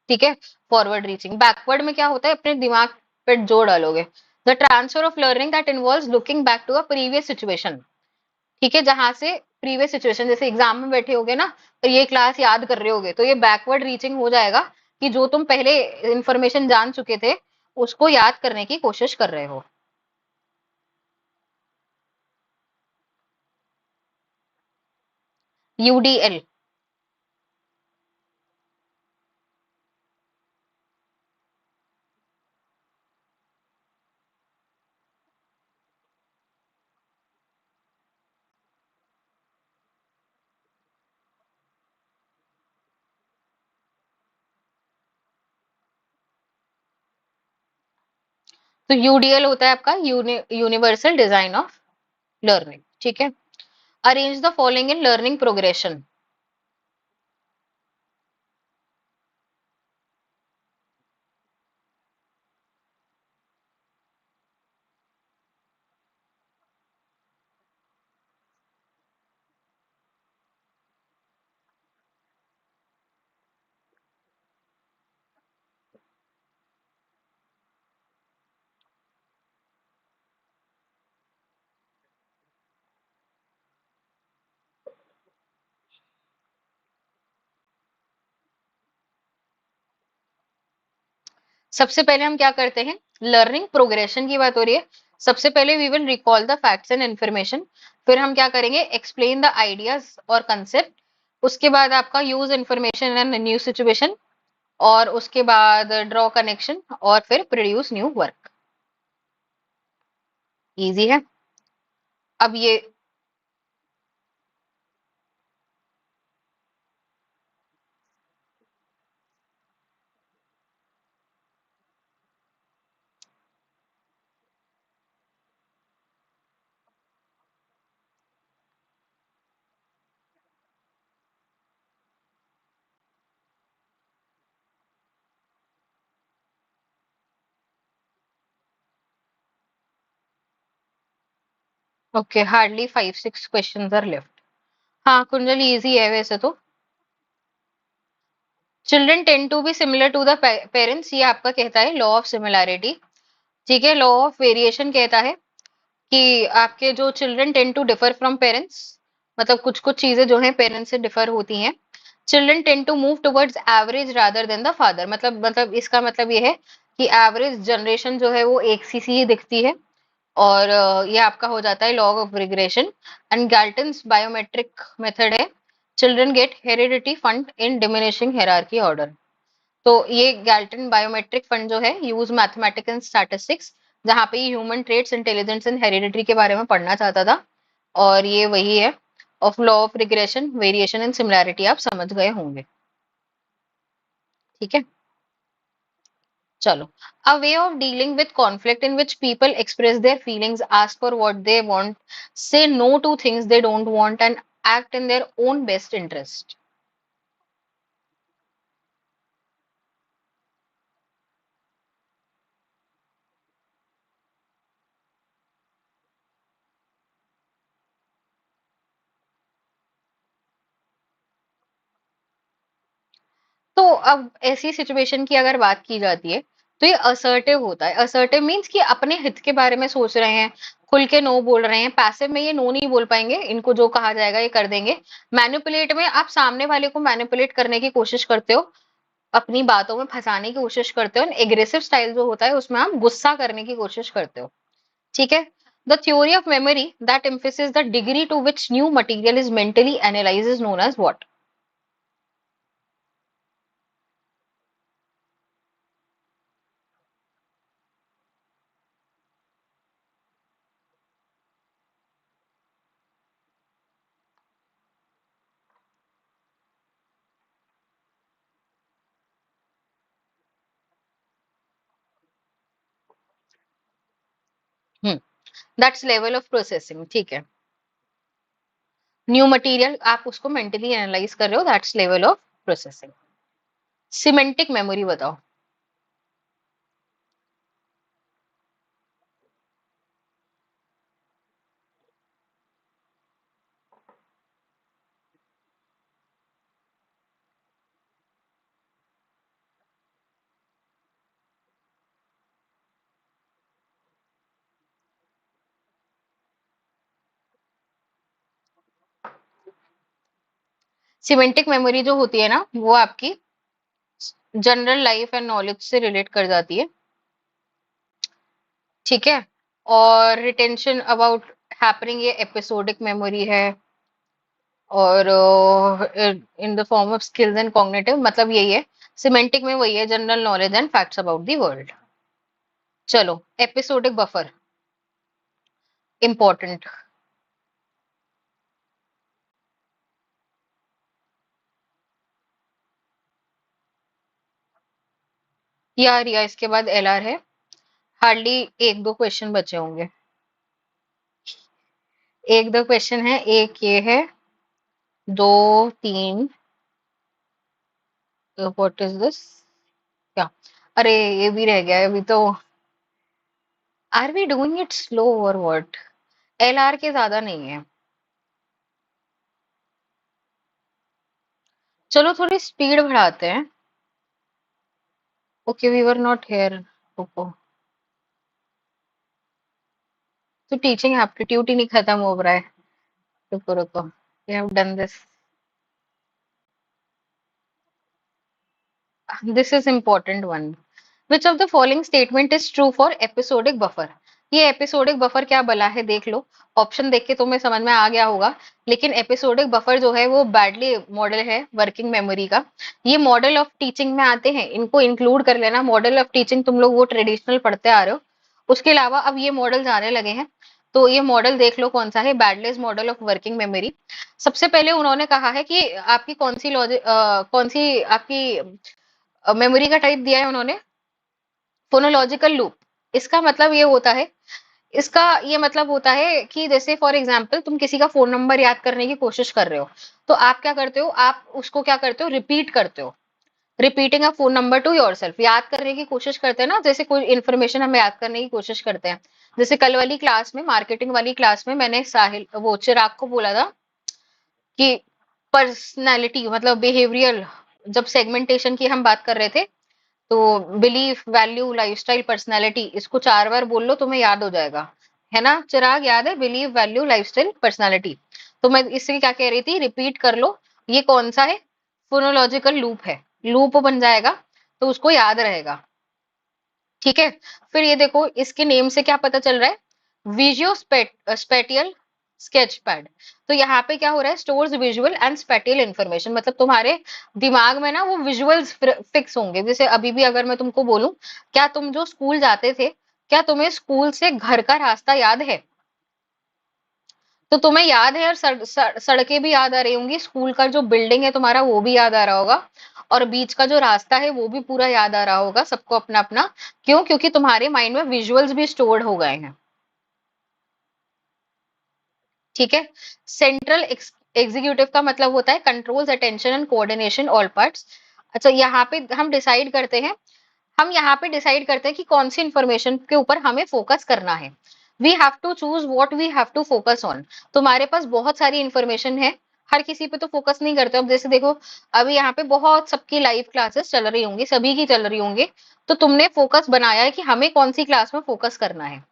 ठीक है। Forward reaching. बैकवर्ड में क्या होता है? अपने दिमाग पे जोर डालोगे। The transfer of learning that involves looking back to a previous situation. ठीक है, जहां से प्रीवियस सिचुएशन, जैसे एग्जाम में बैठे होगे ना और ये क्लास याद कर रहे होगे, तो ये बैकवर्ड रीचिंग हो जाएगा कि जो तुम पहले इंफॉर्मेशन जान चुके थे उसको याद करने की कोशिश कर रहे हो। यूडीएल। तो यूडीएल होता है आपका यूनिवर्सल डिजाइन ऑफ लर्निंग। ठीक है। Arrange the following in learning progression. सबसे पहले हम क्या करते हैं? लर्निंग प्रोग्रेशन की बात हो रही है। सबसे पहले we will recall the facts and information. फिर हम क्या करेंगे? एक्सप्लेन द आइडियाज और कंसेप्ट। उसके बाद आपका use information in new situation, और उसके बाद ड्रॉ कनेक्शन, और फिर प्रोड्यूस न्यू वर्क। इजी है। अब ये okay, hardly 5-6 questions are left. हाँ कुंजल, इजी है वैसे तो। Children tend to be similar to the parents, ये आपका कहता है लॉ ऑफ सिमिलैरिटी। ठीक है। लॉ ऑफ वेरिएशन कहता है कि आपके जो children tend to differ from parents, मतलब कुछ कुछ चीजें जो है पेरेंट्स से डिफर होती हैं। Children tend to move towards average rather than the father, मतलब इसका मतलब ये है कि एवरेज जनरेशन जो है वो एक सी ही दिखती है। और ये आपका हो जाता है law of regression. And Galton's biometric method है। Children get heredity fund in diminishing hierarchy order. तो ये गैल्टन बायोमेट्रिक फंड जो है, यूज मैथमेटिक्स एंड स्टैटिस्टिक्स, जहाँ पे human traits intelligence and heredity के बारे में पढ़ना चाहता था। और ये वही है। Of law of regression, variation and similarity आप समझ गए होंगे। ठीक है। चलो। A way of dealing with conflict in which people express their feelings, ask for what they want, say no to things they don't want, and act in their own best interest। तो अब ऐसी situation की अगर बात की जाती है, तो ये असर्टिव होता है। असर्टिव मीन्स कि अपने हित के बारे में सोच रहे हैं, खुल के नो बोल रहे हैं। पैसिव में ये नो नहीं बोल पाएंगे, इनको जो कहा जाएगा ये कर देंगे। मैनिपुलेट में आप सामने वाले को मैनिपुलेट करने की कोशिश करते हो, अपनी बातों में फंसाने की कोशिश करते हो। एग्रेसिव स्टाइल जो होता है उसमें आप गुस्सा करने की कोशिश करते हो। ठीक है। The theory of memory that emphasis the degree to which new material is mentally analyse is known as what? That's level of processing, ठीक है। न्यू मटेरियल आप उसको मेंटली एनालाइज कर रहे हो, that's level of processing. Semantic memory बताओ। Semantic memory जो होती है ना, वो आपकी जनरल लाइफ एंड नॉलेज से रिलेट कर जाती है, ठीक है। और रिटेंशन अबाउट हैपनिंग ये एपिसोडिक मेमोरी है। और in the form of skills and cognitive, मतलब यही है। सिमेंटिक में वही है, general knowledge and facts about the world. चलो, एपिसोडिक बफर इंपॉर्टेंट। यार या इसके बाद एलआर है। हार्डली एक दो क्वेश्चन बचे होंगे। एक दो क्वेश्चन है, एक ये है, दो, तीन। व्हाट इज दिस, क्या? अरे ये भी रह गया है अभी तो। Are we doing it slow और व्हाट? एलआर के ज्यादा नहीं है। चलो थोड़ी स्पीड बढ़ाते हैं। Okay, we were not here. रुको, तो टीचिंग एप्टीट्यूड ही नहीं खत्म हो रहा है। रुको रुको, we have done this. This is important one. Which of the following statement is true for episodic buffer? ये एपिसोडिक बफर क्या बला है देख लो। ऑप्शन देख के तुम्हें समझ में आ गया होगा। लेकिन एपिसोडिक बफर जो है वो बैडली मॉडल है वर्किंग मेमोरी का। ये मॉडल ऑफ टीचिंग में आते हैं, इनको इंक्लूड कर लेना। मॉडल ऑफ टीचिंग तुम लोग वो ट्रेडिशनल पढ़ते आ रहे हो। उसके अलावा अब ये मॉडल आने लगे हैं। तो ये मॉडल देख लो कौन सा है, बैडलेस मॉडल ऑफ वर्किंग मेमोरी। सबसे पहले उन्होंने कहा है कि आपकी कौन सी लॉजिक, कौन सी आपकी मेमोरी का टाइप दिया है उन्होंने, फोनोलॉजिकल लूप। इसका मतलब ये होता है, इसका ये मतलब होता है कि जैसे फॉर एग्जांपल तुम किसी का फोन नंबर याद करने की कोशिश कर रहे हो, तो आप क्या करते हो, आप उसको क्या करते हो, रिपीट करते हो। Repeating a phone number two your self, याद करने की कोशिश करते हैं ना, जैसे कोई इन्फॉर्मेशन हम याद करने की कोशिश करते हैं। जैसे कल वाली क्लास में, मार्केटिंग वाली क्लास में, मैंने साहिल वो चिराग को बोला था कि पर्सनैलिटी मतलब बिहेवियरल, जब सेगमेंटेशन की हम बात कर रहे थे, तो बिलीफ, वैल्यू, लाइफस्टाइल, पर्सनैलिटी, इसको 4 बार बोल लो तुम्हें याद हो जाएगा। है ना चिराग, याद है? Believe, value, lifestyle, personality. तो मैं इससे क्या कह रही थी, रिपीट कर लो। ये कौन सा है? फोनोलॉजिकल लूप है। लूप बन जाएगा तो उसको याद रहेगा, ठीक है। फिर ये देखो, इसके नेम से क्या पता चल रहा है, विजुअल स्पेटियल स्केच पैड। तो यहाँ पे क्या हो रहा है, stores visual and spatial information, मतलब तुम्हारे दिमाग में ना वो विजुअल्स फिक्स होंगे। जैसे अभी भी अगर मैं तुमको बोलूं, क्या तुम जो स्कूल जाते थे, क्या तुम्हें स्कूल से घर का रास्ता याद है? तो तुम्हें याद है, और सड़कें भी याद आ रही होंगी, स्कूल का जो बिल्डिंग है तुम्हारा वो भी याद आ रहा होगा, और बीच का जो रास्ता है वो भी पूरा याद आ रहा होगा सबको अपना अपना। क्यों? क्योंकि तुम्हारे माइंड में विजुअल्स भी स्टोर्ड हो गए हैं, ठीक है। सेंट्रल एग्जीक्यूटिव का मतलब होता है controls attention and coordination all parts. अच्छा, यहाँ पे हम डिसाइड करते हैं, हम यहाँ पे डिसाइड करते हैं कि कौन सी इंफॉर्मेशन के ऊपर हमें फोकस करना है। We have to choose what we have to focus on. तुम्हारे पास बहुत सारी इंफॉर्मेशन है, हर किसी पे तो फोकस नहीं करते। अब जैसे देखो, अभी यहाँ पे बहुत सबकी लाइव क्लासेस चल रही होंगी, सभी की चल रही होंगी। तो तुमने फोकस बनाया है कि हमें कौन सी क्लास में फोकस करना है,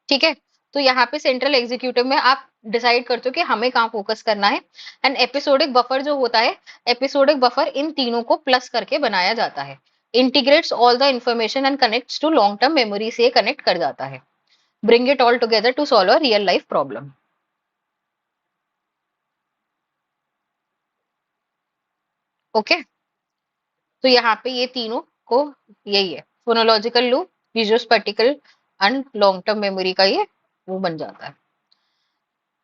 ठीक है। तो यहाँ पे सेंट्रल एग्जीक्यूटिव में आप डिसाइड करते हो कि हमें कहाँ फोकस करना है। एंड एपिसोडिक बफर जो होता है, एपिसोडिक बफर इन तीनों को प्लस करके बनाया जाता है। Integrates all the information and connects to long term memory से कनेक्ट कर जाता है। Bring it all together to solve a real life problem. Okay, तो यहाँ पे ये तीनों को, यही है phonological loop, visual spatial and long term memory का ये वो बन जाता है।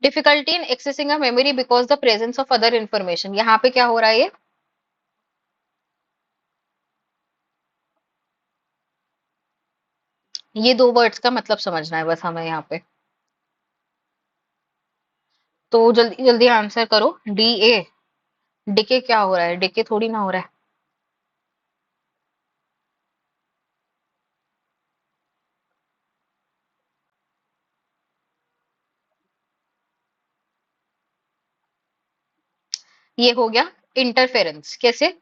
Difficulty in accessing a memory because the presence of other information, यहाँ पे क्या हो रहा है, ये ये दो वर्ड्स का मतलब समझना है बस हमें यहाँ पे। तो जल्दी जल्दी आंसर करो। D A. डीके क्या हो रहा है? डीके थोड़ी ना हो रहा है। ये हो गया इंटरफेरेंस। कैसे?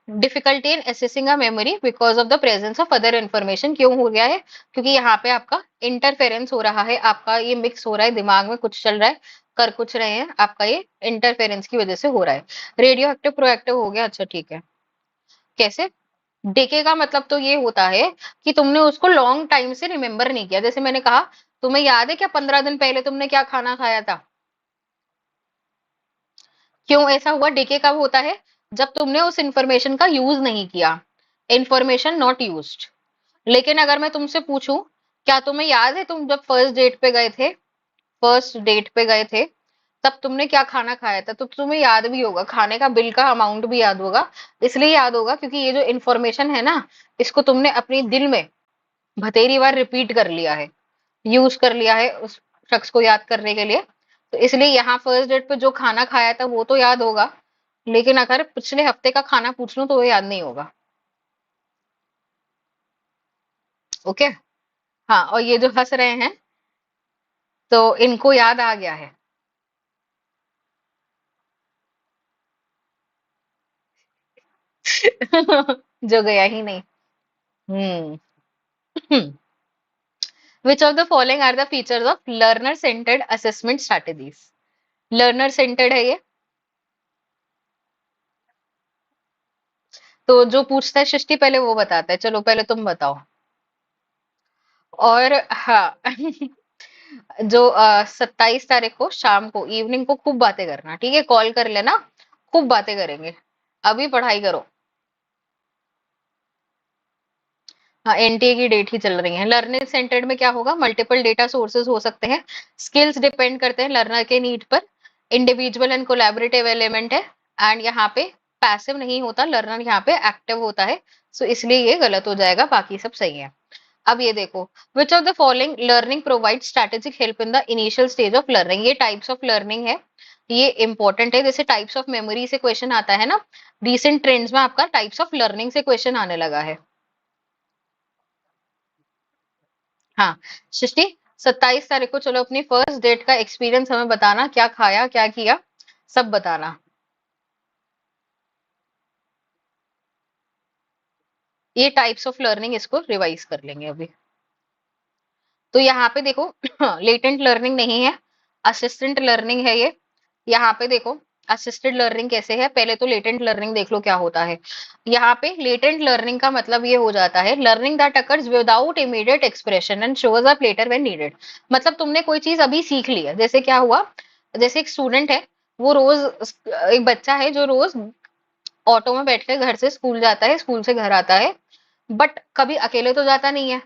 Difficulty in assessing a memory because of the presence of other information. क्यों हो गया है? क्योंकि यहाँ पे आपका इंटरफेरेंस हो रहा है, आपका ये मिक्स हो रहा है, दिमाग में कुछ चल रहा है, कर कुछ रहे हैं, आपका ये इंटरफेरेंस की वजह से हो रहा है। रेडियो एक्टिव प्रोएक्टिव हो गया। अच्छा ठीक है। कैसे? डेके का मतलब तो ये होता है कि तुमने उसको लॉन्ग टाइम से रिमेम्बर नहीं किया। जैसे मैंने कहा, तुम्हें याद है क्या 15 दिन पहले तुमने क्या खाना खाया था? क्यों ऐसा हुआ? डीके कब होता है? जब तुमने उस इंफॉर्मेशन का यूज नहीं किया। Information not used. लेकिन अगर मैं तुमसे पूछूं, क्या तुम्हें याद है तुम जब फर्स्ट डेट पे गए थे, फर्स्ट डेट पे गए थे, तब तुमने क्या खाना खाया था? तो तुम्हें याद भी होगा, खाने का बिल का अमाउंट भी याद होगा। इसलिए याद होगा क्योंकि ये जो इंफॉर्मेशन है ना, इसको तुमने अपनी दिल में बतेरी बार रिपीट कर लिया है, यूज कर लिया है उस शख्स को याद करने के लिए। तो इसलिए यहाँ फर्स्ट डेट पे जो खाना खाया था वो तो याद होगा, लेकिन अगर पिछले हफ्ते का खाना पूछ लूं तो वो याद नहीं होगा। ओके। हाँ, और ये जो हंस रहे हैं, तो इनको याद आ गया है। जो गया ही नहीं। Hmm. Which of the following are the features of learner centered assessment strategies? Learner centered है ये। तो जो पूछता है सृष्टि पहले वो बताता है, चलो पहले तुम बताओ। और हाँ, जो 27 तारीख को शाम को इवनिंग को खूब बातें करना, ठीक है? कॉल कर लेना, खूब बातें करेंगे। अभी पढ़ाई करो। हाँ, एनटीए की डेट ही चल रही है। लर्निंग सेंटर्ड में क्या होगा? मल्टीपल डेटा सोर्सेज हो सकते हैं, स्किल्स डिपेंड करते हैं लर्नर के नीड पर, इंडिविजुअल एंड कोलैबोरेटिव एलिमेंट है, एंड यहाँ पे पैसिव नहीं होता, लर्नर यहाँ पे एक्टिव होता है। सो इसलिए ये गलत हो जाएगा, बाकी सब सही है। अब ये देखो, विच of the following learning provide strategic help in the initial stage of learning? ये टाइप्स ऑफ लर्निंग है, ये इंपॉर्टेंट है। जैसे टाइप्स ऑफ मेमोरी से क्वेश्चन आता है ना, रिसेंट ट्रेंड्स में आपका टाइप्स ऑफ लर्निंग से क्वेश्चन आने लगा है। हाँ, सृष्टि, 27 तारीख को चलो अपनी फर्स्ट डेट का एक्सपीरियंस हमें बताना, क्या खाया क्या किया, सब बताना। ये टाइप्स ऑफ लर्निंग, इसको रिवाइज कर लेंगे अभी। तो यहाँ पे देखो, लेटेंट लर्निंग नहीं है, असिस्टेंट लर्निंग है ये। यहाँ पे देखो, असिस्टेड लर्निंग कैसे है, पहले तो लेटेंट लर्निंग देख लो क्या होता है। यहाँ पे लेटेंट लर्निंग का मतलब ये हो जाता है, learning that occurs without immediate expression and shows up later when needed. मतलब तुमने कोई चीज अभी सीख ली है, जैसे क्या हुआ, जैसे एक स्टूडेंट है, वो रोज, एक बच्चा है जो रोज ऑटो में बैठ के घर से स्कूल जाता है, स्कूल से घर आता है, बट कभी अकेले तो जाता नहीं है।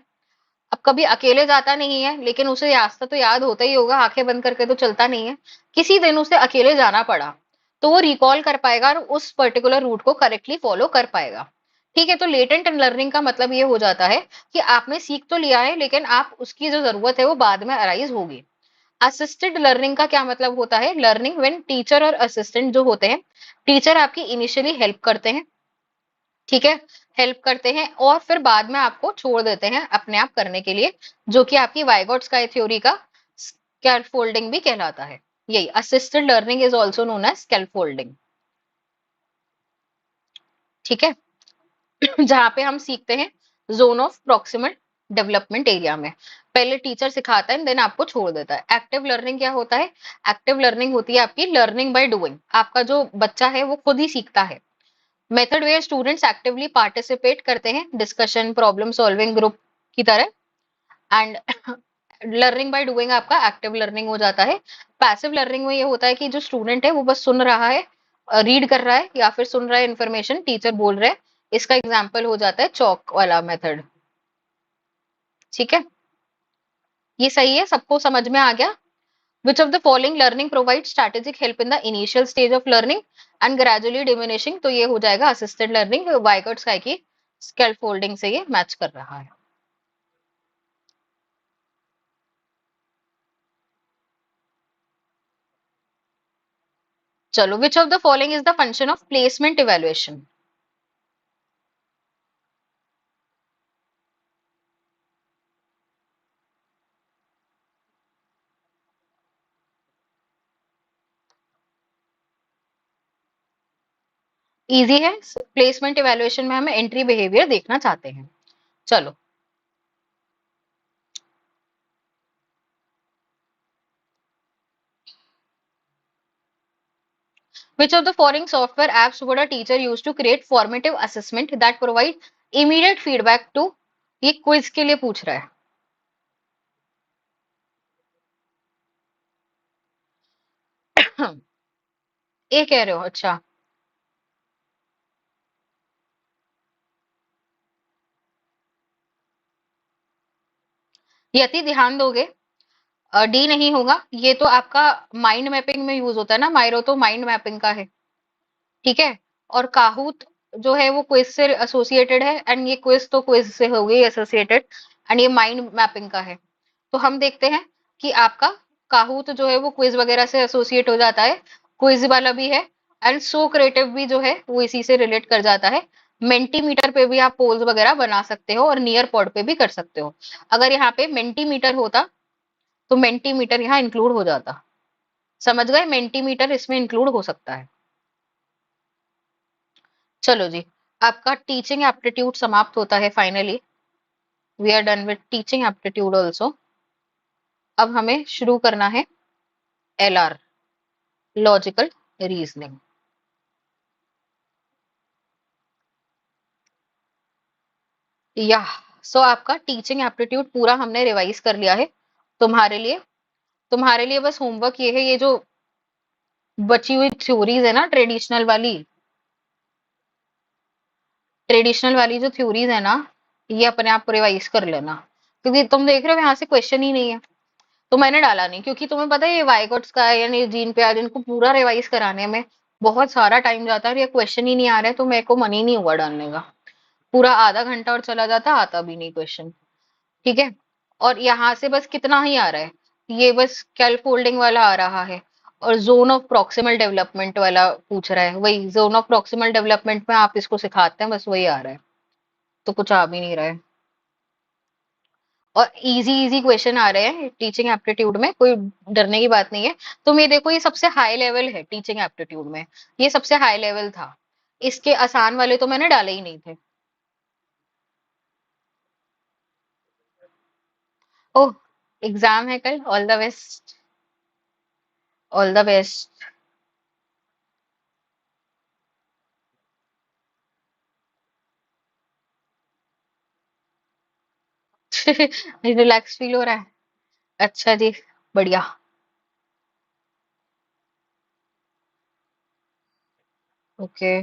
अब कभी अकेले जाता नहीं है, लेकिन उसे रास्ता तो याद होता ही होगा, आंखें बंद करके तो चलता नहीं है। किसी दिन उसे अकेले जाना पड़ा, तो वो रिकॉल कर पाएगा और उस पर्टिकुलर रूट को करेक्टली फॉलो कर पाएगा। ठीक है? तो लेटेंट लर्निंग का मतलब ये हो जाता है कि आपने सीख तो लिया है, लेकिन आप उसकी जो जरूरत है वो बाद में अराइज होगी। असिस्टेड लर्निंग का क्या मतलब होता है? लर्निंग व्हेन टीचर और असिस्टेंट जो होते हैं, टीचर आपकी इनिशियली हेल्प करते हैं, ठीक है, हेल्प करते हैं, और फिर बाद में आपको छोड़ देते हैं अपने आप करने के लिए, जो कि आपकी वाइगॉट स्काई थ्योरी का स्कैफोल्डिंग भी कहलाता है। यही assisted learning is also known as scaffolding. ठीक है? जहां पे हम सीखते हैं zone of proximal development area में, पहले टीचर सिखाता है देन आपको छोड़ देता है। एक्टिव लर्निंग क्या होता है? एक्टिव लर्निंग होती है आपकी लर्निंग बाय डूइंग, आपका जो बच्चा है वो खुद ही सीखता है। Method where students actively participate करते हैं डिस्कशन, प्रॉब्लम सॉल्विंग ग्रुप की तरह, एंड लर्निंग बाय डूइंग आपका एक्टिव लर्निंग हो जाता है। पैसिव लर्निंग में ये होता है कि जो स्टूडेंट है वो बस सुन रहा है, रीड कर रहा है, या फिर सुन रहा है इन्फॉर्मेशन टीचर बोल रहे हैं। इसका एग्जाम्पल हो जाता है चौक वाला मेथड। ठीक है? ये सही है, सबको समझ में आ गया? Which of the following learning provides strategic help in the initial stage of learning and gradually diminishing? तो ये हो जाएगा assisted learning, वाइकर्ट स्काई की स्केलफोल्डिंग से ये मैच कर रहा है। चलो, which of the following is the function of placement evaluation? Easy है। प्लेसमेंट इवेल्युएशन में हम एंट्री बिहेवियर देखना चाहते हैं। चलो, which of the following software apps would a teacher use to create formative assessment that provide immediate feedback to? ये quiz के लिए पूछ रहा है। ये कह रहे हो? अच्छा। यति ध्यान दोगे, डी नहीं होगा। ये तो आपका माइंड मैपिंग में यूज होता है ना, माइरो तो माइंड मैपिंग का है। ठीक है। और काहूत जो है वो क्विज से एसोसिएटेड है, एंड ये क्विज तो क्विज से हो गई एसोसिएटेड, एंड ये माइंड मैपिंग का है। तो हम देखते हैं कि आपका काहूत जो है वो क्विज वगैरह से एसोसिएट हो जाता है, क्विज वाला भी है, एंड सो क्रिएटिव भी जो है वो इसी से रिलेट कर जाता है। मेंटीमीटर पे भी आप पोल्स वगैरह बना सकते हो, और नियर पॉड पे भी कर सकते हो। अगर यहाँ पे मेंटीमीटर होता तो मेंटीमीटर यहाँ इंक्लूड हो जाता। समझ गए? मेंटीमीटर इसमें इंक्लूड हो सकता है। चलो जी, आपका टीचिंग एप्टीट्यूड समाप्त होता है finally. We are done with teaching aptitude also. अब हमें शुरू करना है एलआर, लॉजिकल रीजनिंग। या सो आपका टीचिंग एप्टीट्यूड पूरा हमने रिवाइज कर लिया है तुम्हारे लिए। तुम्हारे लिए बस होमवर्क ये है, ये जो बची हुई थ्योरीज है ना, ट्रेडिशनल वाली जो थ्योरीज है ना, ये अपने आप रिवाइज कर लेना। क्योंकि तुम देख रहे हो यहाँ से क्वेश्चन ही नहीं है, तो मैंने डाला नहीं, क्योंकि तुम्हें पता है ये वाइगॉट्स का है, यानी जीन पे आज इनको पूरा रिवाइज कराने में बहुत सारा टाइम जाता है, और ये क्वेश्चन ही नहीं आ रहे, तो मेरे को मन ही नहीं हुआ डालने का। पूरा आधा घंटा और चला जाता, आता भी नहीं क्वेश्चन। ठीक है। और यहाँ से बस कितना ही आ रहा है, ये बस कैल फोल्डिंग वाला आ रहा है, और जोन ऑफ प्रॉक्सिमल डेवलपमेंट वाला पूछ रहा है। वही जोन ऑफ प्रॉक्सिमल डेवलपमेंट में आप इसको सिखाते हैं, बस वही आ रहा है, तो कुछ आ भी नहीं रहा है। और इजी इजी क्वेश्चन आ रहे हैं टीचिंग एप्टीट्यूड में, कोई डरने की बात नहीं है। तो ये देखो, ये सबसे हाई लेवल है टीचिंग एप्टीट्यूड में, ये सबसे हाई लेवल था। इसके आसान वाले तो मैंने डाले ही नहीं थे। ओह, एग्जाम है कल, all the best. All the best. Relax feel हो रहा है? अच्छा जी, बढ़िया। ओके।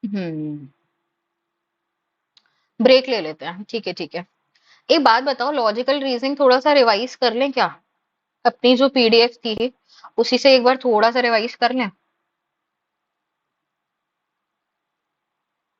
हम्म। ब्रेक ले लेते हैं, ठीक है ठीक है। एक बात बताओ, लॉजिकल रीजनिंग थोड़ा सा रिवाइज कर लें क्या? अपनी जो पीडीएफ थी उसी से एक बार थोड़ा सा रिवाइज कर लें।